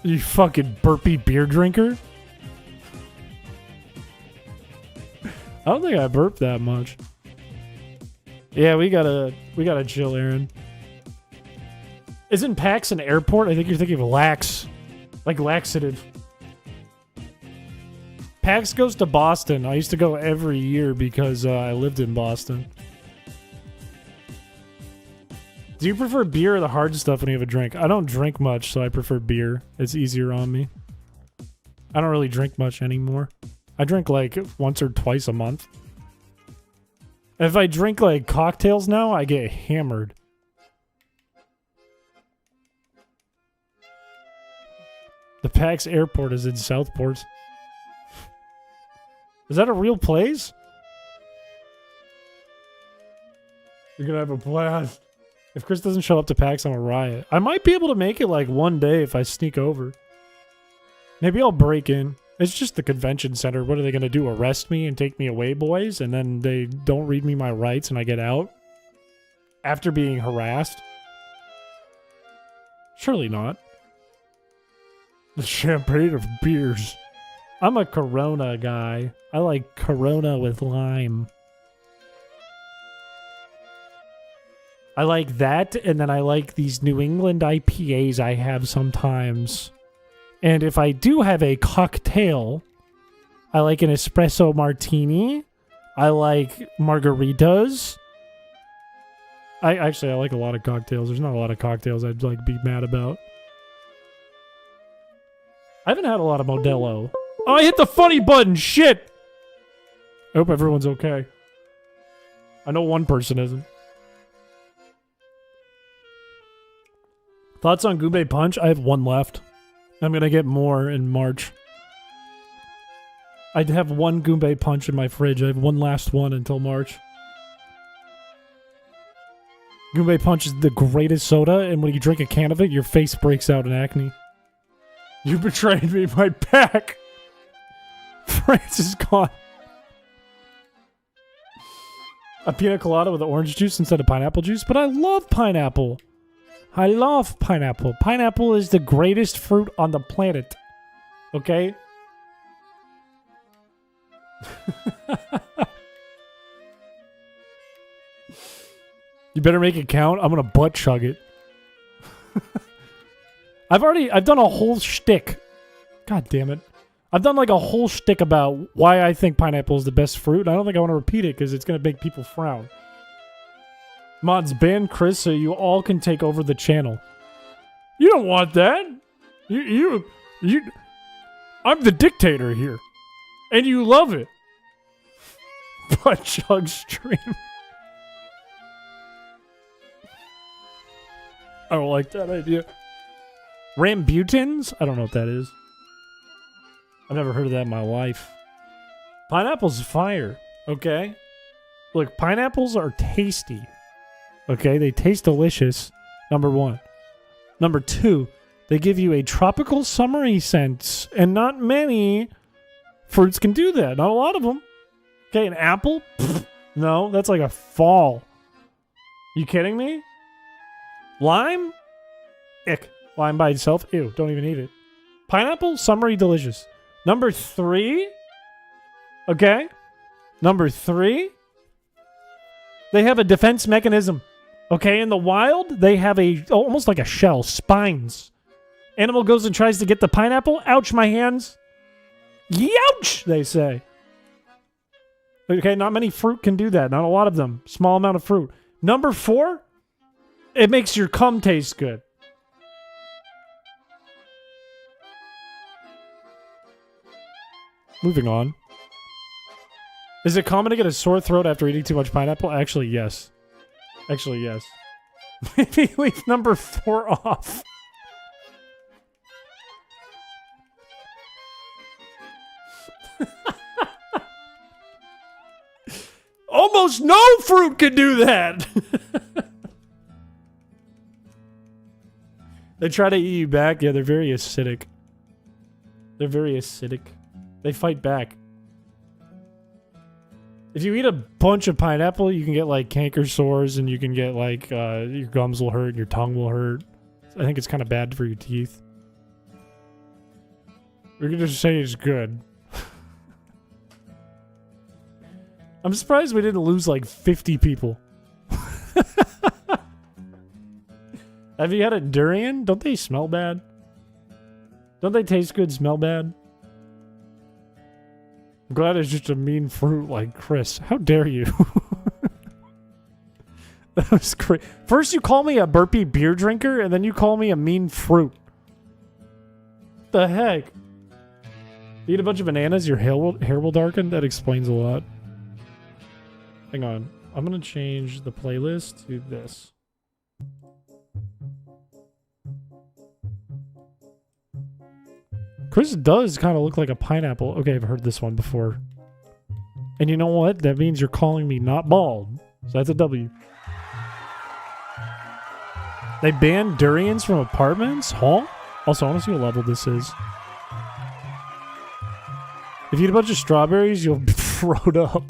You fucking burpy beer drinker. I don't think I burped that much. Yeah, we gotta chill, Aaron. Isn't PAX an airport? I think you're thinking of lax. Like laxative. PAX goes to Boston. I used to go every year because I lived in Boston. Do you prefer beer or the hard stuff when you have a drink? I don't drink much, so I prefer beer. It's easier on me. I don't really drink much anymore. I drink like once or twice a month. If I drink like cocktails now, I get hammered. The PAX airport is in Southport. Is that a real place? You're gonna have a blast. If Chris doesn't show up to PAX, I'm a riot. I might be able to make it like one day if I sneak over. Maybe I'll break in. It's just the convention center. What are they gonna do? Arrest me and take me away, boys? And then they don't read me my rights and I get out? After being harassed? Surely not. The champagne of beers. I'm a Corona guy. I like Corona with lime. I like that, and then I like these New England IPAs I have sometimes. And if I do have a cocktail, I like an espresso martini. I like margaritas. I like a lot of cocktails. There's not a lot of cocktails I'd like be mad about. I haven't had a lot of Modelo. Oh, I hit the funny button. Shit. I hope everyone's okay. I know one person isn't. Thoughts on Goombay Punch? I have one left. I'm gonna get more in March. I'd have one Goombay Punch in my fridge. I have one last one until March. Goombay Punch is the greatest soda, and when you drink a can of it, your face breaks out in acne. You betrayed me, my back! France is gone. A pina colada with orange juice instead of pineapple juice, but I love pineapple. I love pineapple. Pineapple is the greatest fruit on the planet. Okay? You better make it count. I'm gonna butt chug it. I've done a whole shtick. God damn it. I've done like a whole shtick about why I think pineapple is the best fruit. I don't think I want to repeat it because it's gonna make people frown. Mods, ban Chris so you all can take over the channel. You don't want that. You I'm the dictator here. And you love it. Butt chug stream. I don't like that idea. Rambutans? I don't know what that is. I've never heard of that in my life. Pineapple's fire. Okay? Look, pineapples are tasty. Okay? They taste delicious. Number one. Number two, they give you a tropical summery scent. And not many fruits can do that. Not a lot of them. Okay, an apple? Pfft, no, that's like a fall. You kidding me? Lime? Ick. Lime by itself? Ew, don't even eat it. Pineapple? Summery delicious. Number three? Okay. Number three? They have a defense mechanism. Okay, in the wild, they have almost like a shell. Spines. Animal goes and tries to get the pineapple. Ouch, my hands. Youch, they say. Okay, not many fruit can do that. Not a lot of them. Small amount of fruit. Number four? It makes your cum taste good. Moving on. Is it common to get a sore throat after eating too much pineapple? Actually, yes. Actually, yes. Maybe leave number 4 off. Almost no fruit can do that. They try to eat you back. Yeah, they're very acidic. They're very acidic. They fight back. If you eat a bunch of pineapple, you can get like canker sores, and you can get like your gums will hurt, and your tongue will hurt. I think it's kind of bad for your teeth. We're gonna just say it's good. I'm surprised we didn't lose like 50 people. Have you had a durian? Don't they smell bad? Don't they taste good, smell bad? I'm glad it's just a mean fruit like Chris. How dare you? That was great. First you call me a burpy beer drinker, and then you call me a mean fruit. The heck? You eat a bunch of bananas, your hair will darken? That explains a lot. Hang on. I'm going to change the playlist to this. Chris does kind of look like a pineapple. Okay, I've heard this one before. And you know what? That means you're calling me not bald. So that's a W. They banned durians from apartments? Huh? Also, I want to see what level this is. If you eat a bunch of strawberries, you'll be thrown up.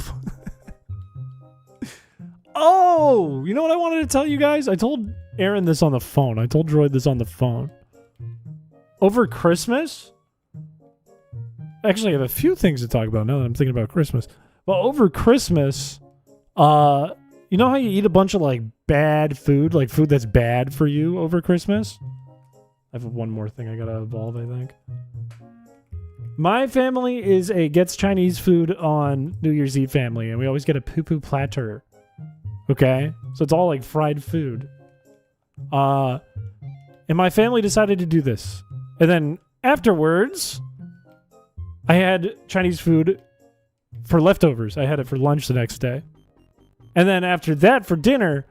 Oh! You know what I wanted to tell you guys? I told Aaron this on the phone. I told Droid this on the phone. Over Christmas... Actually, I have a few things to talk about now that I'm thinking about Christmas. Well, over Christmas, you know how you eat a bunch of, like, bad food? Like, food that's bad for you over Christmas? I have one more thing I gotta evolve, I think. My family is a gets Chinese food on New Year's Eve family, and we always get a poo-poo platter. Okay? So it's all, like, fried food. And my family decided to do this. And then afterwards... I had Chinese food for leftovers. I had it for lunch the next day. And then after that, for dinner,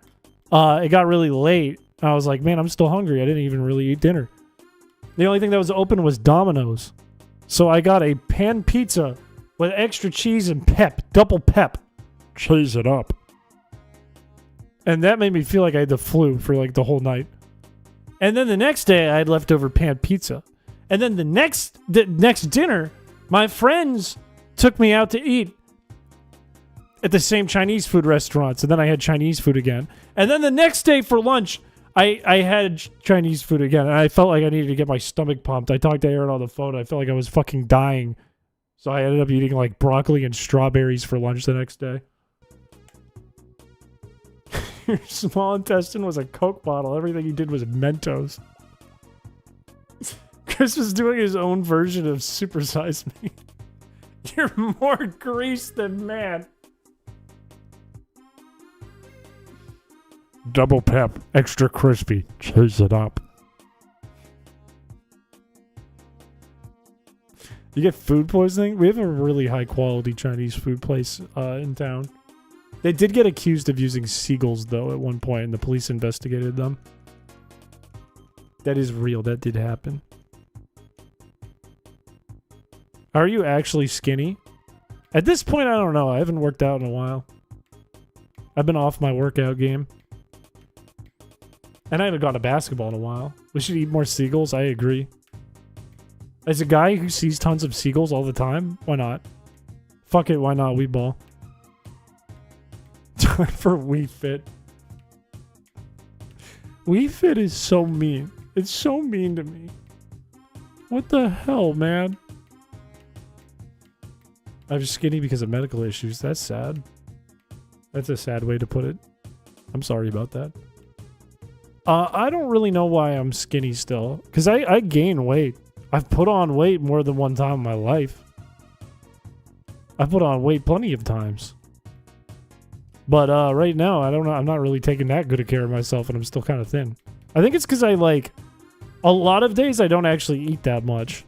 it got really late. And I was like, man, I'm still hungry. I didn't even really eat dinner. The only thing that was open was Domino's. So I got a pan pizza with extra cheese and pep. Double pep. Cheese it up. And that made me feel like I had the flu for like the whole night. And then the next day, I had leftover pan pizza. And then the next dinner, my friends took me out to eat at the same Chinese food restaurants. And then I had Chinese food again. And then the next day for lunch, I had Chinese food again. And I felt like I needed to get my stomach pumped. I talked to Aaron on the phone. I felt like I was fucking dying. So I ended up eating like broccoli and strawberries for lunch the next day. Your small intestine was a Coke bottle. Everything he did was Mentos. Chris was doing his own version of Super Size Me. You're more grease than man. Double pep, extra crispy. Cheese it up. You get food poisoning? We have a really high quality Chinese food place in town. They did get accused of using seagulls, though, at one point, and the police investigated them. That is real. That did happen. Are you actually skinny? At this point, I don't know. I haven't worked out in a while. I've been off my workout game. And I haven't gone to basketball in a while. We should eat more seagulls. I agree. As a guy who sees tons of seagulls all the time, why not? Fuck it, why not? We ball. Time for We Fit. We Fit is so mean. It's so mean to me. What the hell, man? I'm skinny because of medical issues. That's sad. That's a sad way to put it. I'm sorry about that. I don't really know why I'm skinny still. Because I gain weight. I've put on weight more than one time in my life. I've put on weight plenty of times. But right now, I don't know. I'm not really taking that good of care of myself, and I'm still kind of thin. I think it's because I like... A lot of days, I don't actually eat that much.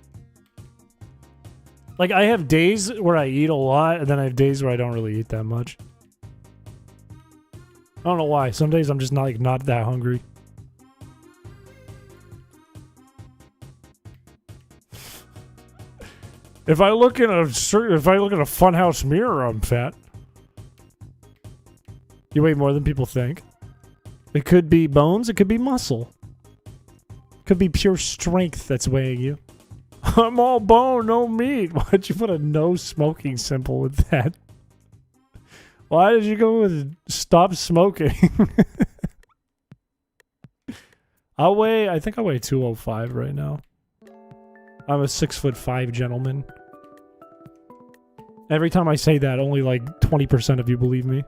Like, I have days where I eat a lot, and then I have days where I don't really eat that much. I don't know why. Some days I'm just not that hungry. If I look in a funhouse mirror, I'm fat. You weigh more than people think. It could be bones. It could be muscle. It could be pure strength that's weighing you. I'm all bone, no meat. Why'd you put a no smoking symbol with that? Why did you go with stop smoking? I think I weigh 205 right now. I'm a 6'5" gentleman. Every time I say that, only like 20% of you believe me.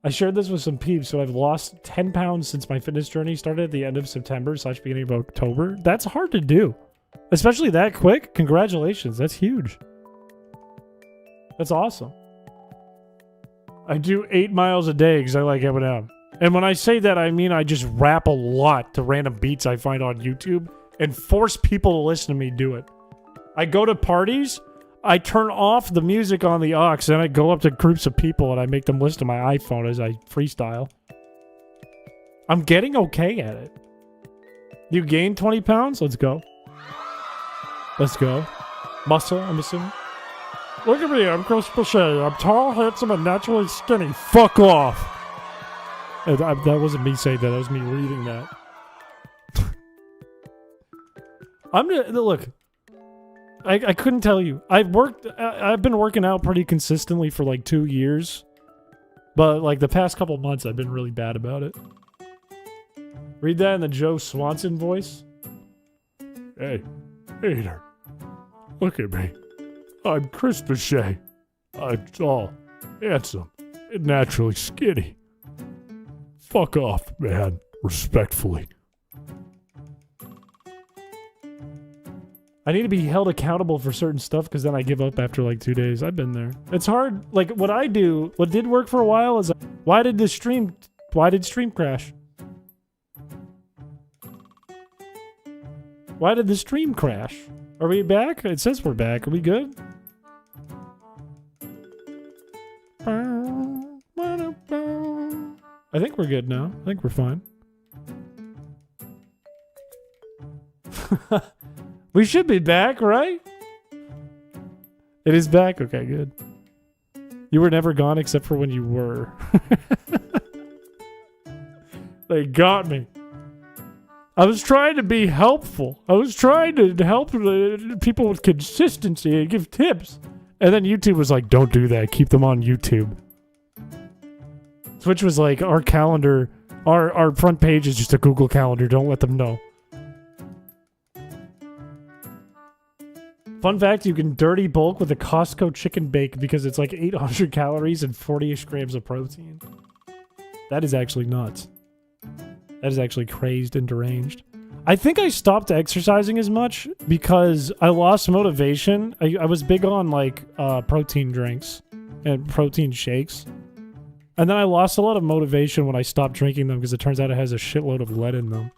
I shared this with some peeps, so I've lost 10 pounds since my fitness journey started at the end of September / beginning of October. That's hard to do. Especially that quick. Congratulations. That's huge. That's awesome. I do 8 miles a day because I like M&M. And when I say that, I mean I just rap a lot to random beats I find on YouTube and force people to listen to me do it. I go to parties, I turn off the music on the aux, and I go up to groups of people and I make them listen to my iPhone as I freestyle. I'm getting okay at it. You gained 20 pounds? Let's go. Let's go. Muscle, I'm assuming. Look at me, I'm Chris Piché. I'm tall, handsome, and naturally skinny. Fuck off. That wasn't me saying that. That was me reading that. Look. I couldn't tell you. I've been working out pretty consistently for like 2 years. But like the past couple months, I've been really bad about it. Read that in the Joe Swanson voice. Hey, hater. Look at me. I'm Chris Piché. I'm tall, handsome, and naturally skinny. Fuck off, man. Respectfully. I need to be held accountable for certain stuff because then I give up after like 2 days. I've been there. It's hard. Like what I do, what did work for a while is why did stream crash? Why did the stream crash? Are we back? It says we're back. Are we good? I think we're good now. I think we're fine. We should be back, right? It is back? Okay, good. You were never gone except for when you were. They got me. I was trying to be helpful. I was trying to help people with consistency and give tips. And then YouTube was like, don't do that. Keep them on YouTube. Twitch was like, our calendar, our front page is just a Google Calendar. Don't let them know. Fun fact, you can dirty bulk with a Costco chicken bake because it's like 800 calories and 40-ish grams of protein. That is actually nuts. That is actually crazed and deranged. I think I stopped exercising as much because I lost motivation. I was big on like protein drinks and protein shakes. And then I lost a lot of motivation when I stopped drinking them because it turns out it has a shitload of lead in them.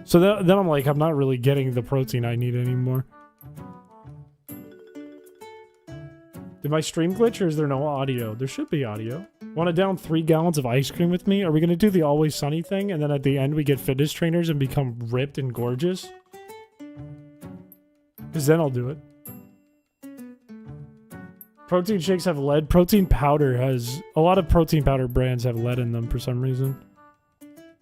So then I'm like, I'm not really getting the protein I need anymore. Did my stream glitch or is there no audio? There should be audio. Want to down 3 gallons of ice cream with me? Are we going to do the Always Sunny thing and then at the end we get fitness trainers and become ripped and gorgeous? Because then I'll do it. Protein shakes have lead. Protein powder has... A lot of protein powder brands have lead in them for some reason.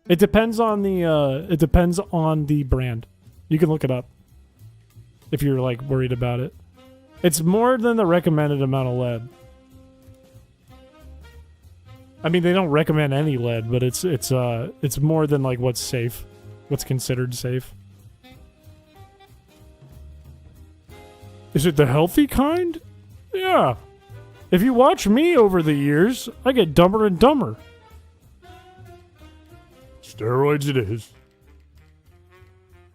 It depends on the brand. You can look it up. If you're like worried about it. It's more than the recommended amount of lead. I mean, they don't recommend any lead, but it's more than like what's safe. What's considered safe. Is it the healthy kind? Yeah. If you watch me over the years, I get dumber and dumber. Steroids it is.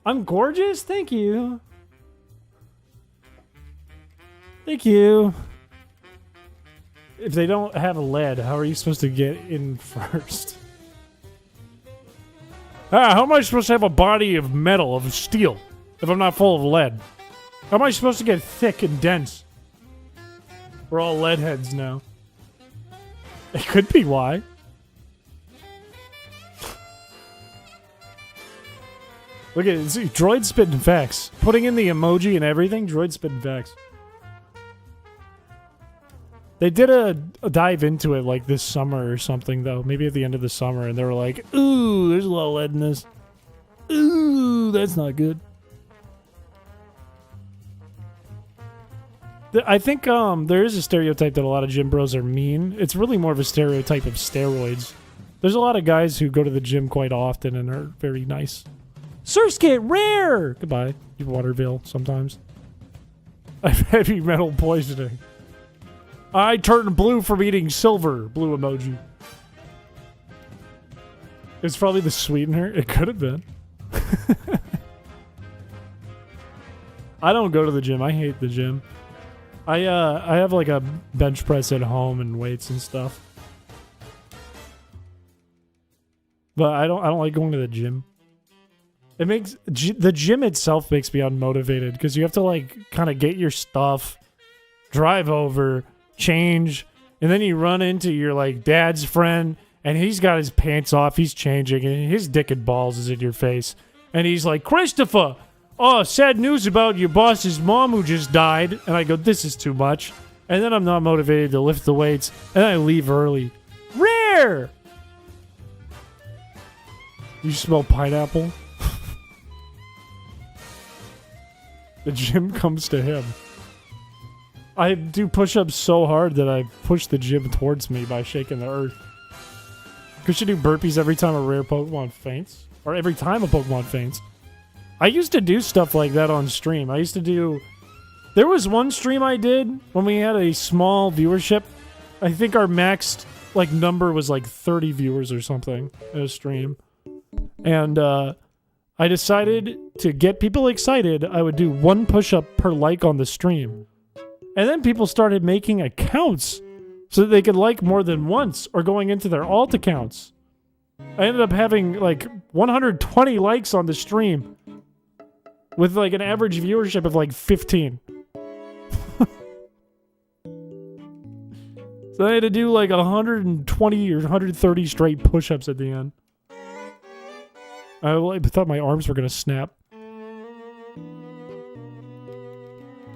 I'm gorgeous? Thank you. Thank you. If they don't have lead, how are you supposed to get in first? How am I supposed to have a body of metal, of steel, if I'm not full of lead? How am I supposed to get thick and dense? We're all lead heads now. It could be why. Look at it. See, Droid spitting facts. Putting in the emoji and everything, Droid spitting facts. They did a dive into it like this summer or something, though. Maybe at the end of the summer, and they were like, ooh, there's a lot of lead in this. Ooh, that's not good. I think there is a stereotype that a lot of gym bros are mean. It's really more of a stereotype of steroids. There's a lot of guys who go to the gym quite often and are very nice. Surskit, rare! Goodbye. You Waterville sometimes. I have heavy metal poisoning. I turned blue from eating silver. Blue emoji. It's probably the sweetener. It could have been. I don't go to the gym. I hate the gym. I have like a bench press at home and weights and stuff. But I don't like going to the gym. It makes the gym itself makes me unmotivated because you have to like kind of get your stuff, drive over, change, and then you run into your like dad's friend and he's got his pants off, he's changing, and his dick and balls is in your face. And he's like, Christopher, oh, sad news about your boss's mom who just died. And I go, this is too much. And then I'm not motivated to lift the weights, and I leave early. Rare! You smell pineapple? The gym comes to him. I do push-ups so hard that I push the gym towards me by shaking the earth. Could you do burpees every time a rare Pokemon faints? Or every time a Pokemon faints? I used to do stuff like that on stream. I used to do... There was one stream I did when we had a small viewership. I think our max like number was like 30 viewers or something in a stream. And I decided to get people excited, I would do 1 push-up per like on the stream. And then people started making accounts so that they could like more than once or going into their alt accounts. I ended up having like 120 likes on the stream with like an average viewership of like 15. So I had to do like 120 or 130 straight push-ups at the end. I thought my arms were gonna snap.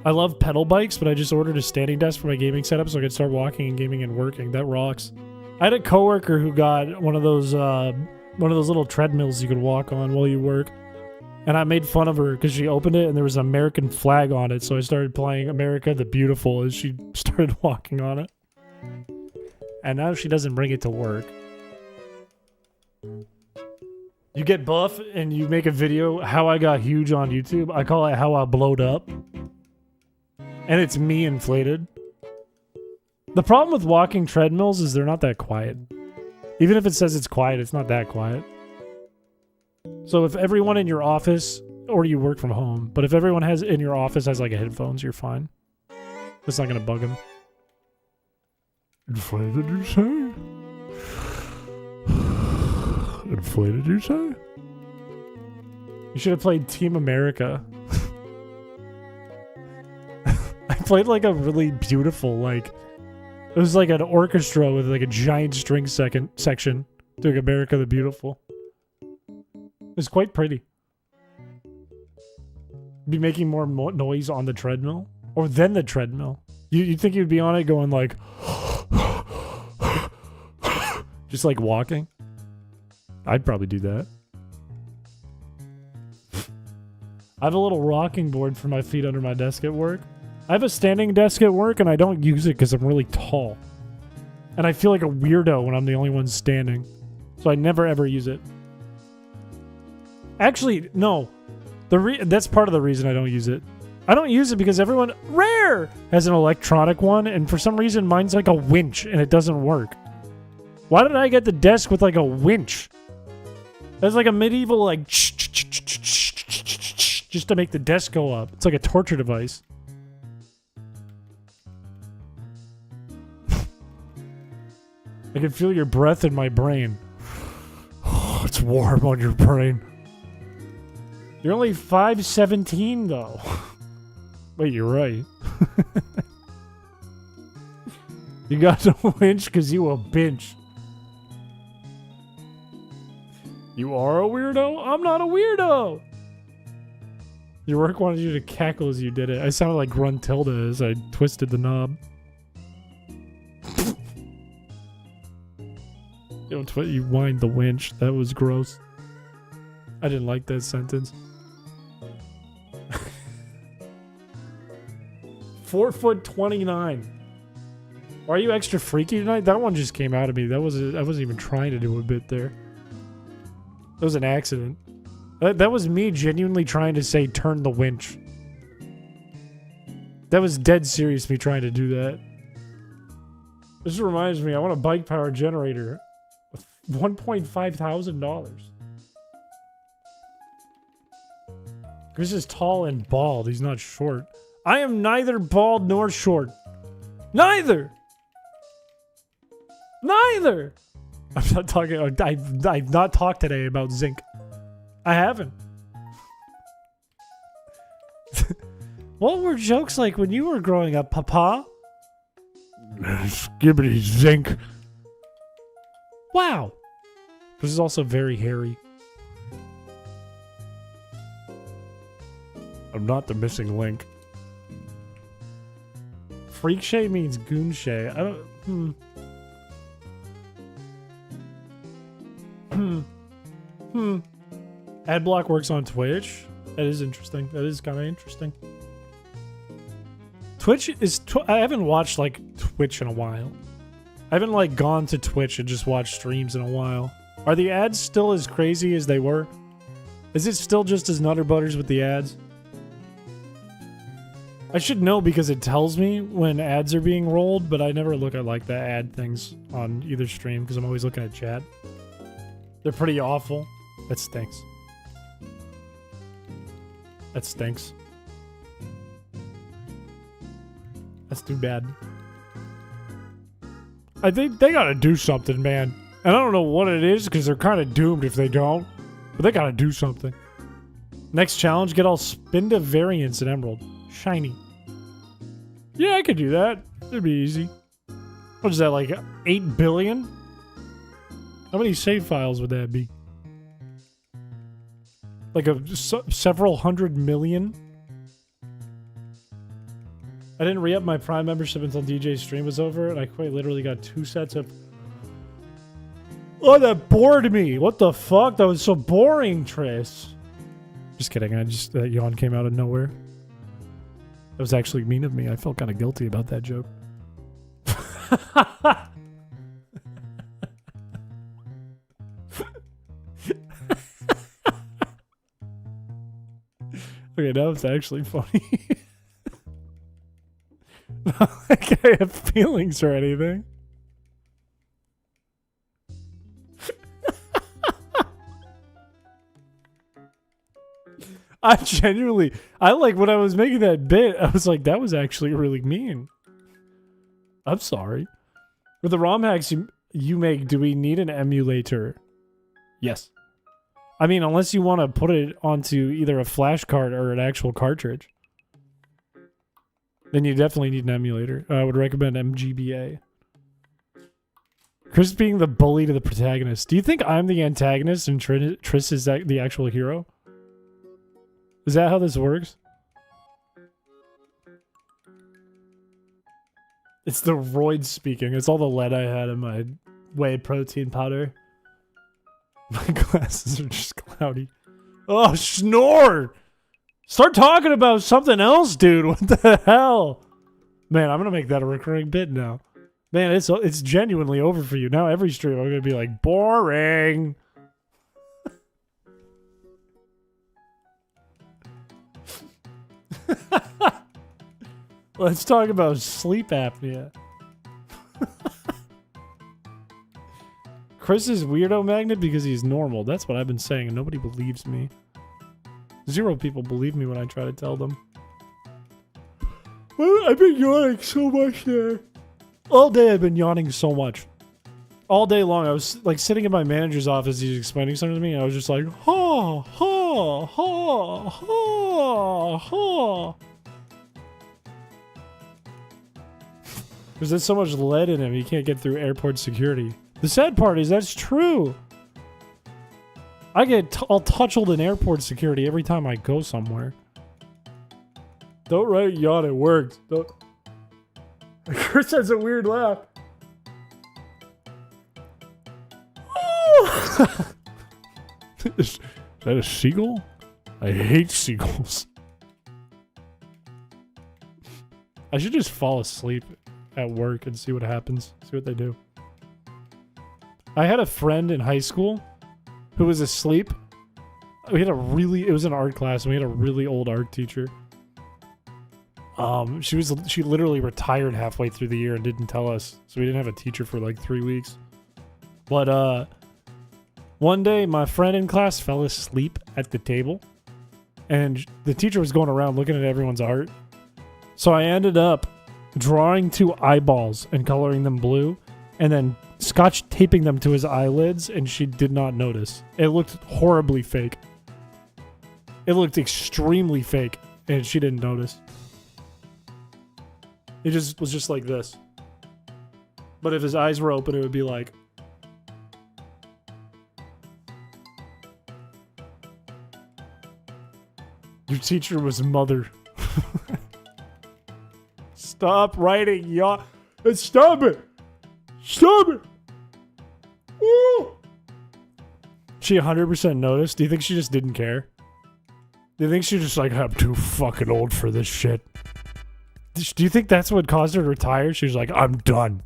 I love pedal bikes, but I just ordered a standing desk for my gaming setup so I could start walking and gaming and working. That rocks. I had a coworker who got one of those little treadmills you could walk on while you work. And I made fun of her because she opened it and there was an American flag on it. So I started playing America the Beautiful as she started walking on it. And now she doesn't bring it to work. You get buff and you make a video how I got huge on YouTube. I call it how I blowed up. And it's me inflated. The problem with walking treadmills is they're not that quiet. Even if it says it's quiet, it's not that quiet. So if everyone in your office, or you work from home, but if everyone in your office has like a headphones, you're fine. It's not gonna bug them. Inflated, you say? Inflated, you say? You should have played Team America. I played like a really beautiful, like... It was like an orchestra with like a giant string section doing America the Beautiful. It was quite pretty. Be making more noise on the treadmill? Or than the treadmill? You think you'd be on it going like... just like walking? I'd probably do that. I have a little rocking board for my feet under my desk at work. I have a standing desk at work and I don't use it because I'm really tall. And I feel like a weirdo when I'm the only one standing. So I never ever use it. Actually, no. That's part of the reason I don't use it. I don't use it because everyone, rare, has an electronic one. And for some reason mine's like a winch and it doesn't work. Why did I get the desk with like a winch? That's like a medieval like just to make the desk go up. It's like a torture device. I can feel your breath in my brain. It's warm on your brain. You're only 5'17", though. Wait, you're right. You got no winch because you a bitch. You are a weirdo? I'm not a weirdo! Your work wanted you to cackle as you did it. I sounded like Gruntilda as I twisted the knob. You wind the winch. That was gross. I didn't like that sentence. 4'29". Why are you extra freaky tonight? That one just came out of me. I wasn't even trying to do a bit there. That was an accident. That was me genuinely trying to say turn the winch. That was dead serious me trying to do that. This reminds me, I want a bike power generator. $1,500. Chris is tall and bald. He's not short. I am neither bald nor short. Neither! Neither! I'm not talking... I've not talked today about zinc. I haven't. What were jokes like when you were growing up, Papa? Skibbity zinc. Wow. This is also very hairy. I'm not the missing link. Freakshay means goonshay. I don't... Adblock works on Twitch. That is interesting. That is kind of interesting. Twitch is... I haven't watched, like, Twitch in a while. I haven't, like, gone to Twitch and just watched streams in a while. Are the ads still as crazy as they were? Is it still just as Nutter Butters with the ads? I should know because it tells me when ads are being rolled, but I never look at, like, the ad things on either stream because I'm always looking at chat. They're pretty awful. That stinks. That stinks. That's too bad. I think they gotta do something, man. And I don't know what it is, because they're kind of doomed if they don't. But they gotta do something. Next challenge, get all Spinda variants in Emerald. Shiny. Yeah, I could do that. It'd be easy. What is that, like 8 billion? How many save files would that be? Like several 100 million. I didn't re-up my Prime membership until DJ's stream was over, and I quite literally got 2 sets of... Oh, that bored me! What the fuck? That was so boring, Tris. Just kidding, that yawn came out of nowhere. That was actually mean of me. I felt kind of guilty about that joke. Okay, now it's actually funny. Not like I have feelings or anything. I like when I was making that bit, I was like, that was actually really mean. I'm sorry. For the ROM hacks you make, do we need an emulator? Yes. I mean, unless you want to put it onto either a flash card or an actual cartridge. Then you definitely need an emulator. I would recommend MGBA. Chris being the bully to the protagonist. Do you think I'm the antagonist and Tris is the actual hero? Is that how this works? It's the roids speaking. It's all the lead I had in my whey protein powder. My glasses are just cloudy. Oh, snore! Start talking about something else, dude. What the hell? Man, I'm gonna make that a recurring bit now. Man, it's genuinely over for you. Now every stream I'm gonna be like, boring. Let's talk about sleep apnea. Chris is weirdo magnet because he's normal. That's what I've been saying, and nobody believes me. 0 people believe me when I try to tell them. Well, I've been yawning so much there. All day I've been yawning so much. All day long I was like sitting in my manager's office, he's explaining something to me, and I was just like, ha, ha, ha, ha, ha. There's so much lead in him, he can't get through airport security. The sad part is that's true. I get all touched in airport security every time I go somewhere. Don't write yawn, it works. Don't. Chris has a weird laugh. Is that a seagull? I hate seagulls. I should just fall asleep at work and see what happens. See what they do. I had a friend in high school who was asleep. It was an art class, and we had a really old art teacher. She literally retired halfway through the year and didn't tell us, so we didn't have a teacher for like 3 weeks. But one day my friend in class fell asleep at the table, and the teacher was going around looking at everyone's art. So I ended up drawing 2 eyeballs and coloring them blue, and then scotch taping them to his eyelids, and she did not notice. It looked horribly fake. It looked extremely fake, and she didn't notice. It was just like this. But if his eyes were open, it would be like... Your teacher was mother. Stop writing, y'all. Stop it! Stop it! Woo! She 100% noticed. Do you think she just didn't care? Do you think she just like, I'm too fucking old for this shit? Do you think that's what caused her to retire? She was like, I'm done.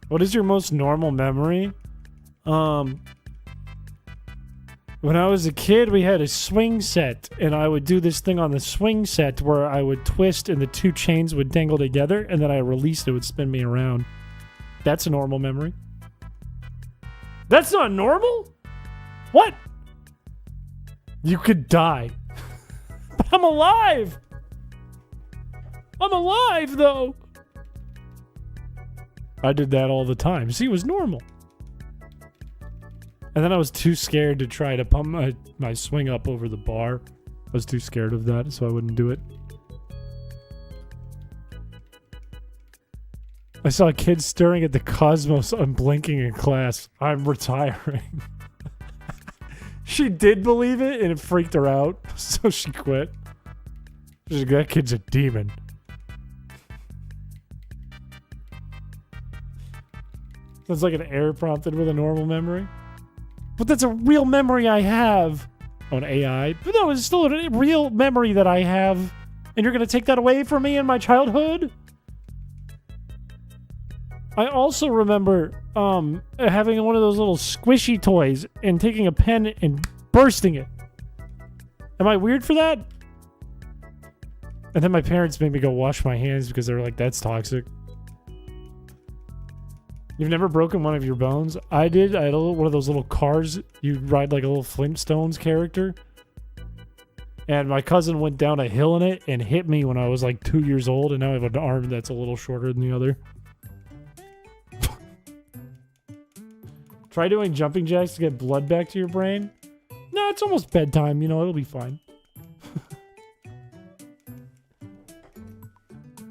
What is your most normal memory? When I was a kid, we had a swing set, and I would do this thing on the swing set where I would twist and the 2 chains would dangle together, and then I released it would spin me around. That's a normal memory. That's not normal? What? You could die. But I'm alive! I'm alive, though! I did that all the time. See, it was normal. And then I was too scared to try to pump my swing up over the bar. I was too scared of that, so I wouldn't do it. I saw kids staring at the cosmos unblinking in class. I'm retiring. She did believe it, and it freaked her out, so she quit. She's like, that kid's a demon. Sounds like an error prompted with a normal memory. But that's a real memory I have. Oh, an AI? But no, it's still a real memory that I have. And you're going to take that away from me in my childhood? I also remember having one of those little squishy toys and taking a pen and bursting it. Am I weird for that? And then my parents made me go wash my hands because they were like, that's toxic. You've never broken one of your bones? I did. I had one of those little cars. You ride like a little Flintstones character. And my cousin went down a hill in it and hit me when I was like 2 years old. And now I have an arm that's a little shorter than the other. Try doing jumping jacks to get blood back to your brain. No, it's almost bedtime. You know, it'll be fine.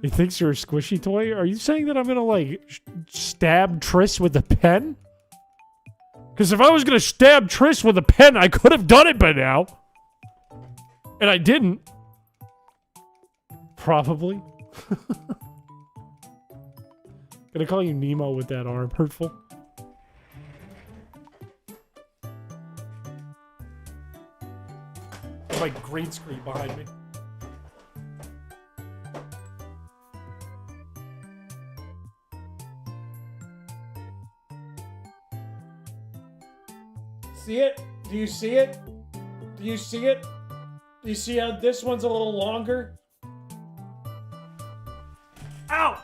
He thinks you're a squishy toy? Are you saying that I'm going to, like, stab Triss with a pen? Because if I was going to stab Triss with a pen, I could have done it by now. And I didn't. Probably. Gonna call you Nemo with that arm. Hurtful. My green screen behind me. See it? Do you see it? Do you see it? Do you see how this one's a little longer? Ow!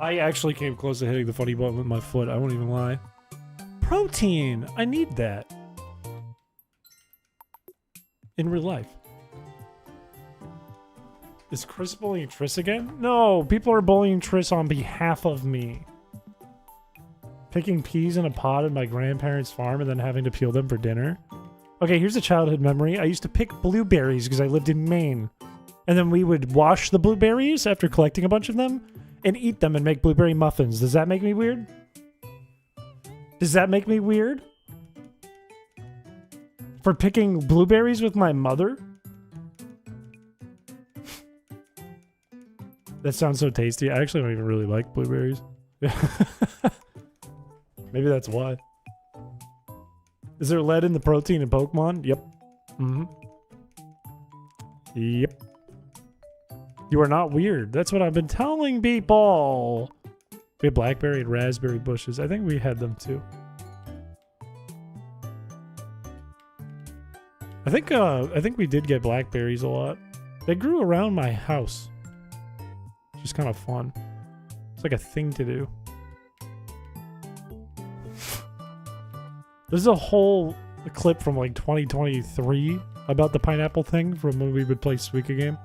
I actually came close to hitting the funny button with my foot. I won't even lie. Protein! I need that. In real life. Is Chris bullying Triss again? No, people are bullying Triss on behalf of me. Picking peas in a pod at my grandparents' farm and then having to peel them for dinner. Okay, here's a childhood memory. I used to pick blueberries because I lived in Maine. And then we would wash the blueberries after collecting a bunch of them and eat them and make blueberry muffins. Does that make me weird? Does that make me weird? For picking blueberries with my mother? That sounds so tasty. I actually don't even really like blueberries. Maybe that's why. Is there lead in the protein in Pokemon? Yep. Mm-hmm. Yep. You are not weird. That's what I've been telling people. We had blackberry and raspberry bushes. I think we had them too. I think we did get blackberries a lot. They grew around my house. It's just kind of fun. It's like a thing to do. There's a whole clip from like 2023 about the pineapple thing from when we would play Suika game.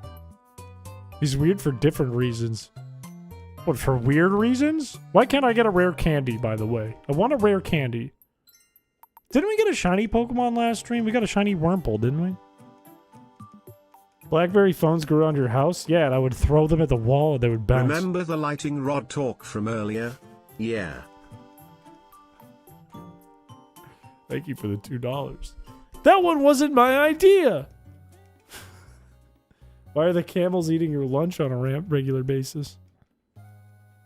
He's weird for different reasons. What, for weird reasons? Why can't I get a rare candy, by the way? I want a rare candy. Didn't we get a shiny Pokemon last stream? We got a shiny Wurmple, didn't we? Blackberry phones grew around your house? Yeah, and I would throw them at the wall and they would bounce. Remember the lighting rod talk from earlier? Yeah. Thank you for the $2. That one wasn't my idea! Why are the camels eating your lunch on a regular basis?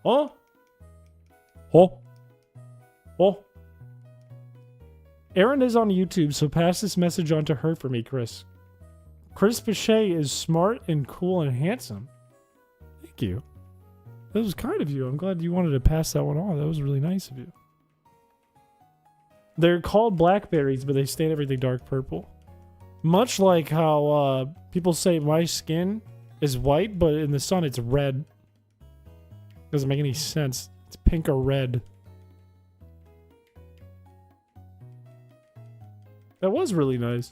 Huh? Huh? Huh? Erin is on YouTube, so pass this message on to her for me, Chris. Chris Piché is smart and cool and handsome. Thank you. That was kind of you. I'm glad you wanted to pass that one on. That was really nice of you. They're called blackberries, but they stain everything dark purple. Much like how people say my skin is white, but in the sun it's red. Doesn't make any sense. It's pink or red. That was really nice.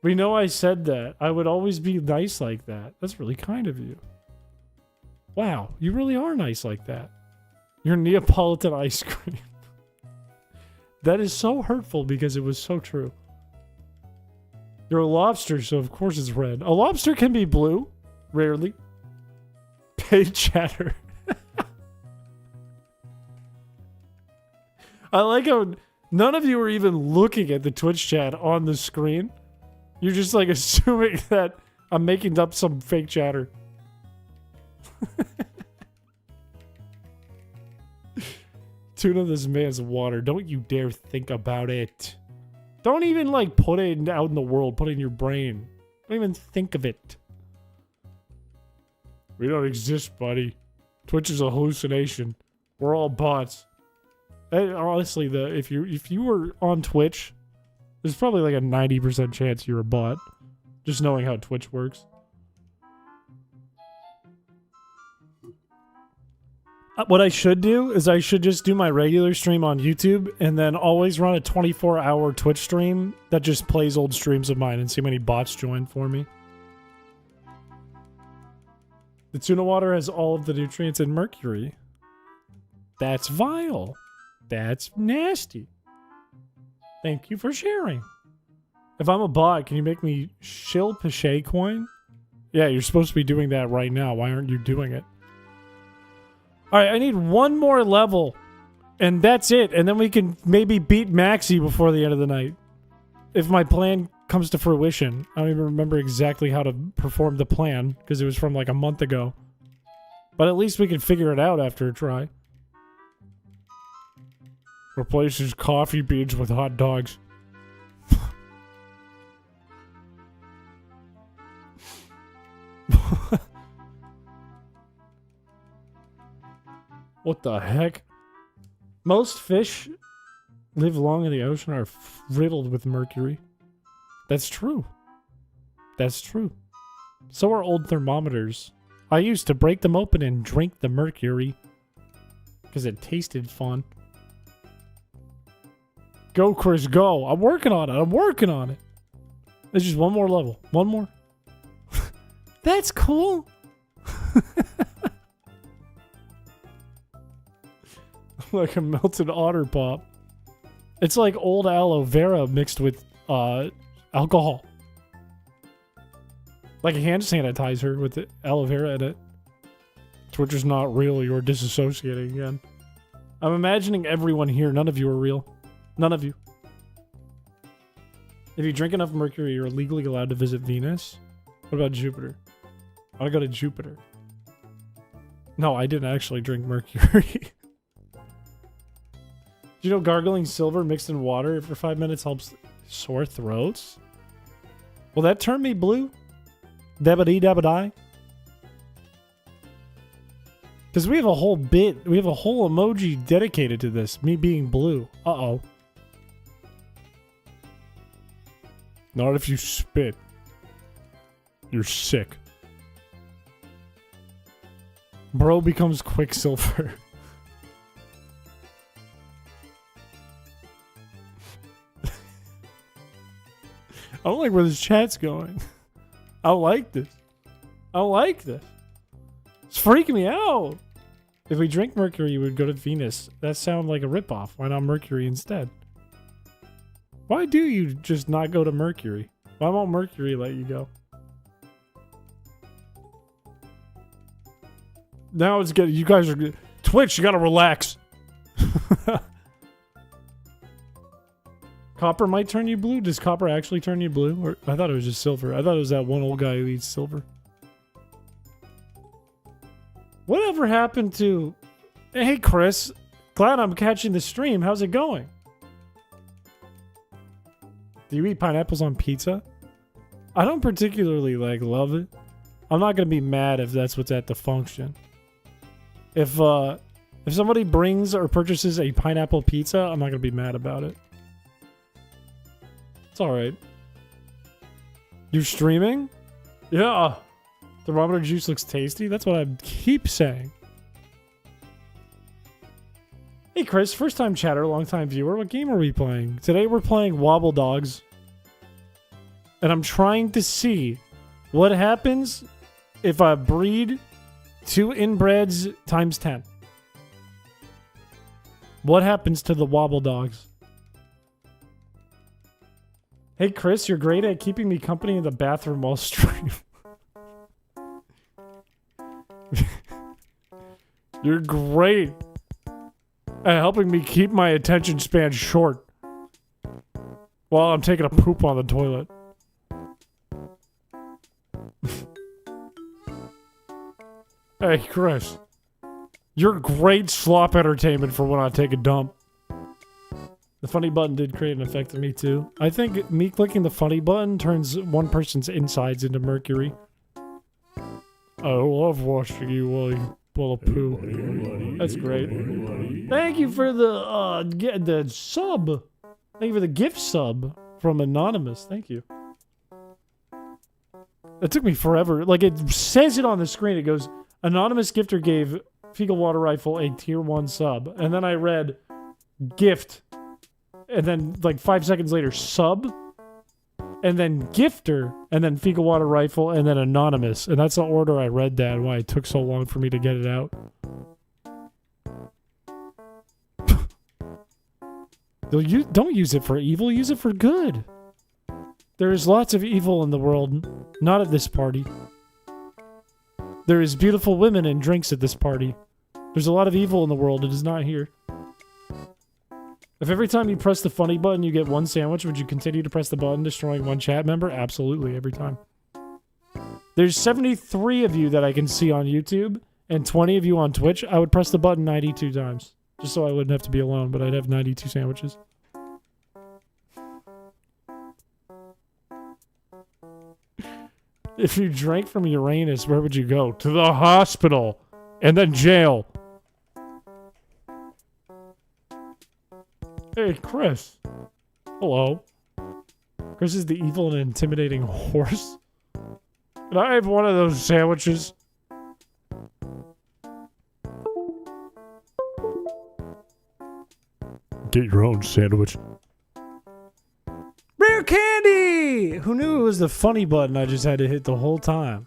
We know I said that. I would always be nice like that. That's really kind of you. Wow, you really are nice like that. You're Neapolitan ice cream. That is so hurtful because it was so true. You're a lobster, so of course it's red. A lobster can be blue. Rarely. Paid chatter. I like how None of you are even looking at the Twitch chat on the screen. You're just like assuming that I'm making up some fake chatter. Tuna this man's water. Don't you dare think about it. Don't even like put it out in the world. Put it in your brain. Don't even think of it. We don't exist, buddy. Twitch is a hallucination. We're all bots. Honestly, if you were on Twitch, there's probably like a 90% chance you're a bot. Just knowing how Twitch works. What I should do is I should just do my regular stream on YouTube and then always run a 24-hour Twitch stream that just plays old streams of mine and see how many bots join for me. The tuna water has all of the nutrients in mercury. That's vile. That's nasty. Thank you for sharing. If I'm a bot, can you make me shill Piché coin? Yeah, you're supposed to be doing that right now. Why aren't you doing it? Alright, I need one more level. And that's it. And then we can maybe beat Maxi before the end of the night. If my plan comes to fruition. I don't even remember exactly how to perform the plan. Because it was from like a month ago. But at least we can figure it out after a try. Replaces coffee beans with hot dogs. What the heck? Most fish live long in the ocean are riddled with mercury. That's true. That's true. So are old thermometers. I used to break them open and drink the mercury. Because it tasted fun. Go, Chris, go. I'm working on it. I'm working on it. There's just one more level. One more. That's cool. Like a melted otter pop. It's like old aloe vera mixed with alcohol. Like a hand sanitizer with the aloe vera in it. Twitch is not real. You're disassociating again. I'm imagining everyone here. None of you are real. None of you. If you drink enough mercury, you're legally allowed to visit Venus. What about Jupiter? I want to go to Jupiter. No, I didn't actually drink mercury. Do you know gargling silver mixed in water for 5 minutes helps sore throats? Will that turn me blue? Dabba-dee dabba-die? Because we have a whole bit, we have a whole emoji dedicated to this, me being blue. Uh-oh. Not if you spit. You're sick. Bro becomes Quicksilver. I don't like where this chat's going. I don't like this. I don't like this. It's freaking me out. If we drink mercury, we would go to Venus. That sounds like a ripoff. Why not Mercury instead? Why do you just not go to Mercury? Why won't Mercury let you go? Now it's getting... You guys are... Twitch, you gotta relax. Copper might turn you blue? Does copper actually turn you blue? Or, I thought it was just silver. I thought it was that one old guy who eats silver. Whatever happened to... Hey, Chris. Glad I'm catching the stream. How's it going? Do you eat pineapples on pizza? I don't particularly, love it. I'm not going to be mad if that's what's at the function. If somebody brings or purchases a pineapple pizza, I'm not going to be mad about it. It's alright. You're streaming? Yeah. Thermometer juice looks tasty? That's what I keep saying. Hey Chris, first time chatter, long time viewer. What game are we playing? Today we're playing Wobble Dogs. And I'm trying to see what happens if I breed 2 inbreds times 10. What happens to the Wobble Dogs? Hey Chris, you're great at keeping me company in the bathroom while streaming. You're great at helping me keep my attention span short. while I'm taking a poop on the toilet. Hey, Chris. You're great slop entertainment for when I take a dump. The funny button did create an effect on me too. I think me clicking the funny button turns one person's insides into mercury. I love watching you while you pull a poo. That's great. Thank you for the sub. Thank you for the gift sub from Anonymous. Thank you. It took me forever. Like, it says it on the screen. It goes, Anonymous gifter gave Fecal Water Rifle a tier 1 sub. And then I read gift. And then, like, 5 seconds later, sub. And then gifter. And then Fecal Water Rifle. And then Anonymous. And that's the order I read that. And why it took so long for me to get it out. Don't use it for evil. Use it for good. There is lots of evil in the world. Not at this party. There is beautiful women and drinks at this party. There's a lot of evil in the world. It is not here. If every time you press the funny button you get one sandwich, would you continue to press the button, destroying one chat member? Absolutely, every time. There's 73 of you that I can see on YouTube, and 20 of you on Twitch. I would press the button 92 times. Just so I wouldn't have to be alone, but I'd have 92 sandwiches. If you drank from Uranus, where would you go? To the hospital. And then jail. Hey, Chris. Hello. Chris is the evil and intimidating horse. Can I have one of those sandwiches? Get your own sandwich. Rare candy! Who knew it was the funny button I just had to hit the whole time?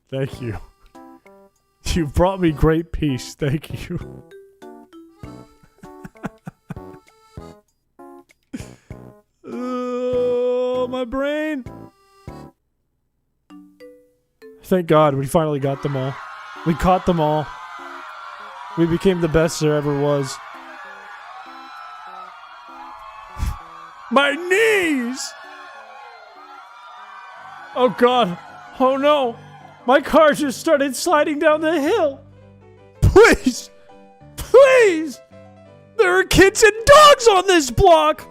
Thank you. You brought me great peace. Thank you. Oh, my brain. Thank God we finally got them all. We caught them all. We became the best there ever was. My knees! Oh God. Oh no. My car just started sliding down the hill. Please. Please. There are kids and dogs on this block.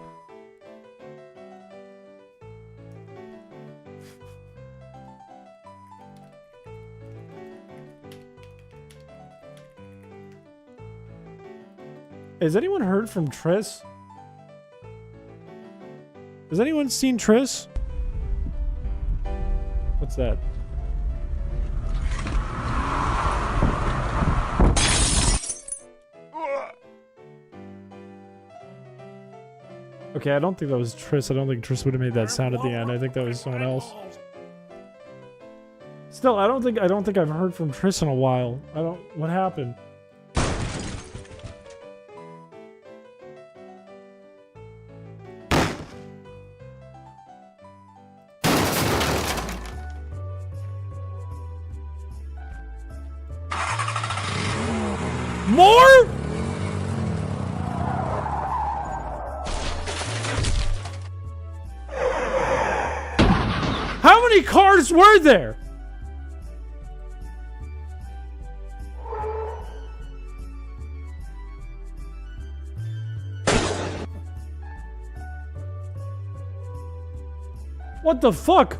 Has anyone heard from Triss? Has anyone seen Triss? What's that? Okay, I don't think that was Triss. I don't think Triss would have made that sound at the end. I think that was someone else. Still, I don't think I've heard from Triss in a while. What happened? More? How many cars were there? What the fuck?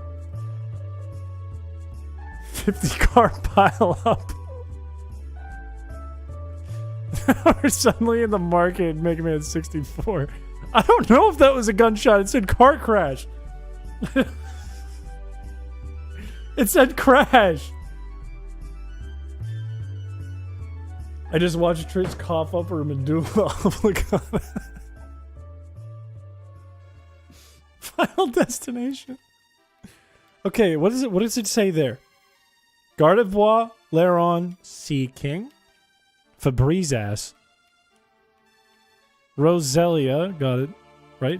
50 car pile up. We're suddenly in the market, Mega Man 64. I don't know if that was a gunshot. It said car crash. It said crash. I just watched Trish cough up her medulla oblongata. Final destination. Okay, what is it? What does it say there? Gardevoir, Laron, Sea King, Fabrizas, Roselia, got it, right?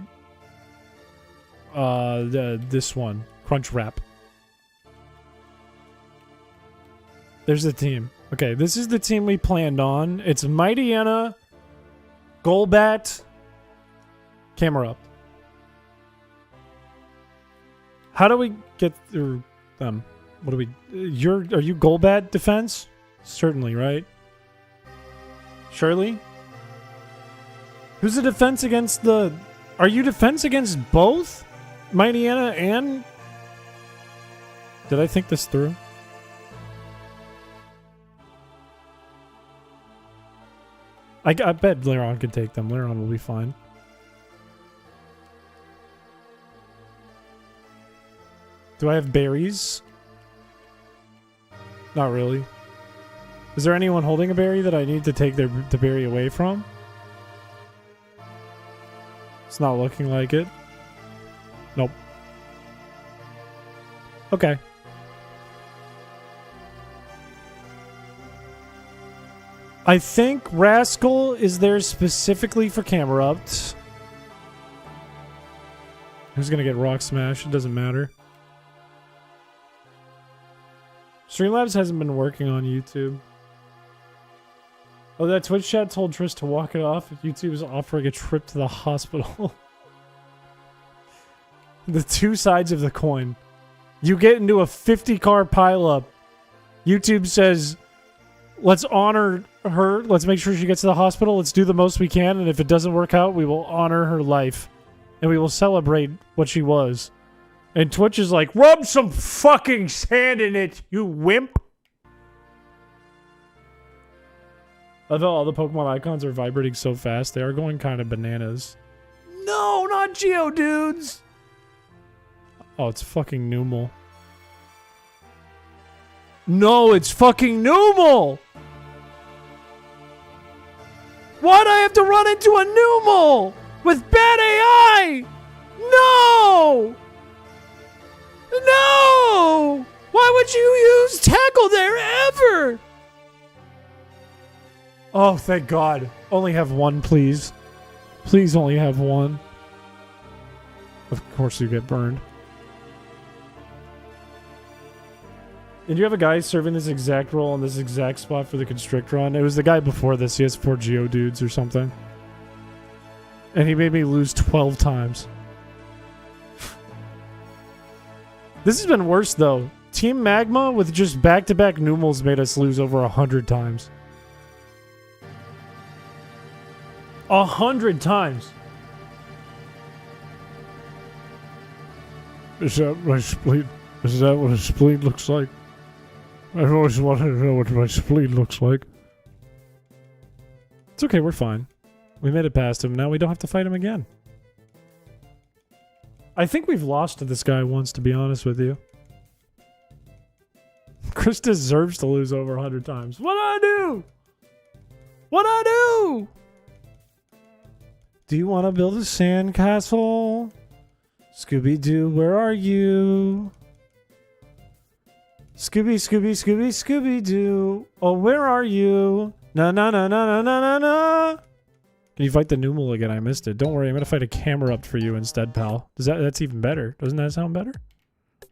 This one, Crunch Wrap. There's the team. Okay, this is the team we planned on. It's Mighty Anna, Golbat, Camera up. How do we get through them? What do we... Are you Golbat defense? Certainly, right? Shirley? Who's the defense against the... Are you defense against both? Mighty Anna and... Did I think this through? I bet Laron can take them. Laron will be fine. Do I have berries? Not really. Is there anyone holding a berry that I need to take the berry away from? It's not looking like it. Nope. Okay. I think Rascal is there specifically for camera ups. Who's gonna get rock smash? It doesn't matter. Streamlabs hasn't been working on YouTube. Oh, that Twitch chat told Trish to walk it off if YouTube is offering a trip to the hospital. The two sides of the coin. You get into a 50-car pileup. YouTube says, let's honor her. Let's make sure she gets to the hospital. Let's do the most we can. And if it doesn't work out, we will honor her life. And we will celebrate what she was. And Twitch is like, rub some fucking sand in it, you wimp. Although all the Pokemon icons are vibrating so fast, they are going kind of bananas. No, not Geodudes! Oh, it's fucking Numel. No, it's fucking Numel! Why'd I have to run into a Numel? With bad AI! No! No! Why would you use tackle there ever? Oh, thank God. Only have one, please. Please only have one. Of course you get burned. Did you have a guy serving this exact role in this exact spot for the Constrict run? It was the guy before this. He has 4 Geodudes or something. And he made me lose 12 times. This has been worse, though. Team Magma with just back-to-back Numels made us lose over 100 times. 100 times! Is that my spleen? Is that what a spleen looks like? I've always wanted to know what my spleen looks like. It's okay, we're fine. We made it past him, now we don't have to fight him again. I think we've lost to this guy once, to be honest with you. Chris deserves to lose over 100 times. What'd I do? What'd I do? Do you want to build a sandcastle? Scooby-Doo, where are you? Scooby, Scooby, Scooby, Scooby-Doo. Oh, where are you? Na na na na na na na na. Can you fight the Numel again? I missed it. Don't worry, I'm gonna fight a camera up for you instead, pal. That's even better. Doesn't that sound better?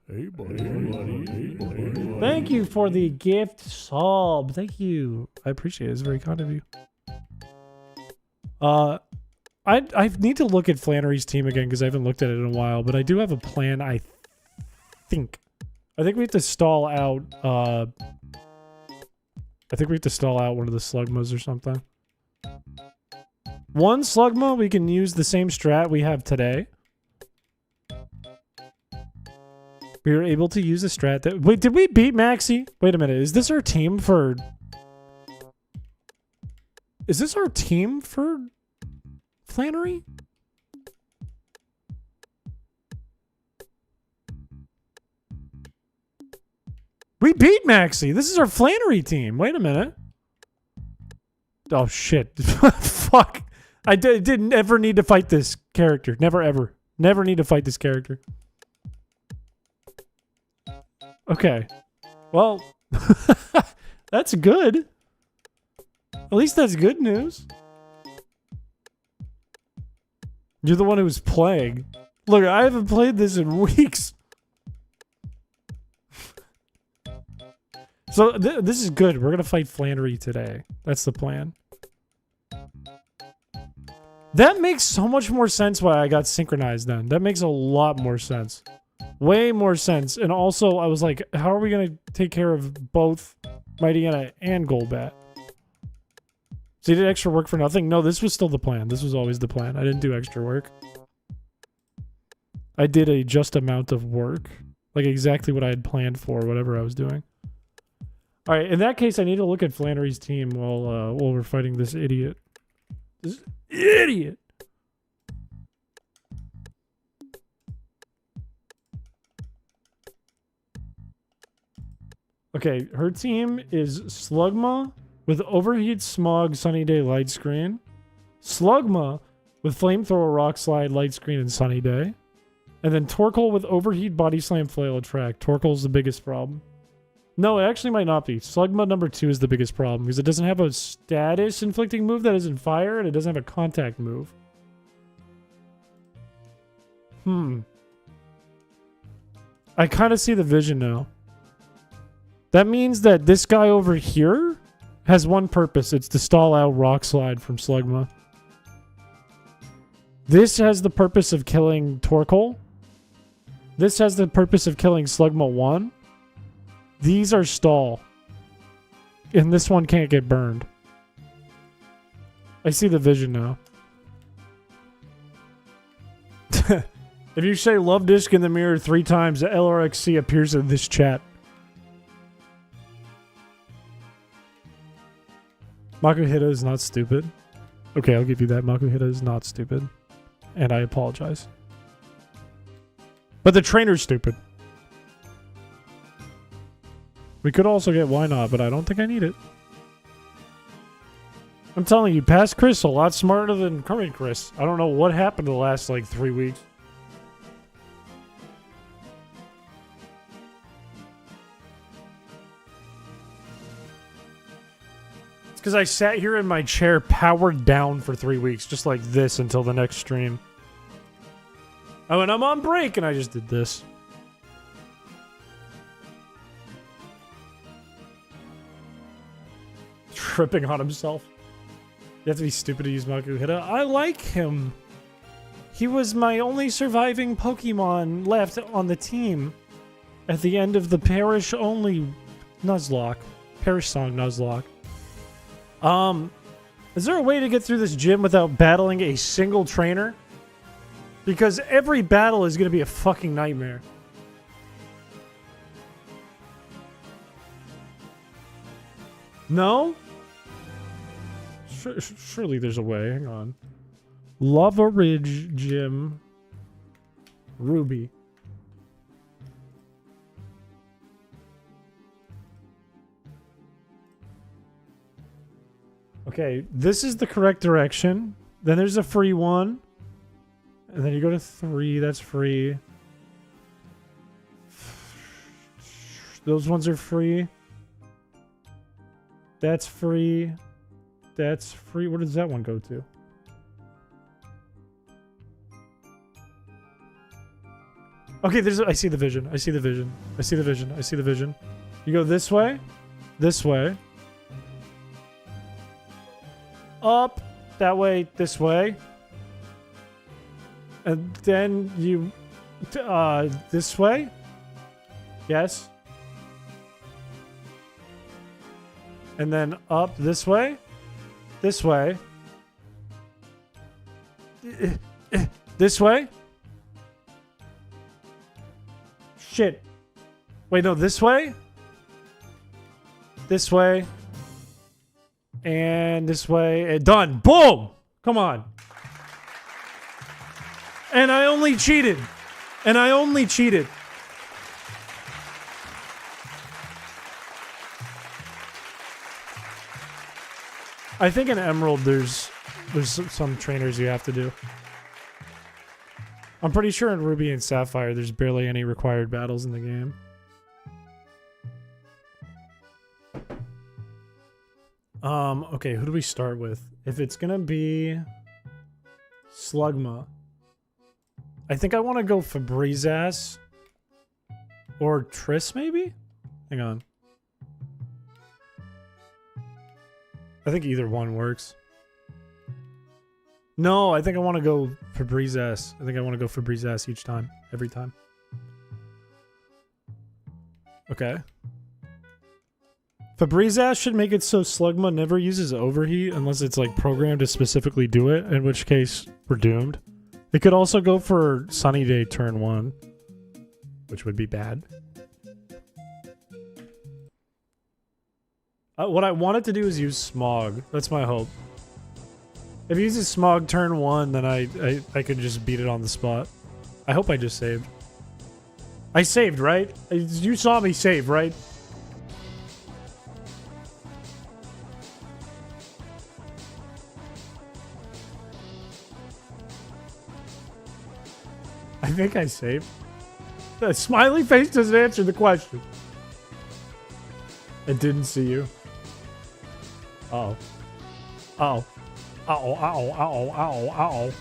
Hey, buddy. Hey, buddy. Thank you for the gift sub. Thank you. I appreciate it. It's very kind of you. I need to look at Flannery's team again because I haven't looked at it in a while, but I do have a plan, I think. I think we have to stall out one of the Slugmas or something. One Slugma, we can use the same strat we have today. We were able to use a strat that... Wait, did we beat Maxie? Wait a minute, is this our team for... Is this our team for Flannery? We beat Maxie! This is our Flannery team! Wait a minute. Oh shit. Fuck. I didn't ever need to fight this character. Never ever. Never need to fight this character. Okay. Well, that's good. At least that's good news. You're the one who was playing. Look, I haven't played this in weeks. So this is good. We're going to fight Flannery today. That's the plan. That makes so much more sense why I got synchronized then. That makes a lot more sense. Way more sense. And also, I was like, how are we going to take care of both Mightyena and Golbat? So you did extra work for nothing? No, this was still the plan. This was always the plan. I didn't do extra work. I did a just amount of work. Like exactly what I had planned for, whatever I was doing. Alright, in that case, I need to look at Flannery's team while we're fighting this idiot. This idiot! Okay, her team is Slugma with Overheat, Smog, Sunny Day, Light Screen. Slugma with Flamethrower, Rock Slide, Light Screen, and Sunny Day. And then Torkoal with Overheat, Body Slam, Flail, Attract. Torkoal's the biggest problem. No, it actually might not be. Slugma number 2 is the biggest problem because it doesn't have a status inflicting move that isn't fire, and it doesn't have a contact move. I kind of see the vision now. That means that this guy over here has one purpose. It's to stall out Rock Slide from Slugma. This has the purpose of killing Torkoal. This has the purpose of killing Slugma 1. These are stall. And this one can't get burned. I see the vision now. If you say love disc in the mirror 3 times, the LRXC appears in this chat. Makuhita is not stupid. Okay, I'll give you that. Makuhita is not stupid. And I apologize. But the trainer's stupid. We could also get why not, but I don't think I need it. I'm telling you, past Chris a lot smarter than current Chris. I don't know what happened the last, like, 3 weeks. It's because I sat here in my chair powered down for 3 weeks, just like this until the next stream. Oh, and I'm on break, and I just did this. Tripping on himself. You have to be stupid to use Makuhita. I like him. He was my only surviving Pokemon left on the team at the end of the Parish-only Nuzlocke. Parish song Nuzlocke. Is there a way to get through this gym without battling a single trainer? Because every battle is going to be a fucking nightmare. No? Surely there's a way. Hang on. Lava Ridge Gym. Ruby. Okay, this is the correct direction. Then there's a free one. And then you go to 3, that's free. Those ones are free. That's free. That's free. Where does that one go to? Okay, I see the vision. I see the vision. I see the vision. I see the vision. You go this way. This way. Up. That way. This way. And then you... this way? Yes. And then up this way? This way. This way? Shit. Wait, no, this way? This way. And this way. Done. Boom! Come on. And I only cheated. And I only cheated. I think in Emerald there's some trainers you have to do. I'm pretty sure in Ruby and Sapphire there's barely any required battles in the game. Okay, who do we start with? If it's gonna be Slugma, I think I want to go Febrezas or Triss maybe? Hang on. I think either one works. No, I think I want to go Febreze ass. I think I want to go Febreze ass each time. Every time. Okay. Febreze ass should make it so Slugma never uses overheat unless it's like programmed to specifically do it, in which case we're doomed. It could also go for Sunny Day turn 1, which would be bad. What I wanted to do is use Smog. That's my hope. If he uses Smog turn 1, then I could just beat it on the spot. I hope I just saved. I saved, right? You saw me save, right? I think I saved. The smiley face doesn't answer the question. I didn't see you. Uh-oh. Uh-oh. Uh-oh, uh-oh, uh-oh, uh-oh, uh-oh.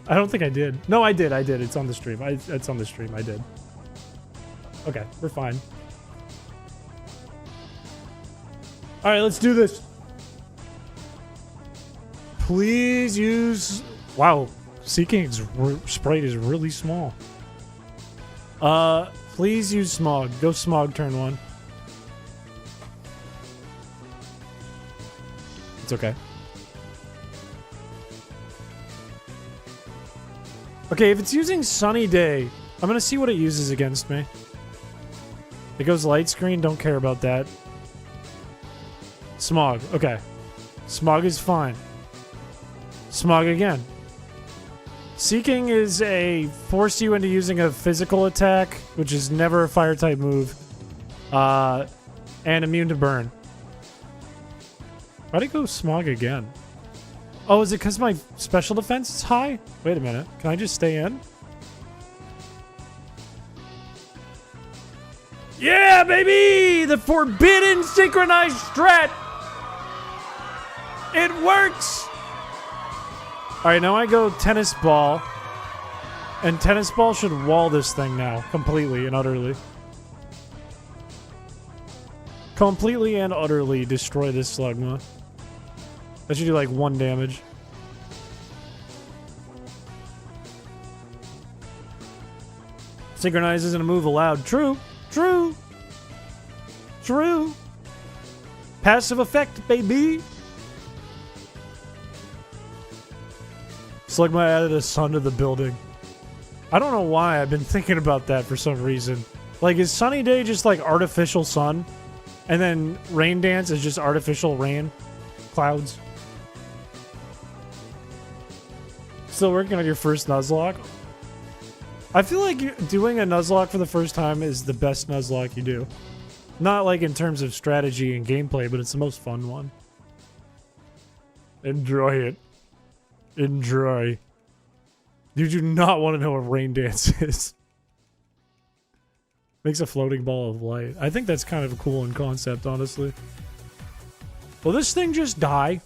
I don't think I did. No, I did. It's on the stream. It's on the stream. I did. Okay, we're fine. Alright, let's do this. Please use... Wow. Seeking's sprite is really small. Please use Smog. Go Smog turn 1. It's okay. Okay, if it's using Sunny Day, I'm gonna see what it uses against me. It goes light screen, don't care about that. Smog, okay. Smog is fine. Smog again. Seeking is a force you into using a physical attack, which is never a fire type move. And immune to burn. Why'd it go Smog again? Oh, is it because my special defense is high? Wait a minute. Can I just stay in? Yeah, baby! The forbidden synchronized strat! It works! Alright, now I go tennis ball. And tennis ball should wall this thing now. Completely and utterly. Completely and utterly destroy this Slugma. That should do like 1 damage. Synchronize isn't a move allowed. True. True. True. Passive effect, baby. Slugma added a sun to the building. I don't know why. I've been thinking about that for some reason. Like, is Sunny Day just like artificial sun? And then Rain Dance is just artificial rain? Clouds? Still working on your first Nuzlocke? I feel like doing a Nuzlocke for the first time is the best Nuzlocke you do. Not like in terms of strategy and gameplay, but it's the most fun one. Enjoy it. Enjoy. You do not want to know what Rain Dance is. Makes a floating ball of light. I think that's kind of a cool in concept, honestly. Will this thing just die?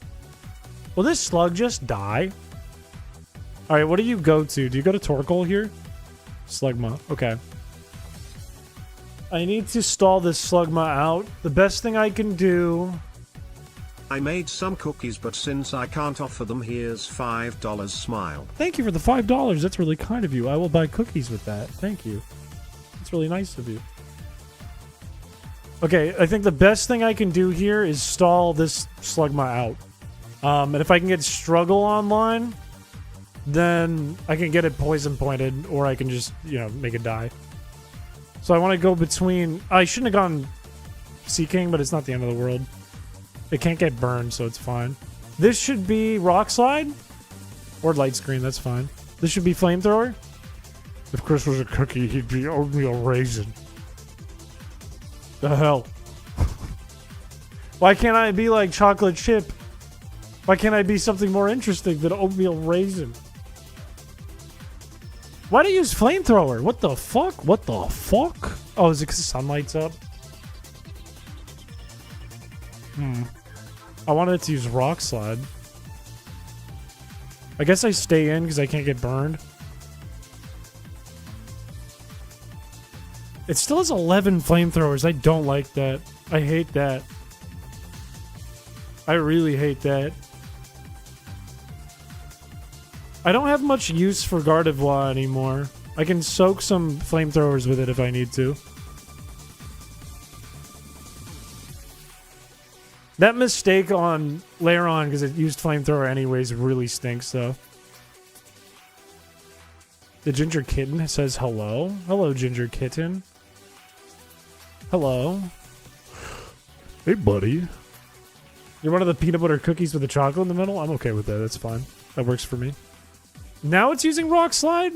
Will this slug just die? Alright, what do you go to? Do you go to Torkoal here? Slugma. Okay. I need to stall this Slugma out. The best thing I can do... I made some cookies, but since I can't offer them, here's $5 smile. Thank you for the $5. That's really kind of you. I will buy cookies with that. Thank you. That's really nice of you. Okay, I think the best thing I can do here is stall this Slugma out. And if I can get Struggle online, then I can get it poison pointed, or I can just, you know, make it die. So I want to go between... I shouldn't have gone Seeking, but it's not the end of the world. It can't get burned, so it's fine. This should be Rock Slide? Or Light Screen, that's fine. This should be Flamethrower? If Chris was a cookie, he'd be oatmeal raisin. The hell? Why can't I be like chocolate chip? Why can't I be something more interesting than oatmeal raisin? Why do you use Flamethrower? What the fuck? What the fuck? Oh, is it because the sun lights up? I wanted to use Rock Slide. I guess I stay in because I can't get burned. It still has 11 flamethrowers. I don't like that. I hate that. I really hate that. I don't have much use for Gardevoir anymore. I can soak some flamethrowers with it if I need to. That mistake on Lairon, because it used flamethrower anyways, really stinks, though. The Ginger Kitten says hello. Hello, Ginger Kitten. Hello. Hey, buddy. You're one of the peanut butter cookies with the chocolate in the middle? I'm okay with that. That's fine. That works for me. Now it's using Rock Slide?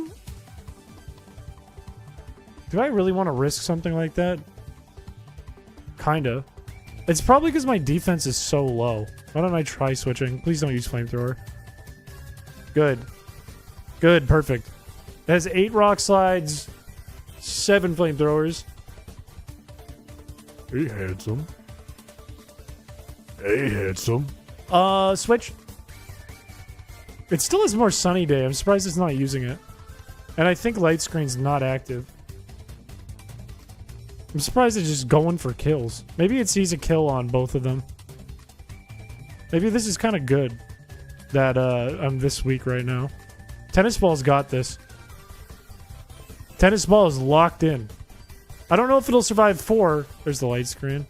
Do I really want to risk something like that? Kinda. It's probably because my defense is so low. Why don't I try switching? Please don't use flamethrower. Good. Good, perfect. It has 8 rock slides, 7 flamethrowers. Hey, handsome. Hey, handsome. Switch. It still has more sunny day. I'm surprised it's not using it. And I think light screen's not active. I'm surprised it's just going for kills. Maybe it sees a kill on both of them. Maybe this is kind of good that I'm this weak right now. Tennis Ball's got this. Tennis Ball is locked in. I don't know if it'll survive 4. There's the light screen.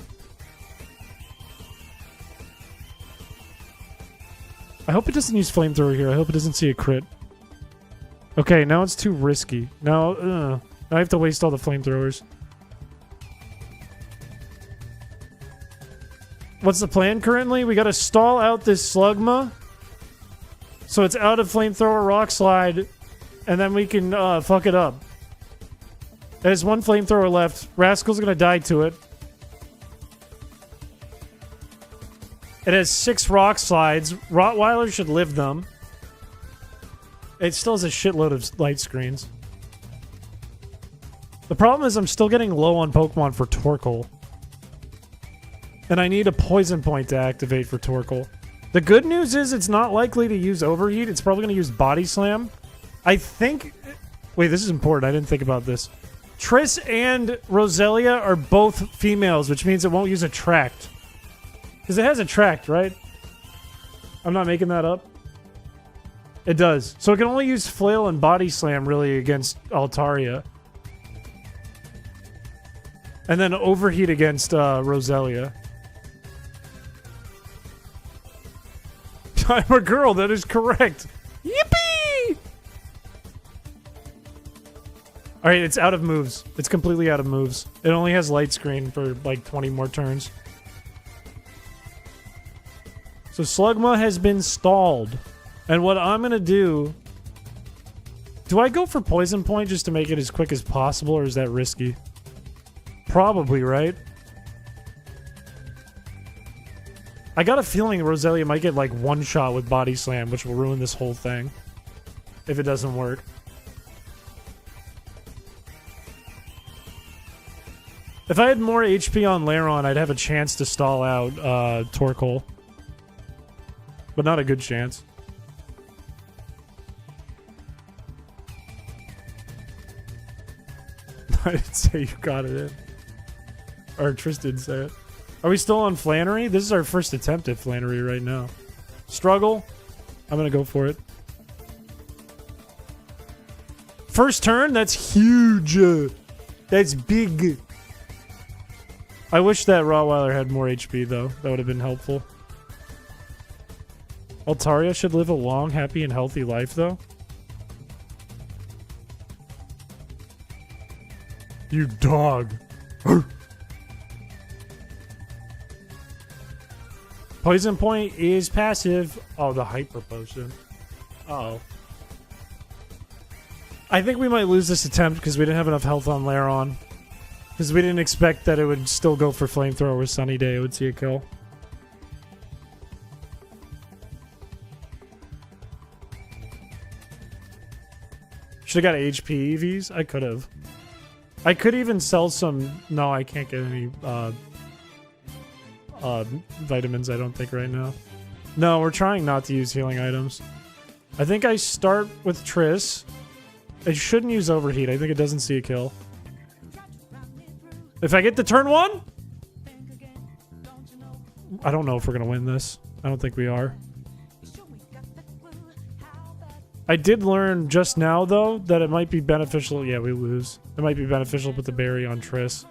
I hope it doesn't use flamethrower here. I hope it doesn't see a crit. Okay, now it's too risky. Now I have to waste all the flamethrowers. What's the plan currently? We gotta stall out this Slugma. So it's out of flamethrower rock slide. And then we can fuck it up. There's 1 flamethrower left. Rascal's gonna die to it. It has 6 rock slides. Rottweiler should live them. It still has a shitload of light screens. The problem is I'm still getting low on Pokemon for Torkoal. And I need a poison point to activate for Torkoal. The good news is it's not likely to use Overheat. It's probably going to use Body Slam. I think... Wait, this is important. I didn't think about this. Triss and Roselia are both females, which means it won't use Attract. Because it has Attract, right? I'm not making that up. It does. So it can only use Flail and Body Slam, really, against Altaria. And then Overheat against Roselia. I'm a girl, that is correct. Yippee! Alright, it's out of moves. It's completely out of moves. It only has light screen for like 20 more turns. So Slugma has been stalled. And what I'm gonna do... Do I go for Poison Point just to make it as quick as possible, or is that risky? Probably, right? I got a feeling Roselia might get like 1 shot with Body Slam, which will ruin this whole thing. If it doesn't work. If I had more HP on Lairon, I'd have a chance to stall out Torkoal. But not a good chance. I didn't say you got it in. Or Tristan did say it. Are we still on Flannery? This is our first attempt at Flannery right now. Struggle. I'm gonna go for it. First turn? That's huge. That's big. I wish that Rottweiler had more HP, though. That would have been helpful. Altaria should live a long, happy, and healthy life, though. You dog. Poison Point is passive. Oh, the Hyper Potion. Uh-oh. I think we might lose this attempt because we didn't have enough health on Lairon. Because we didn't expect that it would still go for Flamethrower with Sunny Day. It would see a kill. Should have got HP EVs? I could have. I could even sell some... No, I can't get any vitamins, I don't think, right now. No, we're trying not to use healing items. I think I start with Triss. I shouldn't use Overheat. I think it doesn't see a kill. If I get to turn 1? I don't know if we're going to win this. I don't think we are. I did learn just now, though, that it might be beneficial. Yeah, we lose. It might be beneficial to put the berry on Triss.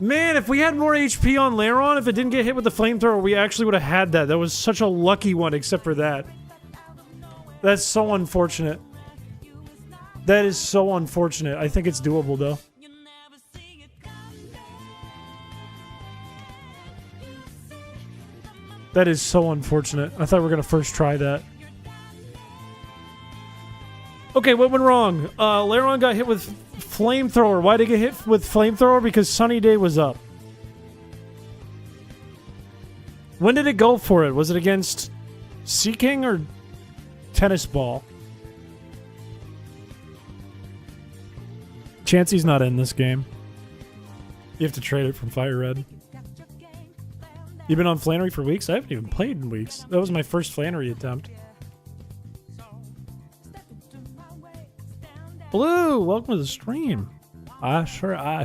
Man, if we had more HP on Laron, if it didn't get hit with the flamethrower, we actually would have had that. That was such a lucky one, except for that. That's so unfortunate. That is so unfortunate. I think it's doable, though. That is so unfortunate. I thought we were going to first try that. Okay, what went wrong? Laron got hit with flamethrower. Why did he get hit with flamethrower? Because Sunny Day was up. When did it go for it? Was it against Sea King or Tennis Ball? Chansey's not in this game. You have to trade it from Fire Red. You've been on Flannery for weeks? I haven't even played in weeks. That was my first Flannery attempt. Blue, welcome to the stream. I sure am.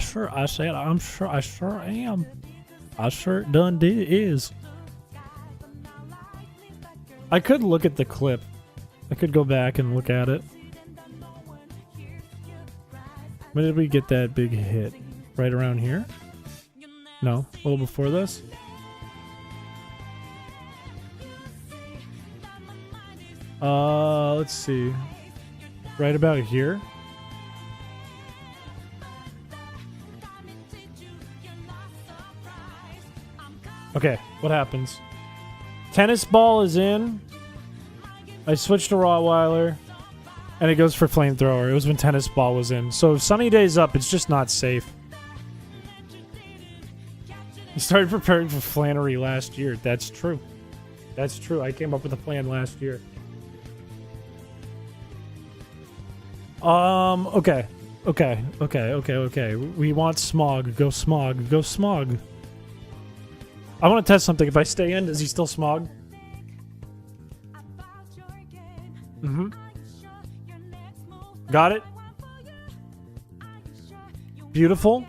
I sure done is. I could look at the clip. I could go back and look at it. When did we get that big hit? Right around here? No, a little before this? Let's see. Right about here? Okay, what happens? Tennis Ball is in. I switched to Rottweiler. And it goes for Flamethrower. It was when Tennis Ball was in. So if Sunny Day's up, it's just not safe. I started preparing for Flannery last year. That's true. That's true. I came up with a plan last year. Okay. Okay. We want Smog. Go Smog. Go Smog. I want to test something. If I stay in, is he still Smog? Mm-hmm. Got it? Beautiful.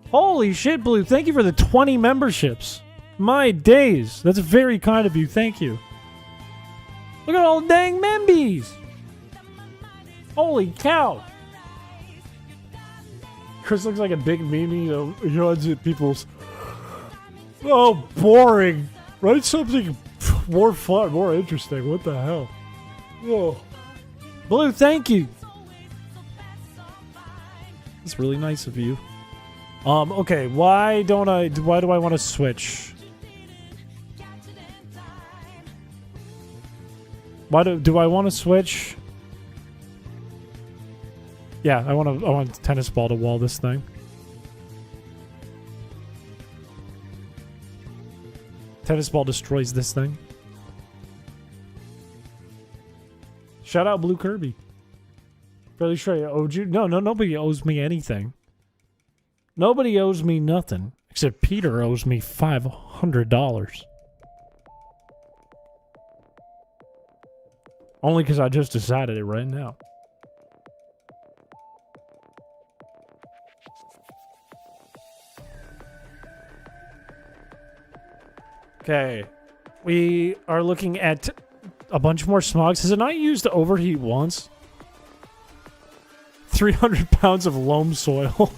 Holy shit, Blue. Thank you for the 20 memberships. My days. That's very kind of you. Thank you. Look at all the dang membies. Holy cow. Chris looks like a big meanie. He runs at people's... Oh, boring. Write something more fun, more interesting. What the hell? Whoa. Blue, thank you. That's really nice of you. Okay, why do I want to switch? Why do I want to switch? Yeah, I want Tennis Ball to wall this thing. Tennis Ball destroys this thing. Shout out Blue Kirby. Fairly sure I owed you. No, nobody owes me anything. Nobody owes me nothing. Except Peter owes me $500. Only because I just decided it right now. Okay. We are looking at a bunch more Smogs. Has it not used overheat once? 300 pounds of loam soil.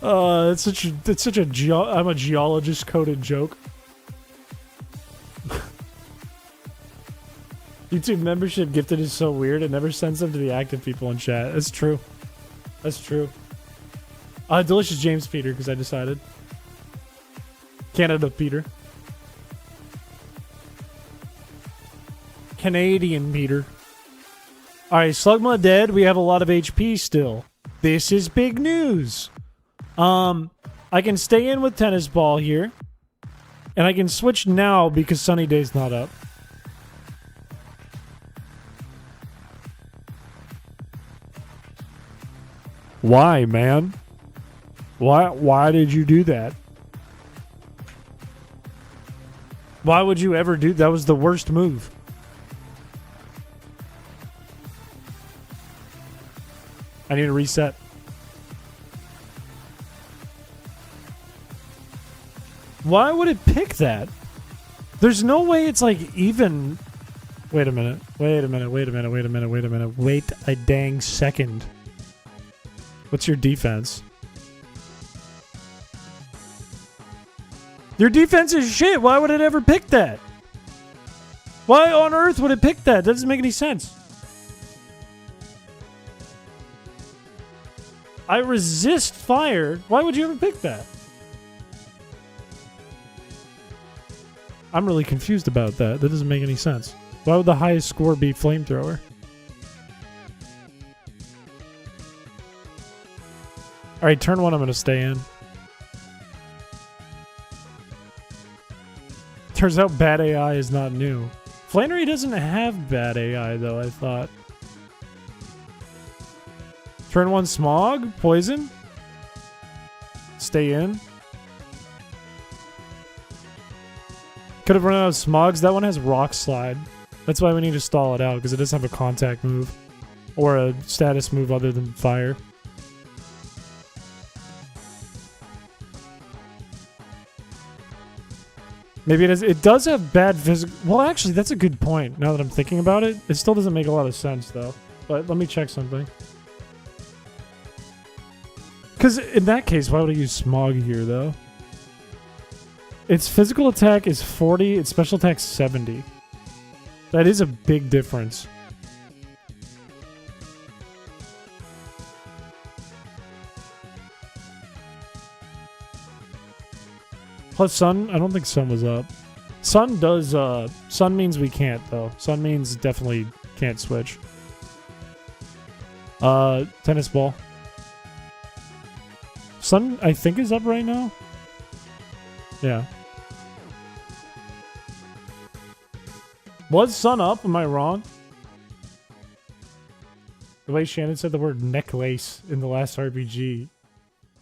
It's such a I'm a geologist coded joke. YouTube membership gifted is so weird. It never sends them to the active people in chat. That's true. That's true. Delicious James Peter, because I decided. Canada Peter. Canadian Peter. Alright, Slugma dead. We have a lot of HP still. This is big news. I can stay in with Tennis Ball here. And I can switch now because Sunny Day's not up. Why, man? Why did you do that? Why would you ever do that? Was the worst move. I need to reset. Why would it pick that? There's no way it's like even. Wait a minute. Wait a dang second. What's your defense? Your defense is shit. Why would it ever pick that? Why on earth would it pick that? That doesn't make any sense. I resist fire. Why would you ever pick that? I'm really confused about that. That doesn't make any sense. Why would the highest score be flamethrower? Alright, turn 1 I'm gonna stay in. Turns out bad AI is not new. Flannery doesn't have bad AI though, I thought. Turn 1 smog? Poison? Stay in? Could have run out of smogs. That one has rock slide. That's why we need to stall it out, because it doesn't have a contact move. Or a status move other than fire. Maybe it does have bad physical... Well, actually, that's a good point. Now that I'm thinking about it. It still doesn't make a lot of sense, though. But let me check something. Because in that case, why would I use smog here, though? Its physical attack is 40, its special attack 70. That is a big difference. Plus sun? I don't think sun was up. Sun does, sun means we can't, though. Sun means definitely can't switch. Tennis ball. Sun, I think, is up right now. Yeah. Was sun up? Am I wrong? The way Shannon said the word necklace in the last RPG.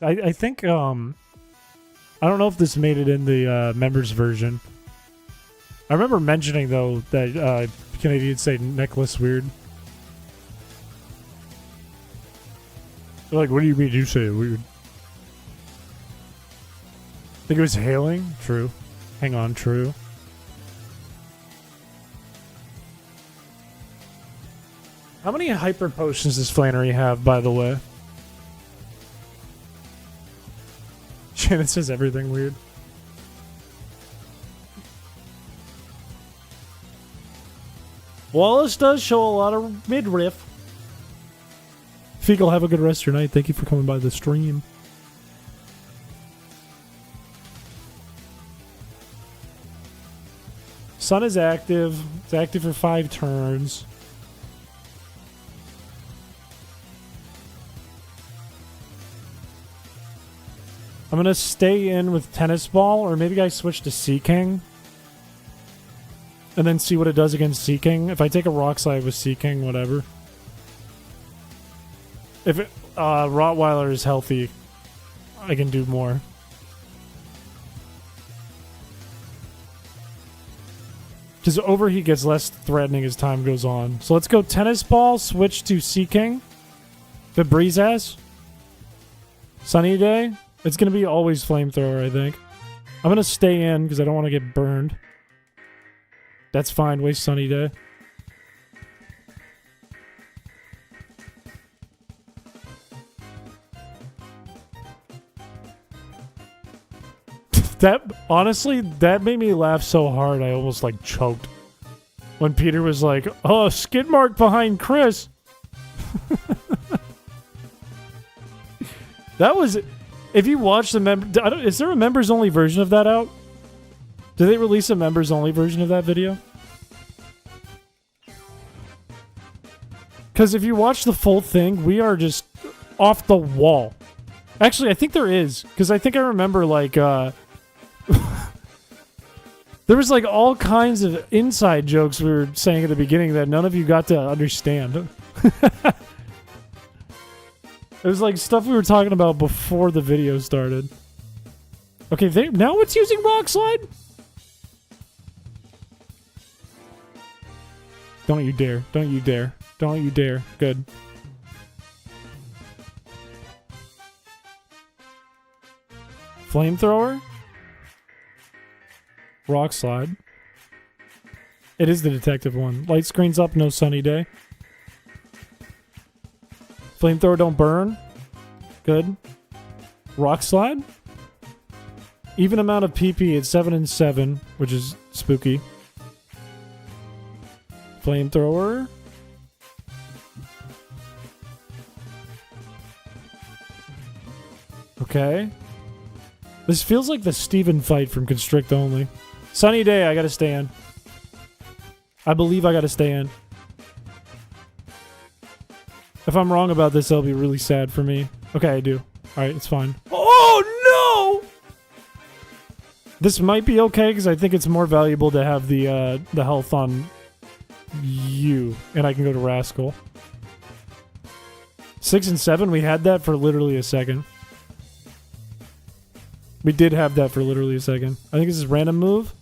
I think, I don't know if this made it in the members version. I remember mentioning, though, that Canadians say necklace weird. They're like, what do you mean you say it weird? Think it was hailing? True. Hang on, true. How many hyper potions does Flannery have, by the way? Shannon says everything weird. Wallace does show a lot of midriff. Fecal, have a good rest of your night. Thank you for coming by the stream. Sun is active. It's active for 5 turns. I'm going to stay in with Tennis Ball, or maybe I switch to Sea King. And then see what it does against Sea King. If I take a Rock Slide with Sea King, whatever. If Rottweiler is healthy, I can do more. Because Overheat gets less threatening as time goes on. So let's go Tennis Ball, switch to Sea King. The Breeze Ass. Sunny Day. It's going to be always Flamethrower, I think. I'm going to stay in because I don't want to get burned. That's fine. Waste Sunny Day. That, honestly, that made me laugh so hard I almost, like, choked. When Peter was like, oh, skid mark behind Chris. That was... If you watch the is there a members-only version of that out? Did they release a members-only version of that video? Because if you watch the full thing, we are just off the wall. Actually, I think there is. Because I think I remember, like, there was, like, all kinds of inside jokes we were saying at the beginning that none of you got to understand. It was like stuff we were talking about before the video started. Okay, now it's using Rock Slide? Don't you dare. Don't you dare. Don't you dare. Good. Flamethrower? Rock Slide. It is the detective one. Light screen's up, no sunny day. Flamethrower don't burn. Good. Rock slide? Even amount of PP, it's 7 and 7, which is spooky. Flamethrower. Okay. This feels like the Steven fight from Constrict Only. Sunny day, I gotta stand. I believe I gotta stand. If I'm wrong about this, that'll be really sad for me. Okay, I do. Alright, it's fine. Oh, no! This might be okay, because I think it's more valuable to have the health on you. And I can go to Rascal. 6 and 7, we had that for literally a second. We did have that for literally a second. I think this is random move.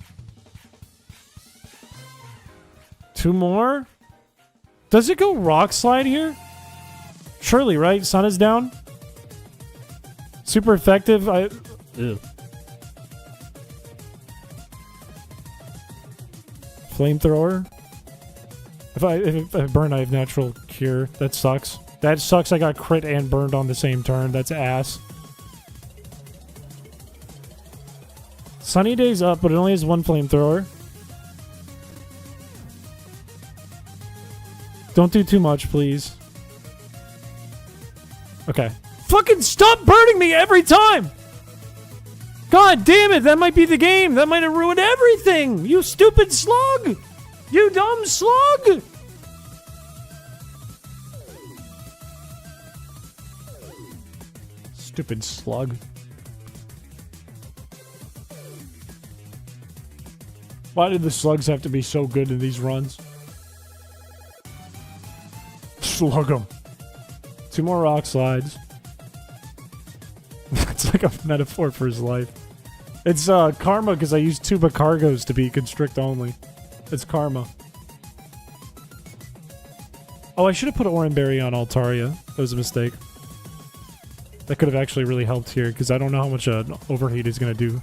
2 more? Does it go rock slide here? Surely, right? Sun is down. Super effective. Ew. Flamethrower. If I burn, I have natural cure. That sucks. That sucks. I got crit and burned on the same turn. That's ass. Sunny day's up, but it only has 1 flamethrower. Don't do too much, please. Okay. Fucking stop burning me every time! God damn it, that might be the game. That might have ruined everything! You stupid slug! You dumb slug! Stupid slug. Why did the slugs have to be so good in these runs? Slug them. 2 more rock slides. It's like a metaphor for his life. It's karma because I used 2 Bacargos to be Constrict Only. It's karma. Oh, I should have put Oranberry on Altaria. That was a mistake. That could have actually really helped here because I don't know how much overheat is going to do.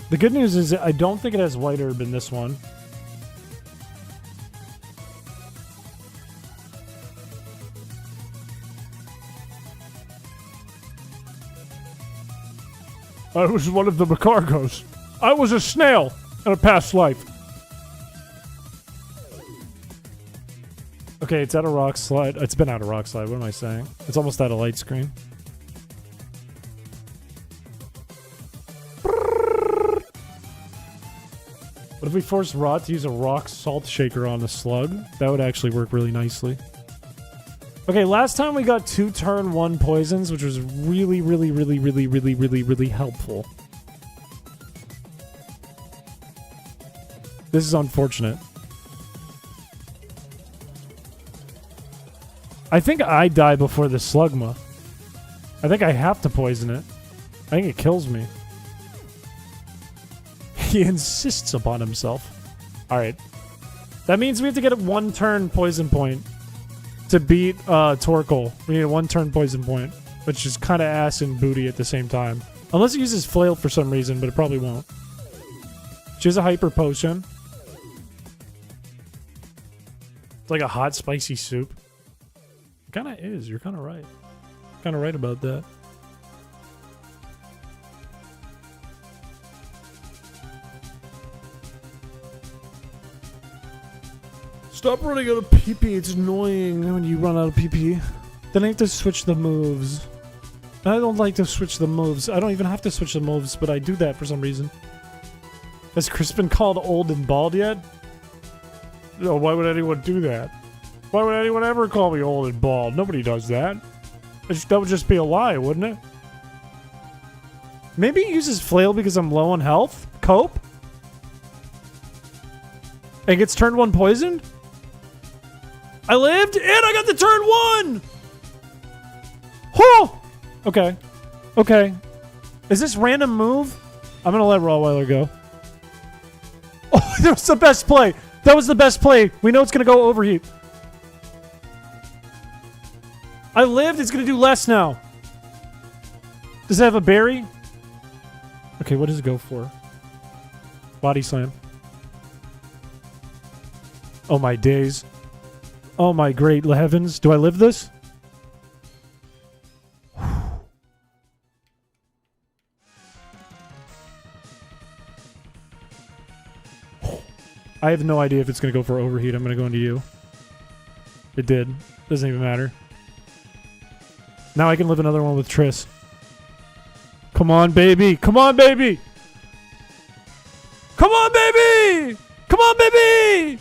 The good news is I don't think it has White Herb in this one. I was one of the Bacargos. I was a snail in a past life. Okay, it's out of rock slide. It's been out of rock slide. What am I saying? It's almost out of light screen. What if we force Rot to use a rock salt shaker on the slug? That would actually work really nicely. Okay, last time we got 2 turn 1 poisons, which was really helpful. This is unfortunate. I think I die before the Slugma. I think I have to poison it. I think it kills me. He insists upon himself. Alright. That means we have to get a 1 turn poison point to beat Torkoal. We need a 1 turn poison point, which is kind of ass and booty at the same time. Unless it uses Flail for some reason, but it probably won't. She has a Hyper Potion. It's like a hot, spicy soup. It kind of is. You're kind of right. Kind of right about that. Stop running out of PP. It's annoying when you run out of PP. Then I have to switch the moves. I don't like to switch the moves. I don't even have to switch the moves, but I do that for some reason. Has Chris been called old and bald yet? No, why would anyone do that? Why would anyone ever call me old and bald? Nobody does that. That would just be a lie, wouldn't it? Maybe he uses Flail because I'm low on health? Cope? And gets turn 1 poisoned? I lived, and I got the turn 1! Oh! Okay. Okay. Is this random move? I'm gonna let Rawweiler go. Oh, that was the best play! That was the best play! We know it's gonna go overheat. I lived, it's gonna do less now. Does it have a berry? Okay, what does it go for? Body slam. Oh my days. Oh my great heavens. Do I live this? I have no idea if it's going to go for overheat. I'm going to go into you. It did. Doesn't even matter. Now I can live another one with Triss. Come on, baby. Come on, baby. Come on, baby. Come on, baby.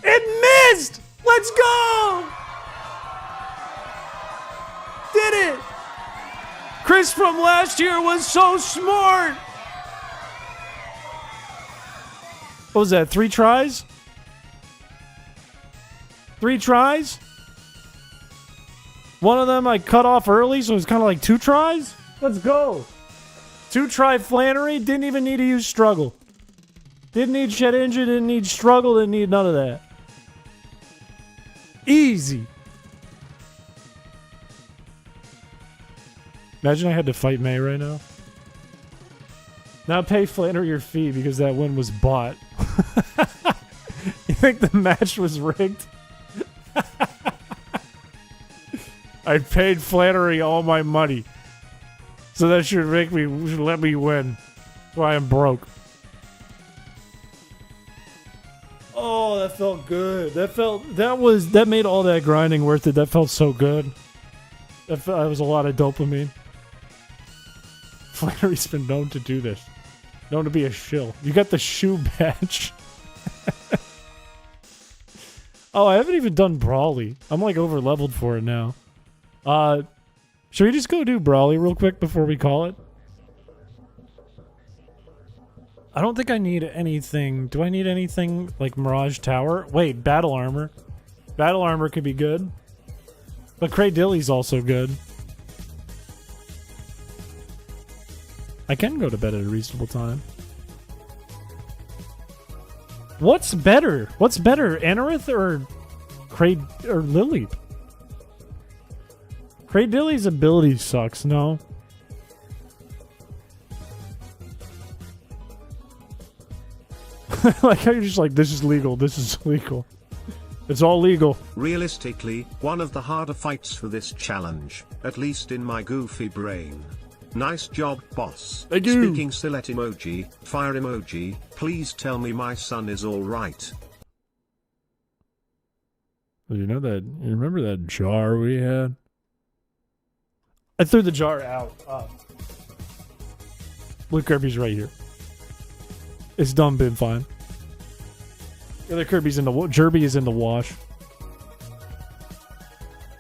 It missed. Let's go. Did it. Chris from last year was so smart. What was that? 3 tries? 3 tries? One of them I cut off early, so it was kind of like 2 tries? Let's go. 2-try Flannery. Didn't even need to use struggle. Didn't need shed engine. Didn't need struggle. Didn't need none of that. Easy. Imagine I had to fight May right now. Now pay Flannery your fee because that win was bought. You think the match was rigged? I paid Flannery all my money. So that should let me win. That's why I'm broke. Oh, that felt good. That made all that grinding worth it. That felt so good. That was a lot of dopamine. Flannery's been known to do this. Known to be a shill. You got the shoe badge. Oh, I haven't even done Brawly. I'm like over leveled for it now. Should we just go do Brawly real quick before we call it? I don't think I need anything. Do I need anything like Mirage Tower? Wait, Battle Armor. Battle Armor could be good. But Kraydilly's also good. I can go to bed at a reasonable time. What's better? What's better, Anorith or Lily? Kraydilly's ability sucks, no? Like how you're just like, this is legal, this is legal. It's all legal. Realistically, one of the harder fights for this challenge, at least in my goofy brain. Nice job, boss. Thank you. Speaking stilet emoji, fire emoji, please tell me my son is alright. Well, you remember that jar we had? I threw the jar out. Blue Kirby's right here. It's done been fine. The other Kirby's in the Jerby is in the wash.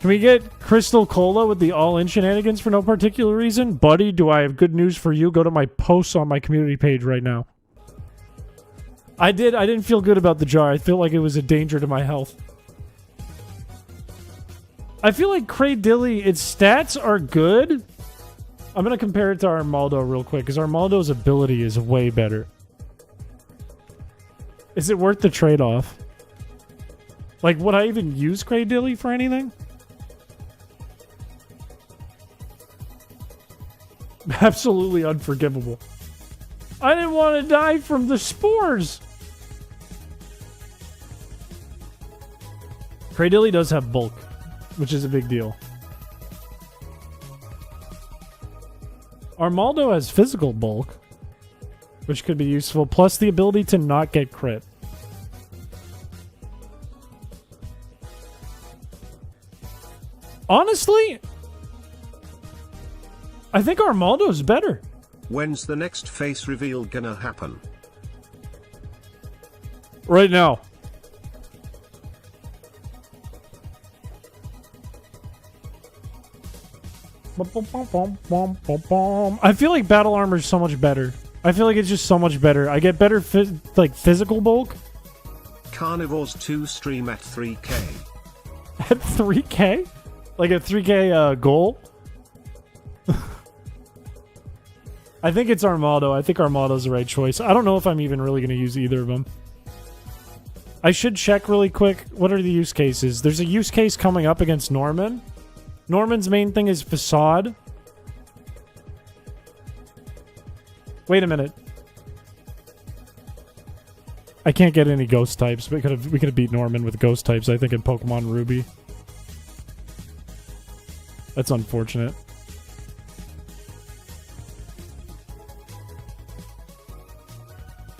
Can we get Crystal Cola with the all-in shenanigans for no particular reason? Buddy, do I have good news for you? Go to my posts on my community page right now. I didn't feel good about the jar. I feel like it was a danger to my health. I feel like Kraydilly, its stats are good. I'm going to compare it to Armaldo real quick, because Armaldo's ability is way better. Is it worth the trade-off? Like, would I even use Kraydilly for anything? Absolutely unforgivable. I didn't want to die from the spores. Kraydilly does have bulk, which is a big deal. Armaldo has physical bulk, which could be useful, plus the ability to not get crit. Honestly, I think Armaldo's better. When's the next face reveal gonna happen? Right now. I feel like Battle Armor is so much better. I feel like it's just so much better. I get better physical bulk. Carnivores 2 stream at 3K. At 3K? Like a 3K goal? I think it's Armaldo. I think Armaldo's the right choice. I don't know if I'm even really going to use either of them. I should check really quick. What are the use cases? There's a use case coming up against Norman. Norman's main thing is Facade. Wait a minute. I can't get any ghost types. We could have beat Norman with ghost types, I think, in Pokemon Ruby. That's unfortunate.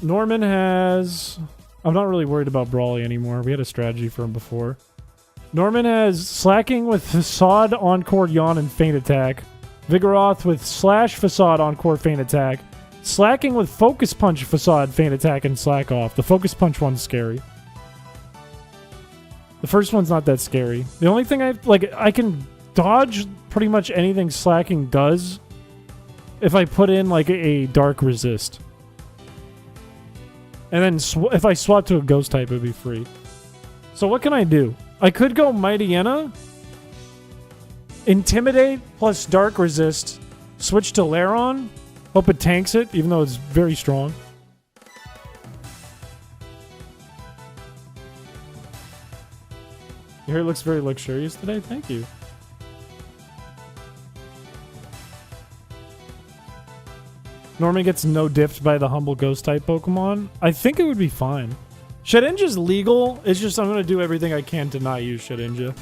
Norman has... I'm not really worried about Brawly anymore. We had a strategy for him before. Norman has Slacking with Facade, Encore, Yawn, and Feint Attack. Vigoroth with Slash, Facade, Encore, Feint Attack. Slacking with Focus Punch, Facade, Feint Attack, and Slack Off. The Focus Punch one's scary. The first one's not that scary. The only thing I can dodge pretty much anything Slacking does if I put in like a Dark Resist. And then if I swap to a Ghost type, it would be free. So what can I do? I could go Mightyena, Intimidate plus Dark Resist, switch to Lairon, hope it tanks it, even though it's very strong. Your hair looks very luxurious today. Thank you. Norman gets no dipped by the humble ghost type Pokemon. I think it would be fine. Shedinja's legal. It's just I'm going to do everything I can to not use Shedinja.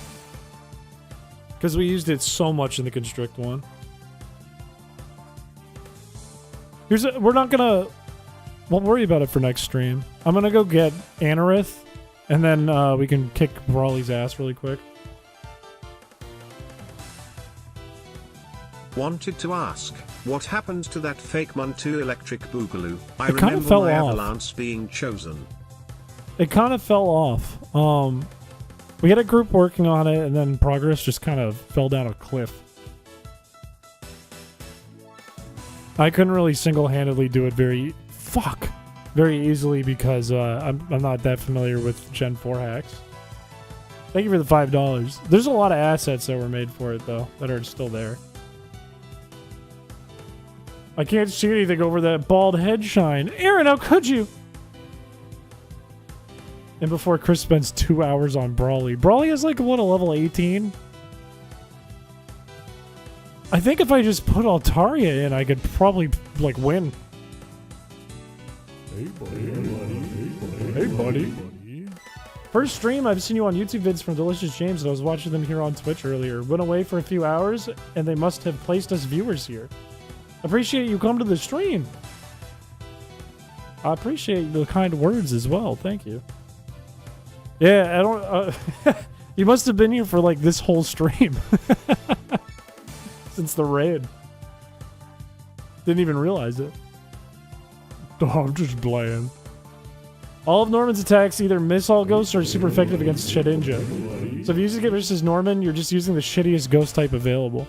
Because we used it so much in the Constrict one. We're not going to... We'll worry about it for next stream. I'm going to go get Anorith. And then we can kick Brawly's ass really quick. Wanted to ask, what happened to that fake Muntu electric boogaloo? I It kinda remember fell my off. Avalanche being chosen. It kind of fell off. We had a group working on it, and then progress just kind of fell down a cliff. I couldn't really single-handedly do it very easily because I'm not that familiar with Gen 4 hacks. Thank you for the $5. There's a lot of assets that were made for it, though, that are still there. I can't see anything over that bald head shine. Aaron, how could you? And before Chris spends 2 hours on Brawly. Brawly is like, what, a level 18? I think if I just put Altaria in, I could probably, like, win. Hey, buddy. Hey, buddy. First stream, I've seen you on YouTube vids from Delicious James, and I was watching them here on Twitch earlier. Went away for a few hours, and they must have placed us viewers here. Appreciate you come to the stream. I appreciate the kind words as well. Thank you. Yeah, I don't... you must have been here for, like, this whole stream. Since the raid. Didn't even realize it. Oh, I'm just playing. All of Norman's attacks either miss all ghosts or are super effective against Shedinja. So if you use it versus Norman, you're just using the shittiest ghost type available.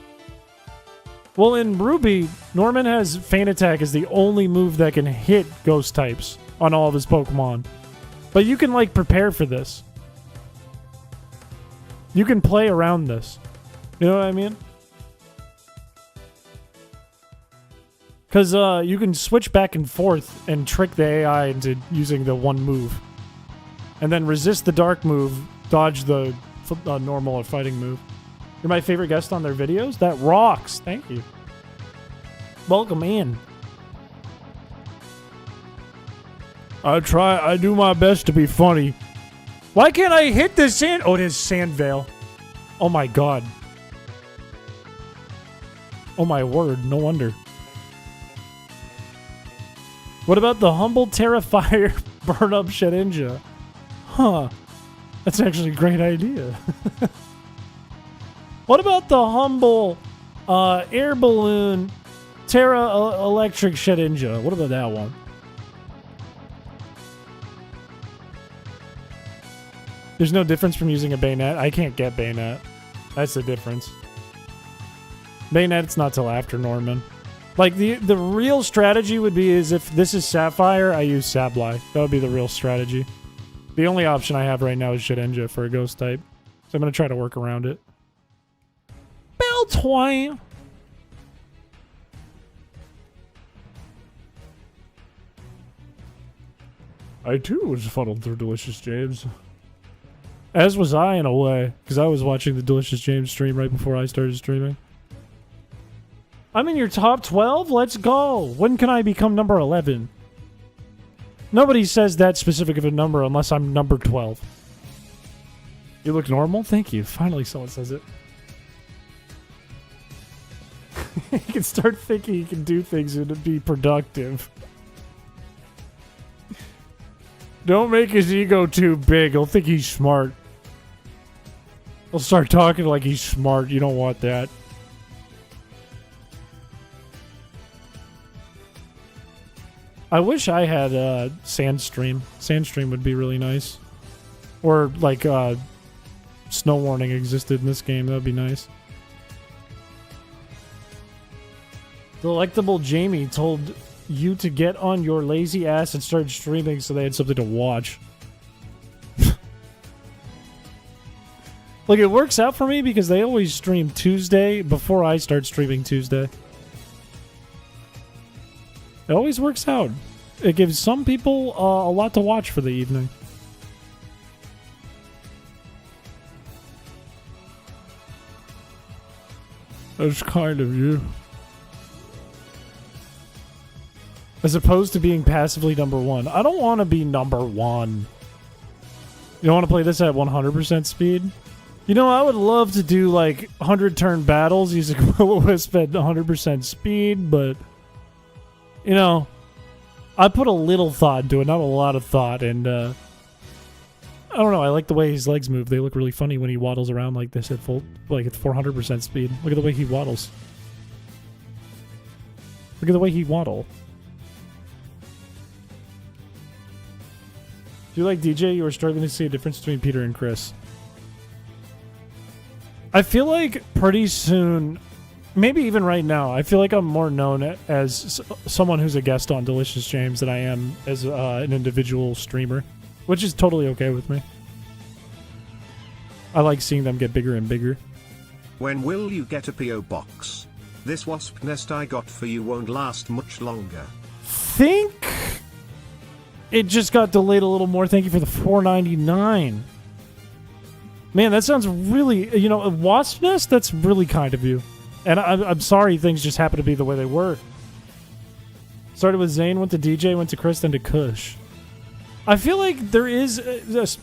Well, in Ruby, Norman has Feint Attack as the only move that can hit ghost types on all of his Pokemon. But you can, like, prepare for this. You can play around this. You know what I mean? Because you can switch back and forth and trick the AI into using the one move. And then resist the dark move, dodge the normal or fighting move. You're my favorite guest on their videos? That rocks. Thank you. Welcome in. I do my best to be funny. Why can't I hit this sand? Oh, it is Sandvale. Oh my god. Oh my word, no wonder. What about the humble Terrafire burn up Shedinja? Huh. That's actually a great idea. What about the humble air balloon Terra electric Shedinja? What about that one? There's no difference from using a Bayonet. I can't get Bayonet. That's the difference. Bayonet's not till after Norman. Like, the real strategy would be is if this is Sapphire, I use Sableye. That would be the real strategy. The only option I have right now is Shedinja for a ghost type. So I'm going to try to work around it. Belltwine! I too was funneled through Delicious James. As was I, in a way, because I was watching the Delicious James stream right before I started streaming. I'm in your top 12? Let's go. When can I become number 11? Nobody says that specific of a number unless I'm number 12. You look normal? Thank you. Finally someone says it. He can start thinking he can do things and be productive. Don't make his ego too big. He'll think he's smart. He'll start talking like he's smart. You don't want that. I wish I had Sandstream. Sandstream would be really nice. Or like snow warning existed in this game. That would be nice. Delectable Jamie told you to get on your lazy ass and start streaming so they had something to watch. Like, it works out for me because they always stream Tuesday before I start streaming Tuesday. It always works out. It gives some people a lot to watch for the evening. That's kind of you. As opposed to being passively number one. I don't want to be number one. You don't want to play this at 100% speed? You know, I would love to do like 100-turn battles using Will-O-Wisp at 100% speed, but you know, I put a little thought into it, not a lot of thought, and I don't know, I like the way his legs move. They look really funny when he waddles around like this at full, like at 400% speed. Look at the way he waddles. Look at the way he waddle. Do you like DJ? You were struggling to see a difference between Peter and Chris. I feel like pretty soon, maybe even right now, I feel like I'm more known as someone who's a guest on Delicious James than I am as an individual streamer, which is totally okay with me. I like seeing them get bigger and bigger. When will you get a P.O. box? This wasp nest I got for you won't last much longer. Think it just got delayed a little more. Thank you for the $4.99. Man, that sounds really, you know, a wasp nest? That's really kind of you. And I'm sorry things just happen to be the way they were. Started with Zane, went to DJ, went to Chris, then to Kush. I feel like there is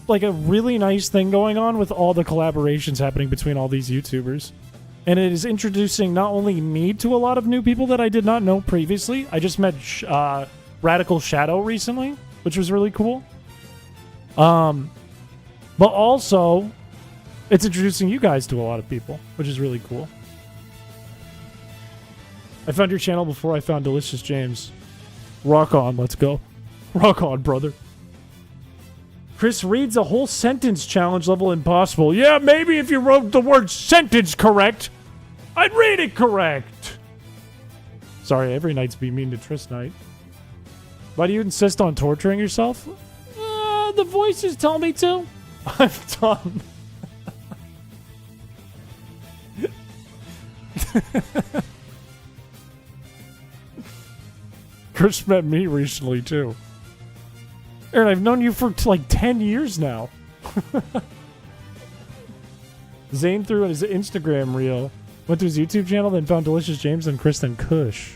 like a really nice thing going on with all the collaborations happening between all these YouTubers. And it is introducing not only me to a lot of new people that I did not know previously. I just met Radical Shadow recently, which was really cool. But also, it's introducing you guys to a lot of people, which is really cool. I found your channel before I found Delicious James. Rock on, let's go. Rock on, brother. Chris reads a whole sentence challenge level impossible. Yeah, maybe if you wrote the word sentence correct, I'd read it correct. Sorry, every night's be mean to Tris night. Why do you insist on torturing yourself? The voices tell me to. I'm done. Chris met me recently, too. Aaron, I've known you for like 10 years now. Zane threw in his Instagram reel, went to his YouTube channel, then found Delicious James and Chris and Kush.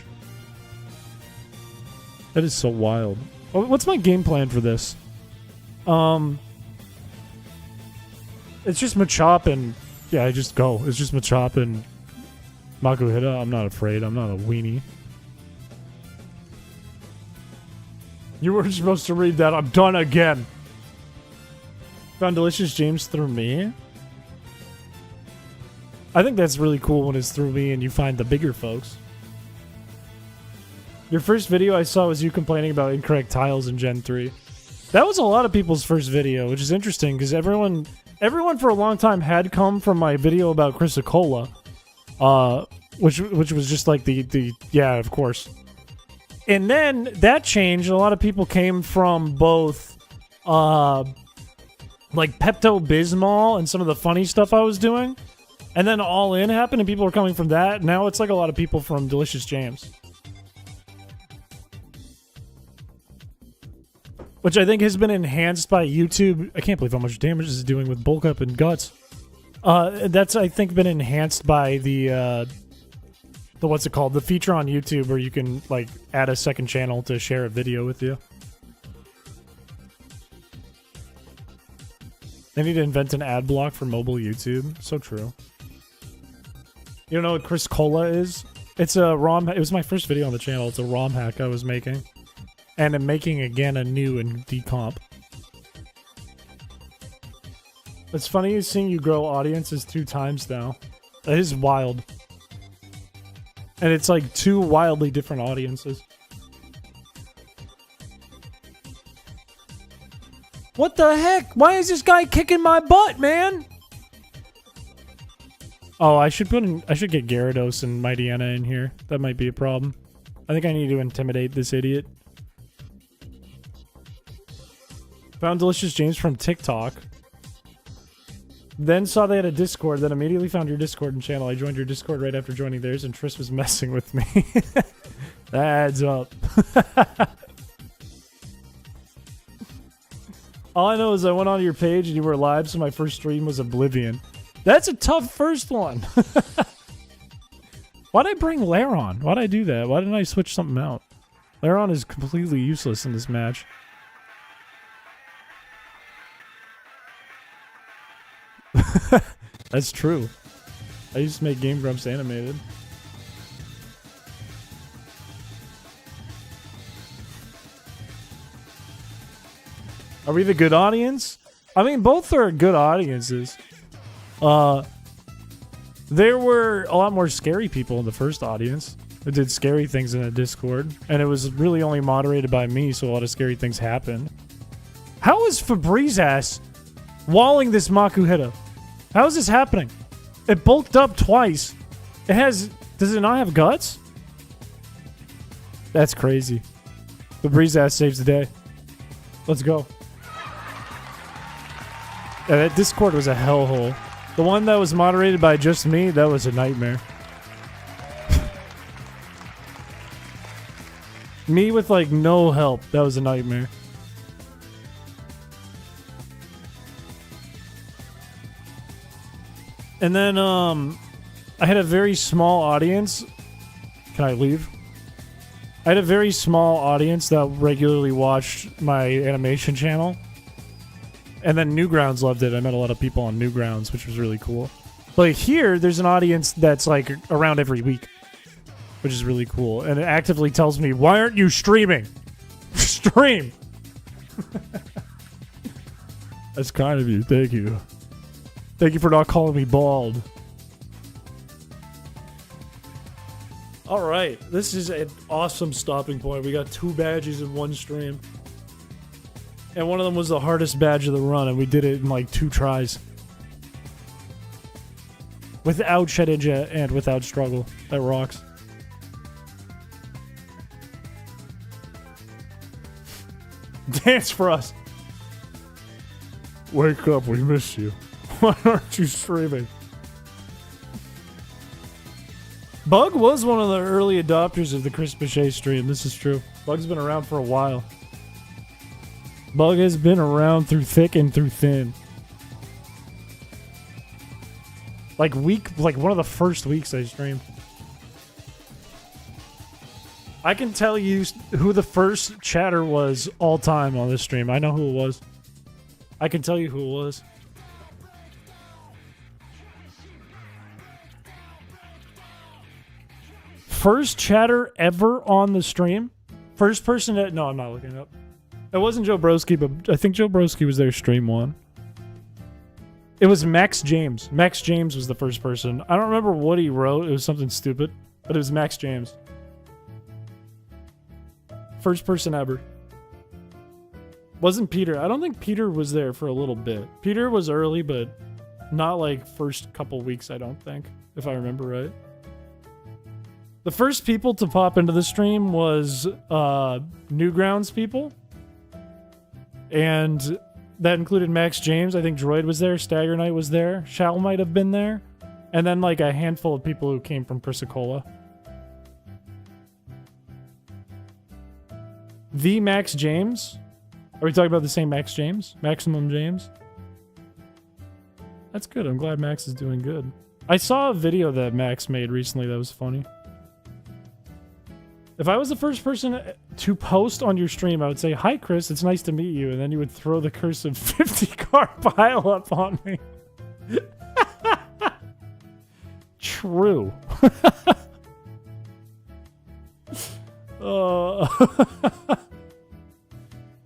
That is so wild. What's my game plan for this? It's just Machop and... Yeah, I just go. It's just Machop and Makuhita. I'm not afraid. I'm not a weenie. You weren't supposed to read that. I'm done again. Found Delicious James through me? I think that's really cool when it's through me and you find the bigger folks. Your first video I saw was you complaining about incorrect tiles in Gen 3. That was a lot of people's first video, which is interesting because everyone for a long time had come from my video about Chrysicola, which was just like the yeah, of course. And then that changed. A lot of people came from both like Pepto-Bismol and some of the funny stuff I was doing. And then All In happened and people were coming from that. Now it's like a lot of people from Delicious James. Which I think has been enhanced by YouTube. I can't believe how much damage this is doing with bulk up and guts. That's, I think, been enhanced by the the what's it called? The feature on YouTube where you can like add a second channel to share a video with you. They need to invent an ad block for mobile YouTube. So true. You don't know what Chris Cola is? It's a ROM. It was my first video on the channel. It's a ROM hack I was making. And I'm making again a new and decomp. It's funny seeing you grow audiences 2 times now. That is wild. And it's like 2 wildly different audiences. What the heck? Why is this guy kicking my butt, man? Oh, I should get Gyarados and Mightyena in here. That might be a problem. I think I need to intimidate this idiot. Found Delicious James from TikTok. Then saw they had a Discord, then immediately found your Discord and channel. I joined your Discord right after joining theirs, and Tris was messing with me. That adds up. All I know is I went onto your page and you were live, so my first stream was Oblivion. That's a tough first one. Why'd I bring Laron? Why'd I do that? Why didn't I switch something out? Laron is completely useless in this match. That's true. I used to make Game Grumps animated. Are we the good audience? I mean, both are good audiences. There were a lot more scary people in the first audience that did scary things in the Discord, and it was really only moderated by me, so a lot of scary things happened. How is Febreze ass walling this Makuhita? How is this happening? It bulked up twice. It has... Does it not have guts? That's crazy. Febreze ass saves the day. Let's go. Yeah, that Discord was a hellhole. The one that was moderated by just me, that was a nightmare. Me with, like, no help. That was a nightmare. And then, I had a very small audience. Can I leave? I had a very small audience that regularly watched my animation channel. And then Newgrounds loved it. I met a lot of people on Newgrounds, which was really cool. But here, there's an audience that's like around every week, which is really cool. And it actively tells me, why aren't you streaming? Stream! That's kind of you. Thank you. Thank you for not calling me bald. Alright, this is an awesome stopping point. We got 2 badges in one stream. And one of them was the hardest badge of the run, and we did it in like 2 tries. Without Shedinja and without struggle. That rocks. Dance for us. Wake up, we miss you. Why aren't you streaming? Bug was one of the early adopters of the chrispiche stream. This is true. Bug's been around for a while. Bug has been around through thick and through thin. Like one of the first weeks I streamed. I can tell you who the first chatter was all time on this stream. I know who it was. I can tell you who it was. First chatter ever on the stream? First person that... No, I'm not looking it up. It wasn't Joe Broski, but I think Joe Broski was there stream 1. It was Max James. Max James was the first person. I don't remember what he wrote. It was something stupid, but it was Max James. First person ever. Wasn't Peter. I don't think Peter was there for a little bit. Peter was early, but not like first couple weeks, I don't think, if I remember right. The first people to pop into the stream was Newgrounds people. And that included Max James. I think Droid was there. Stagger Knight was there. Shao might have been there. And then like a handful of people who came from Chrysicola. The Max James? Are we talking about the same Max James? Maximum James? That's good. I'm glad Max is doing good. I saw a video that Max made recently that was funny. If I was the first person to post on your stream, I would say, "Hi, Chris. It's nice to meet you," and then you would throw the cursive 50-car pile up on me. True.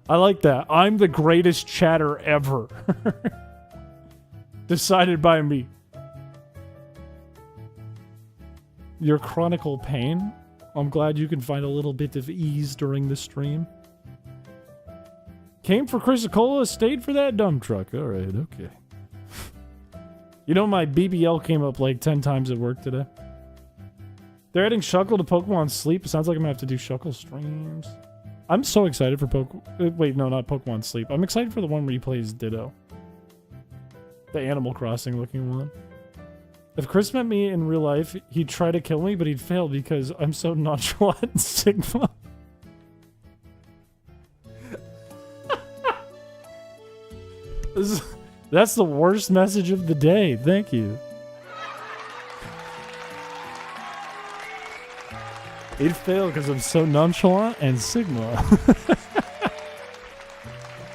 I like that. I'm the greatest chatter ever. Decided by me. Your chronicle pain. I'm glad you can find a little bit of ease during the stream. Came for Chrysicola, stayed for that dump truck. Alright, okay. You know, my BBL came up like 10 times at work today. They're adding Shuckle to Pokemon Sleep. It sounds like I'm gonna have to do Shuckle streams. I'm so excited for wait, no, not Pokemon Sleep. I'm excited for the one where you play as Ditto. The Animal Crossing looking one. If Chris met me in real life, he'd try to kill me, but he'd fail because I'm so nonchalant and Sigma. That's the worst message of the day. Thank you. He'd fail because I'm so nonchalant and Sigma.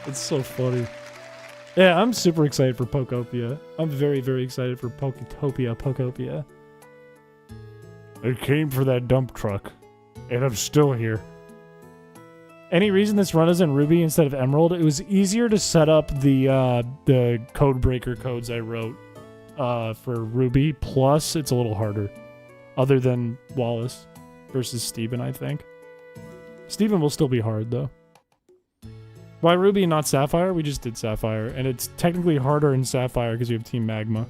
It's so funny. Yeah, I'm super excited for Pokopia. I'm very, very excited for Pokopia. I came for that dump truck, and I'm still here. Any reason this run is in Ruby instead of Emerald? It was easier to set up the code breaker codes I wrote for Ruby. Plus, it's a little harder. Other than Wallace versus Steven, I think. Steven will still be hard, though. Why Ruby and not Sapphire? We just did Sapphire, and it's technically harder in Sapphire because you have Team Magma.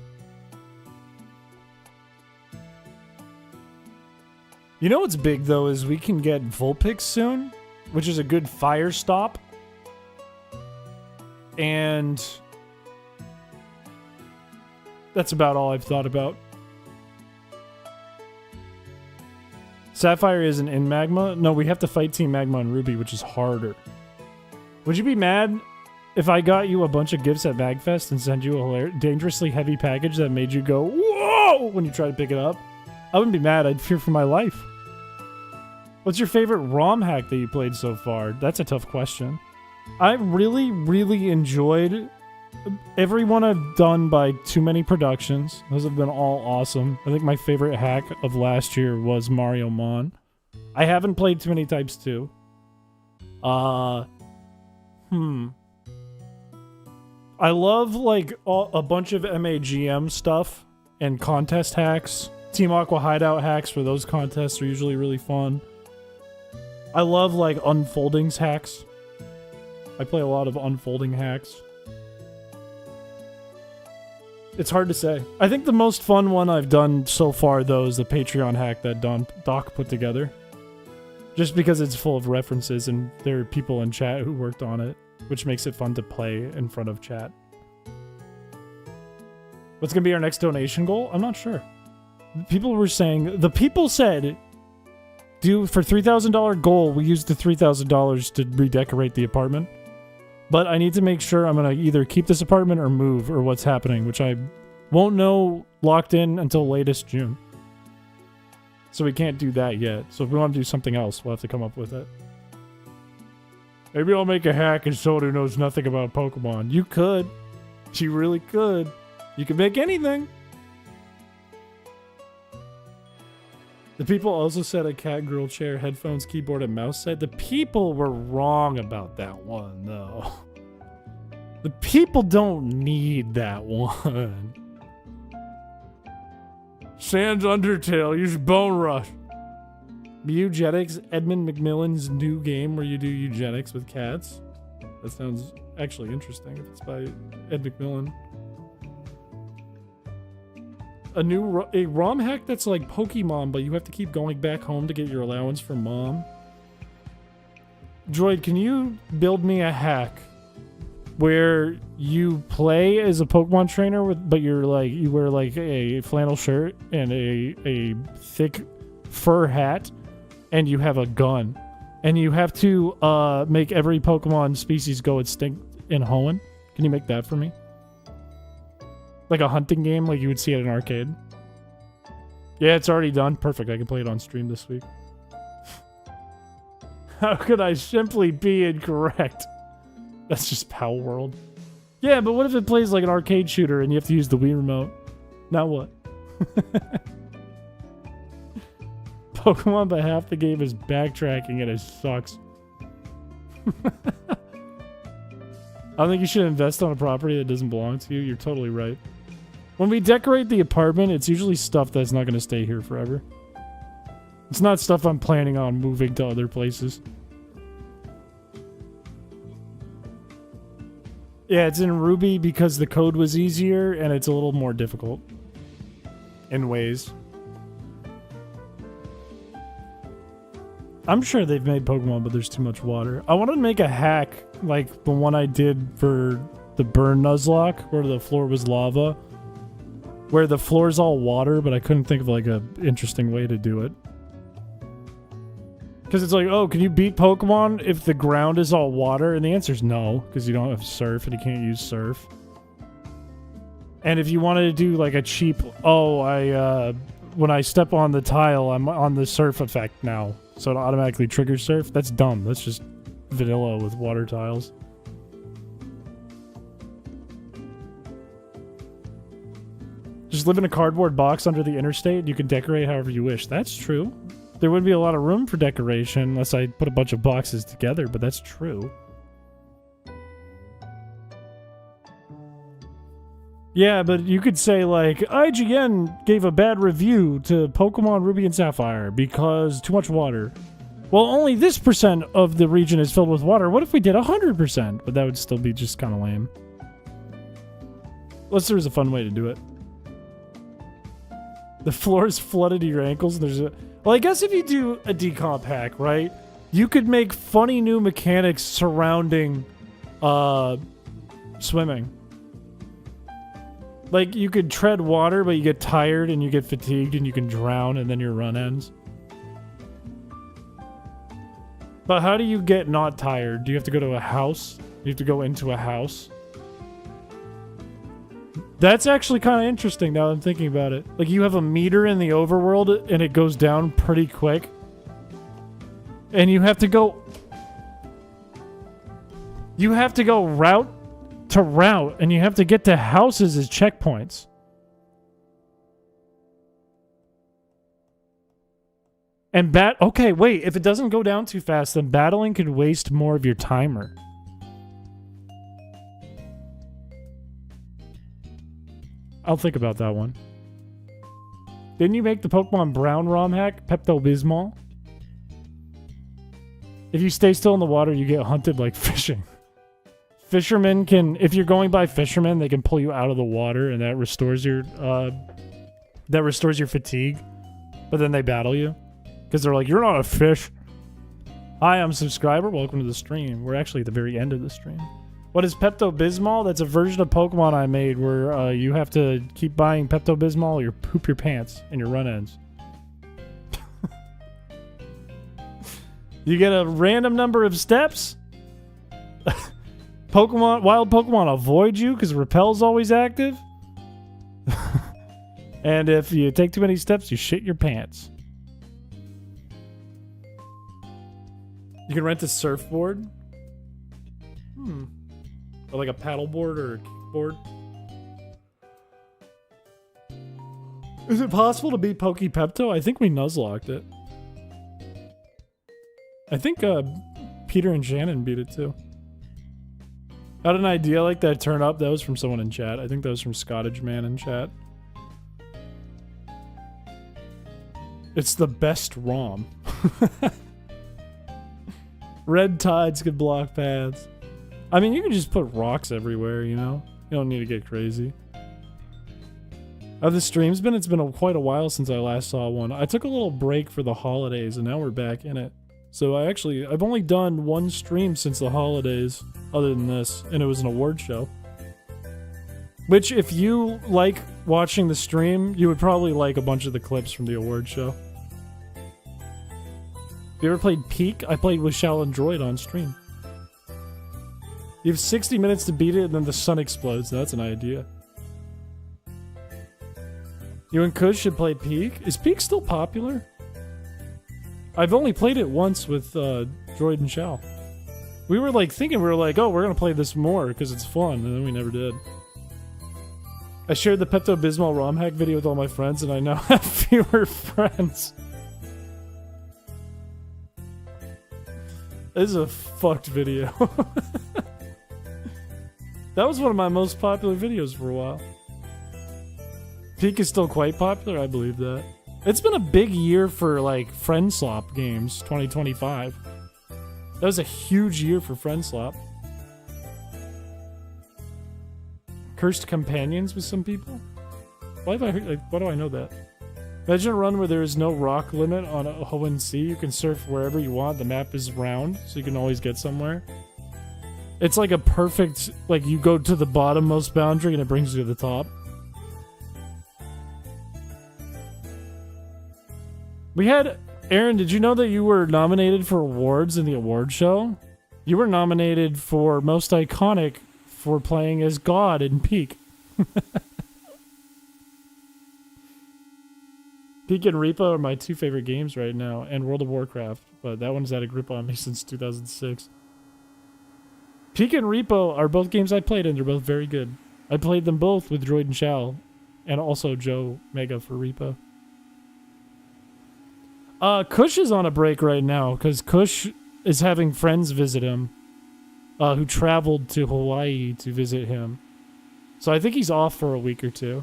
You know what's big, though, is we can get Vulpix soon, which is a good fire stop. And that's about all I've thought about. Sapphire isn't in Magma. No, we have to fight Team Magma and Ruby, which is harder. Would you be mad if I got you a bunch of gifts at Magfest and sent you a dangerously heavy package that made you go, whoa, when you try to pick it up? I wouldn't be mad. I'd fear for my life. What's your favorite ROM hack that you played so far? That's a tough question. I really, really enjoyed every one I've done by Too Many Productions. Those have been all awesome. I think my favorite hack of last year was Mario Mon. I haven't played Too Many Types 2. I love, like, a bunch of MAGM stuff and contest hacks. Team Aqua Hideout hacks for those contests are usually really fun. I love, like, unfoldings hacks. I play a lot of unfolding hacks. It's hard to say. I think the most fun one I've done so far, though, is the Patreon hack that Doc put together. Just because it's full of references and there are people in chat who worked on it, which makes it fun to play in front of chat. What's going to be our next donation goal? I'm not sure. People were saying... The people said, for $3,000 goal, we use the $3,000 to redecorate the apartment. But I need to make sure I'm going to either keep this apartment or move or what's happening, which I won't know locked in until latest June. So we can't do that yet. So if we want to do something else, we'll have to come up with it. Maybe I'll make a hack as someone who knows nothing about Pokemon. You could. You really could. You can make anything. The people also said a cat, girl, chair, headphones, keyboard, and mouse set. The people were wrong about that one, though. The people don't need that one. Sans Undertale, use Bone Rush. Eugenics, Edmund McMillan's new game where you do eugenics with cats. That sounds actually interesting if it's by Ed McMillan. A ROM hack that's like Pokemon, but you have to keep going back home to get your allowance from mom. Droid, can you build me a hack where you play as a Pokemon trainer, but you wear like a flannel shirt and a thick fur hat, and you have a gun, and you have to make every Pokemon species go extinct in Hoenn? Can you make that for me? Like a hunting game like you would see at an arcade. Yeah, it's already done. Perfect. I can play it on stream this week. How could I simply be incorrect? That's just Pow World. Yeah, but what if it plays like an arcade shooter and you have to use the Wii remote? Now what? Pokemon, but half the game is backtracking and it sucks. I think you should invest on a property that doesn't belong to you. You're totally right. When we decorate the apartment, it's usually stuff that's not going to stay here forever. It's not stuff I'm planning on moving to other places. Yeah, it's in Ruby because the code was easier and it's a little more difficult. In ways. I'm sure they've made Pokemon, but there's too much water. I wanted to make a hack like the one I did for the Burn Nuzlocke, where the floor was lava. Where the floor's all water, but I couldn't think of like a interesting way to do it. Because it's like, oh, can you beat Pokemon if the ground is all water? And the answer is no, because you don't have Surf and you can't use Surf. And if you wanted to do like a cheap, when I step on the tile, I'm on the Surf effect now. So it automatically triggers Surf. That's dumb. That's just vanilla with water tiles. Just live in a cardboard box under the interstate and you can decorate however you wish. That's true. There wouldn't be a lot of room for decoration unless I put a bunch of boxes together, but that's true. Yeah, but you could say, like, IGN gave a bad review to Pokemon Ruby and Sapphire because too much water. Well, only this percent of the region is filled with water. What if we did 100%? But that would still be just kind of lame. Unless there was a fun way to do it. The floor is flooded to your ankles. There's a... Well, I guess if you do a decomp hack, right? You could make funny new mechanics surrounding swimming. Like, you could tread water, but you get tired and you get fatigued and you can drown and then your run ends. But how do you get not tired? Do you have to go to a house? You have to go into a house? That's actually kind of interesting now that I'm thinking about it. Like, you have a meter in the overworld and it goes down pretty quick. And you have to go... You have to go route to route, and you have to get to houses as checkpoints. And okay, wait, if it doesn't go down too fast, then battling could waste more of your timer. I'll think about that one. Didn't you make the Pokemon Brown ROM hack, Pepto-Bismol? If you stay still in the water, you get hunted like fishing. Fishermen can, if you're going by fishermen, they can pull you out of the water, and that restores your fatigue. But then they battle you because they're like, "You're not a fish." Hi, I'm a subscriber. Welcome to the stream. We're actually at the very end of the stream. What is Pepto-Bismol? That's a version of Pokemon I made where you have to keep buying Pepto-Bismol or you poop your pants and your run ends. You get a random number of steps. Wild Pokemon avoid you because Repel's always active. And if you take too many steps, you shit your pants. You can rent a surfboard. Or like a paddleboard or a kickboard. Is it possible to beat Pokepepto? I think we nuzlocked it. I think Peter and Shannon beat it too. How did an idea like that turn up? That was from someone in chat. I think that was from Scottish Man in chat. It's the best ROM. Red tides could block paths. I mean, you can just put rocks everywhere, you know? You don't need to get crazy. Have the streams been? It's been quite a while since I last saw one. I took a little break for the holidays, and now we're back in it. So I've only done one stream since the holidays, other than this, and it was an award show. Which, if you like watching the stream, you would probably like a bunch of the clips from the award show. You ever played Peak? I played with Shaolin Droid on stream. You have 60 minutes to beat it, and then the sun explodes. That's an idea. You and Kush should play Peak. Is Peak still popular? I've only played it once with Droid and Shao. We were like thinking, oh, we're gonna play this more because it's fun, and then we never did. I shared the Pepto-Bismol ROM hack video with all my friends, and I now have fewer friends. This is a fucked video. That was one of my most popular videos for a while. Peak is still quite popular, I believe that. It's been a big year for, like, friend swap games, 2025. That was a huge year for friend swap. Cursed companions with some people? Why have I heard, like, why do I know that? Imagine a run where there is no rock limit on ONC. You can surf wherever you want. The map is round, so you can always get somewhere. It's like a perfect, like, you go to the bottommost boundary and it brings you to the top. We had... Aaron, did you know that you were nominated for awards in the award show? You were nominated for Most Iconic for playing as God in Peak. Peak and Repo are my two favorite games right now, and World of Warcraft, but that one's had a grip on me since 2006. Peak and Repo are both games I played, and they're both very good. I played them both with Droid and Shao, and also Joe Mega for Repo. Kush is on a break right now, because Kush is having friends visit him, who traveled to Hawaii to visit him. So I think he's off for a week or two.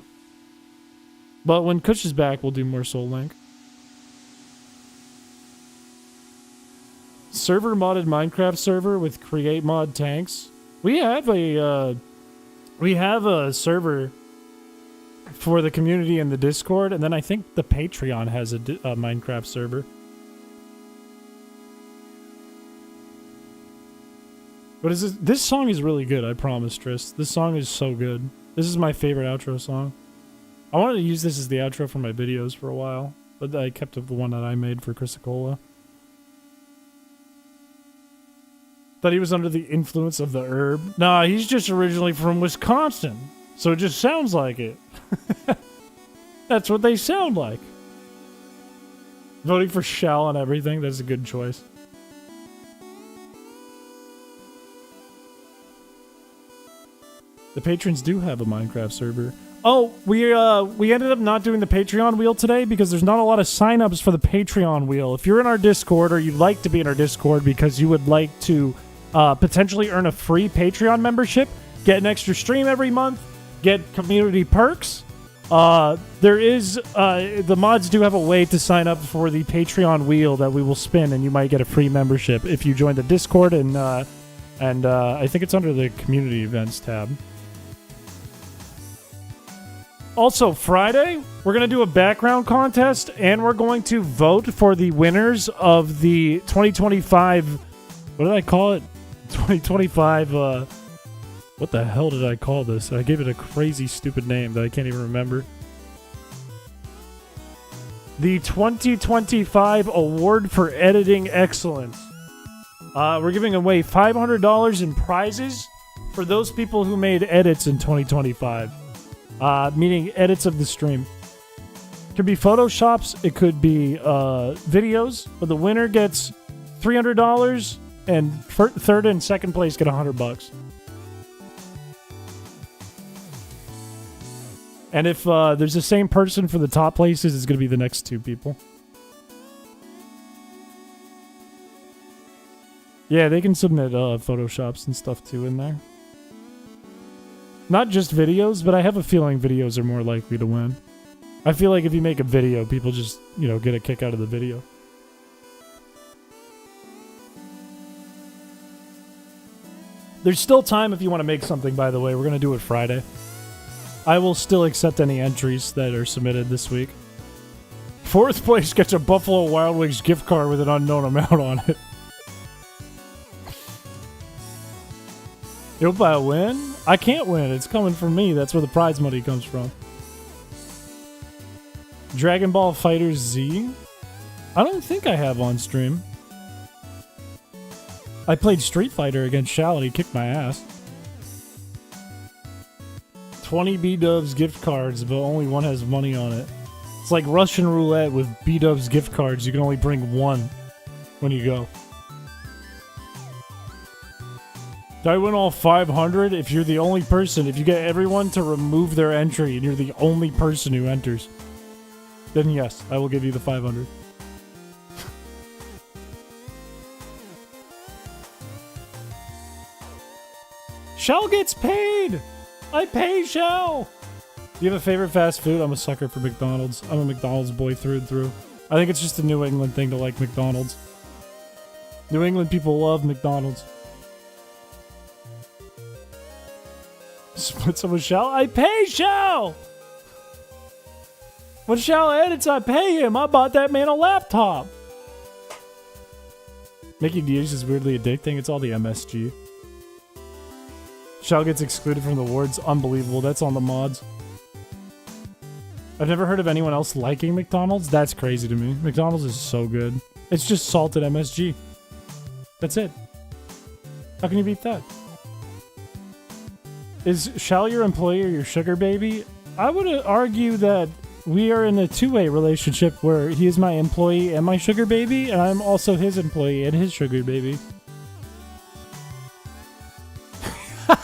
But when Kush is back, we'll do more Soul Link. Server modded Minecraft server with create mod tanks. We have a server for the community in the Discord, and then I think the Patreon has a Minecraft server. What is this? This song is really good, I promise, Tris. This song is so good. This is my favorite outro song. I wanted to use this as the outro for my videos for a while, but I kept the one that I made for Chrysicola. Thought he was under the influence of the herb. Nah, he's just originally from Wisconsin, so it just sounds like it. That's what they sound like. Voting for Shell on everything, that's a good choice. The patrons do have a Minecraft server. Oh, we ended up not doing the Patreon wheel today because there's not a lot of signups for the Patreon wheel. If you're in our Discord or you'd like to be in our Discord because you would like to potentially earn a free Patreon membership, get an extra stream every month, get community perks, the mods do have a way to sign up for the Patreon wheel that we will spin, and you might get a free membership if you join the Discord, and I think it's under the community events tab. Also, Friday, we're going to do a background contest, and we're going to vote for the winners of the 2025... What did I call it? 2025... what the hell did I call this? I gave it a crazy, stupid name that I can't even remember. The 2025 Award for Editing Excellence. We're giving away $500 in prizes for those people who made edits in 2025. Meaning edits of the stream. It could be photoshops, it could be videos, but the winner gets $300, and third and second place get $100. And if there's the same person for the top places, it's going to be the next two people. Yeah, they can submit photoshops and stuff too in there. Not just videos, but I have a feeling videos are more likely to win. I feel like if you make a video, people just, get a kick out of the video. There's still time if you want to make something, by the way. We're going to do it Friday. I will still accept any entries that are submitted this week. Fourth place gets a Buffalo Wild Wings gift card with an unknown amount on it. You hope I win? I can't win. It's coming from me. That's where the prize money comes from. Dragon Ball FighterZ Z? I don't think I have on stream. I played Street Fighter against Shao and he kicked my ass. 20 B-Dubs gift cards, but only one has money on it. It's like Russian roulette with B-Dubs gift cards. You can only bring one. when you go. Do I win all 500 if you're the only person? If you get everyone to remove their entry and you're the only person who enters, then yes, I will give you the 500. Shell gets paid! I pay Shell! Do you have a favorite fast food? I'm a sucker for McDonald's. I'm a McDonald's boy through and through. I think it's just a New England thing to like McDonald's. New England people love McDonald's. Split some with Shell? I pay Shell! When Shell edits, I pay him. I bought that man a laptop. Making deals is weirdly addicting. It's all the MSG. Shell gets excluded from the wards. Unbelievable. That's on the mods. I've never heard of anyone else liking McDonald's. That's crazy to me. McDonald's is so good. It's just salted MSG. That's it. How can you beat that? Is Shell your employee or your sugar baby? I would argue that we are in a two-way relationship where he is my employee and my sugar baby, and I'm also his employee and his sugar baby.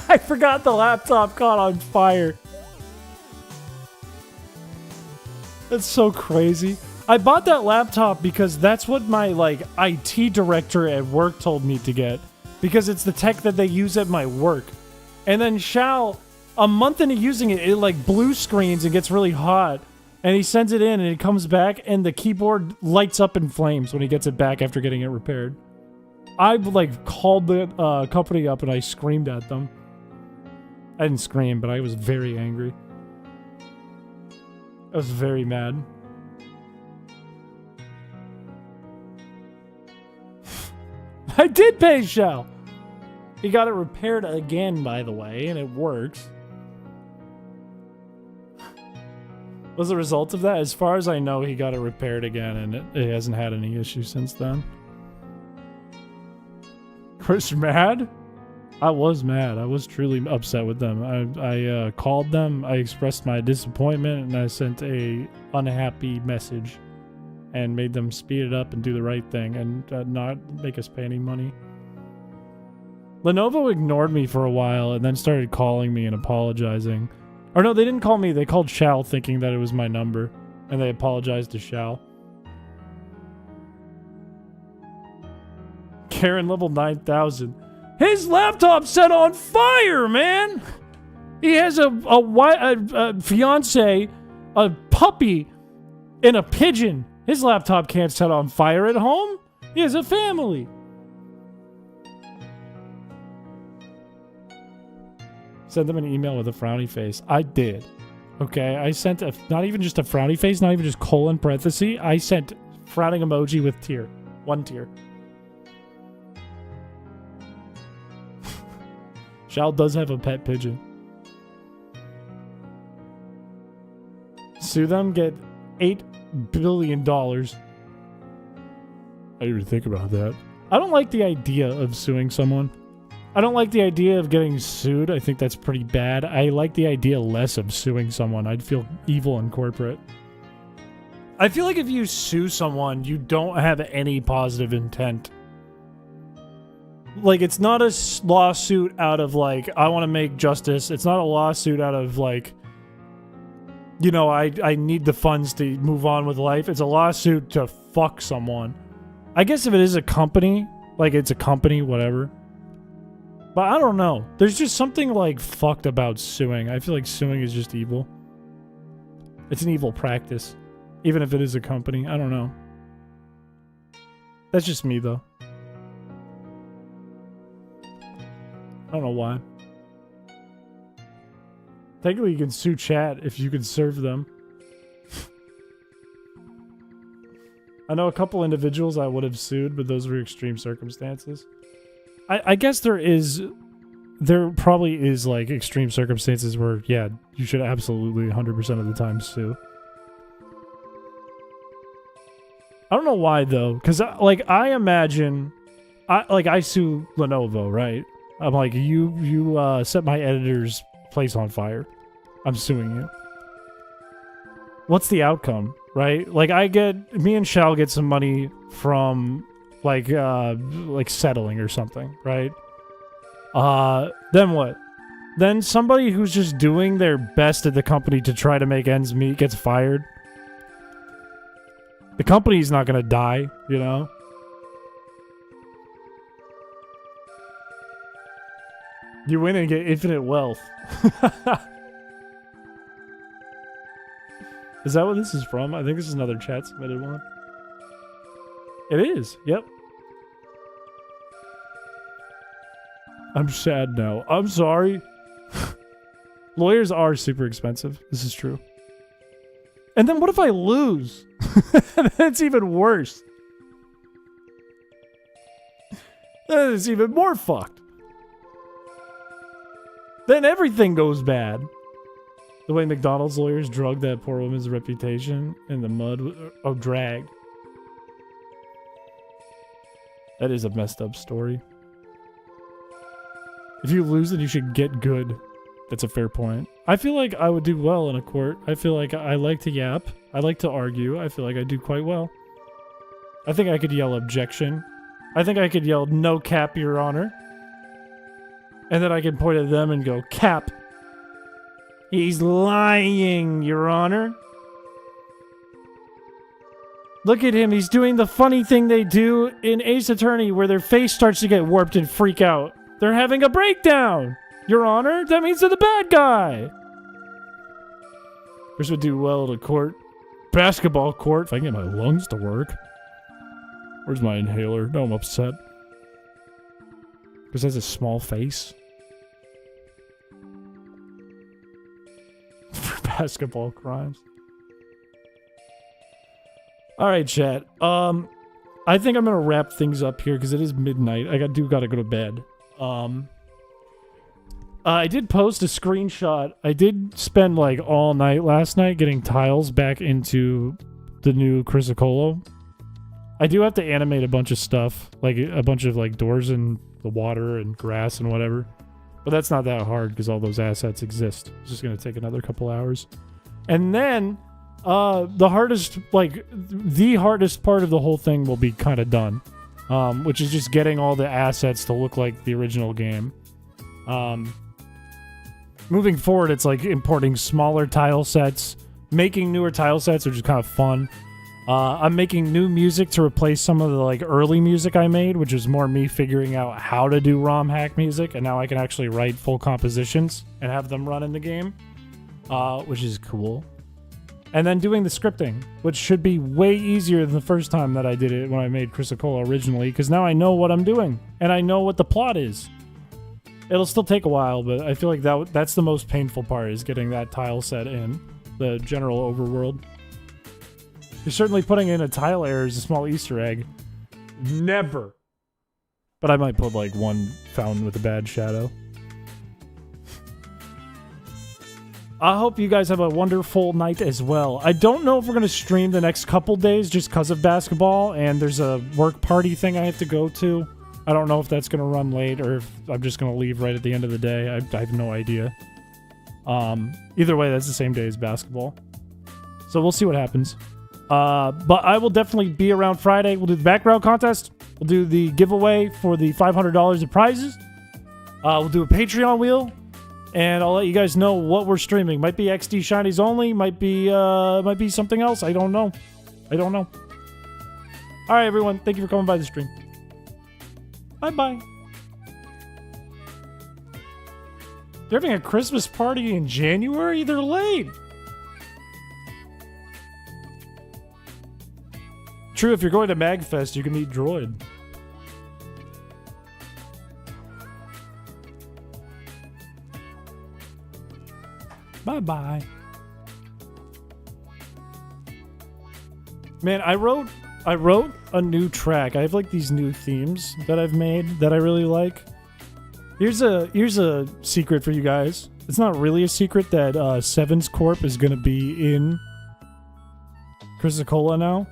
I forgot the laptop caught on fire. That's so crazy. I bought that laptop because that's what my IT director at work told me to get, because it's the tech that they use at my work. And then Shao, a month into using it, it blue screens and gets really hot. And he sends it in and it comes back and the keyboard lights up in flames when he gets it back after getting it repaired. I called the company up and I screamed at them. I didn't scream, but I was very angry. I was very mad. I did pay Shao. He got it repaired again, by the way, and it works. Was the result of that? As far as I know, he got it repaired again, and it hasn't had any issues since then. Chris mad? I was mad. I was truly upset with them. I called them, I expressed my disappointment, and I sent a unhappy message and made them speed it up and do the right thing and not make us pay any money. Lenovo ignored me for a while and then started calling me and apologizing. Or no, they didn't call me. They called Shao thinking that it was my number. And they apologized to Shao. Karen level 9,000. His laptop's set on fire, man! He has a fiance, a puppy, and a pigeon. His laptop can't set on fire at home. He has a family. Send them an email with a frowny face. I did. Okay, I sent not even just a frowny face, not even just colon parenthesis. I sent frowning emoji with tear. One tear. Shao does have a pet pigeon. Sue them, get $8 billion. I didn't even think about that. I don't like the idea of suing someone. I don't like the idea of getting sued. I think that's pretty bad. I like the idea less of suing someone. I'd feel evil and corporate. I feel like if you sue someone, you don't have any positive intent. It's not a lawsuit out of, I want to make justice. It's not a lawsuit out of, I need the funds to move on with life. It's a lawsuit to fuck someone. I guess if it is a company, it's a company, whatever. But I don't know. There's just something, fucked about suing. I feel like suing is just evil. It's an evil practice. Even if it is a company. I don't know. That's just me, though. I don't know why. Technically, you can sue chat if you can serve them. I know a couple individuals I would have sued, but those were extreme circumstances. I guess there probably is extreme circumstances where, yeah, you should absolutely 100% of the time sue. I don't know why though, because I imagine, I sue Lenovo, right? I'm like, you set my editor's place on fire. I'm suing you. What's the outcome, right? Me and Shao get some money from like settling or something, right? Then what? Then somebody who's just doing their best at the company to try to make ends meet gets fired. The company's not gonna die, you know? You win and get infinite wealth. Is that what this is from? I think this is another chat submitted one. It is, yep. I'm sad now. I'm sorry. Lawyers are super expensive. This is true. And then what if I lose? That's even worse. That is even more fucked. Then everything goes bad. The way McDonald's lawyers drug that poor woman's reputation in the mud of drag. That is a messed up story. If you lose, then you should get good. That's a fair point. I feel like I would do well in a court. I feel like I like to yap. I like to argue. I feel like I do quite well. I think I could yell objection. I think I could yell no cap, Your Honor. And then I can point at them and go, cap. He's lying, Your Honor. Look at him. He's doing the funny thing they do in Ace Attorney where their face starts to get warped and freak out. They're having a breakdown, Your Honor. That means they're the bad guy. This would do well at a court. Basketball court. If I can get my lungs to work. Where's my inhaler? No, I'm upset. Because it has a small face. For basketball crimes. Alright, chat. I think I'm gonna wrap things up here because it is midnight. I gotta go to bed. I did post a screenshot. I did spend like all night last night getting tiles back into the new Crisicolo. I do have to animate a bunch of stuff, like a bunch of like doors in the water and grass and whatever. But that's not that hard because all those assets exist. It's just gonna take another couple hours. And then the hardest part of the whole thing will be kind of done. Which is just getting all the assets to look like the original game. Moving forward, it's like importing smaller tile sets, making newer tile sets, which is kind of fun. I'm making new music to replace some of the like early music I made, which is more me figuring out how to do ROM hack music, and now I can actually write full compositions and have them run in the game, which is cool. And then doing the scripting, which should be way easier than the first time that I did it when I made Crisicolo originally, because now I know what I'm doing, and I know what the plot is. It'll still take a while, but I feel like that's the most painful part, is getting that tile set in, the general overworld. You're certainly putting in a tile error as a small Easter egg. Never. But I might put like one fountain with a bad shadow. I hope you guys have a wonderful night as well. I don't know if we're going to stream the next couple days just because of basketball, and there's a work party thing I have to go to. I don't know if that's going to run late or if I'm just going to leave right at the end of the day. I have no idea. Either way, that's the same day as basketball. So we'll see what happens. But I will definitely be around Friday. We'll do the background contest. We'll do the giveaway for the $500 of prizes. We'll do a Patreon wheel. And I'll let you guys know what we're streaming. Might be XD Shinies only. Might be something else. I don't know. All right, everyone. Thank you for coming by the stream. Bye-bye. They're having a Christmas party in January? They're late. True, if you're going to MagFest, you can meet Droid. Bye-bye. Man, I wrote a new track. I have like these new themes that I've made that I really like. Here's a secret for you guys. It's not really a secret that Sevens Corp is going to be in Crisicolo now.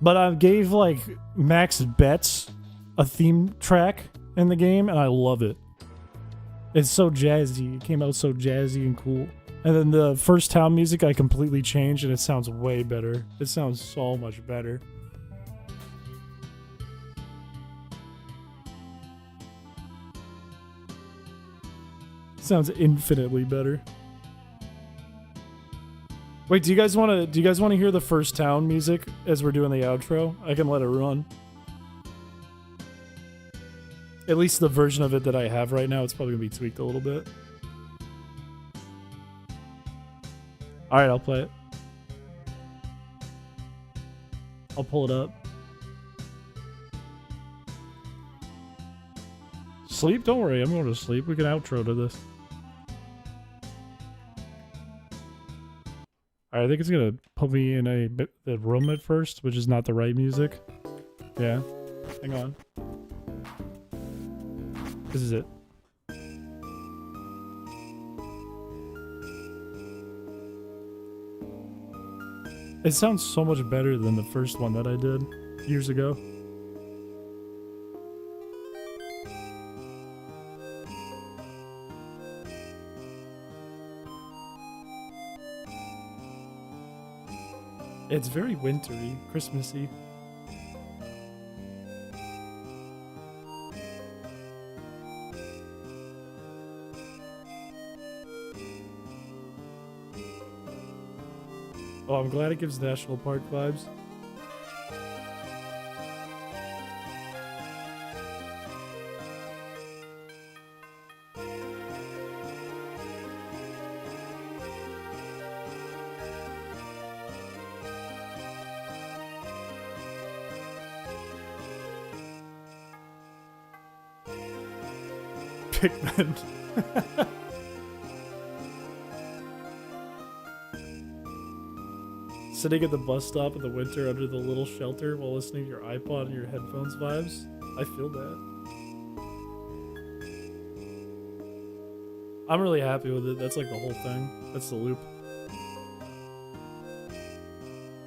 But I gave like Max Betts a theme track in the game, and I love it. It's so jazzy. It came out so jazzy and cool. And then the first town music I completely changed, and it sounds way better. It sounds so much better. sounds infinitely better. Wait, do you guys want to hear the first town music as we're doing the outro? I can let it run. At least the version of it that I have right now, it's probably gonna be tweaked a little bit. All right, I'll play it. I'll pull it up. Sleep? Don't worry, I'm going to sleep. We can outro to this. Alright, I think it's gonna put me in the room at first, which is not the right music. Yeah. Hang on. This is it. It sounds so much better than the first one that I did years ago. It's very wintry, Christmassy. Oh, I'm glad it gives National Park vibes. Pikmin. Sitting at the bus stop in the winter under the little shelter while listening to your iPod and your headphones vibes. I feel that. I'm really happy with it. That's like the whole thing. That's the loop.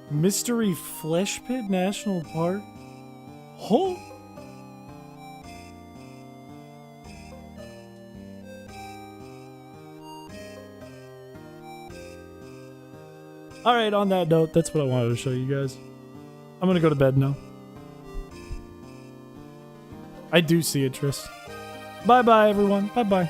Mystery Flesh Pit National Park? Oh! Alright, on that note, that's what I wanted to show you guys. I'm gonna go to bed now. I do see it, Tris. Bye-bye, everyone. Bye-bye.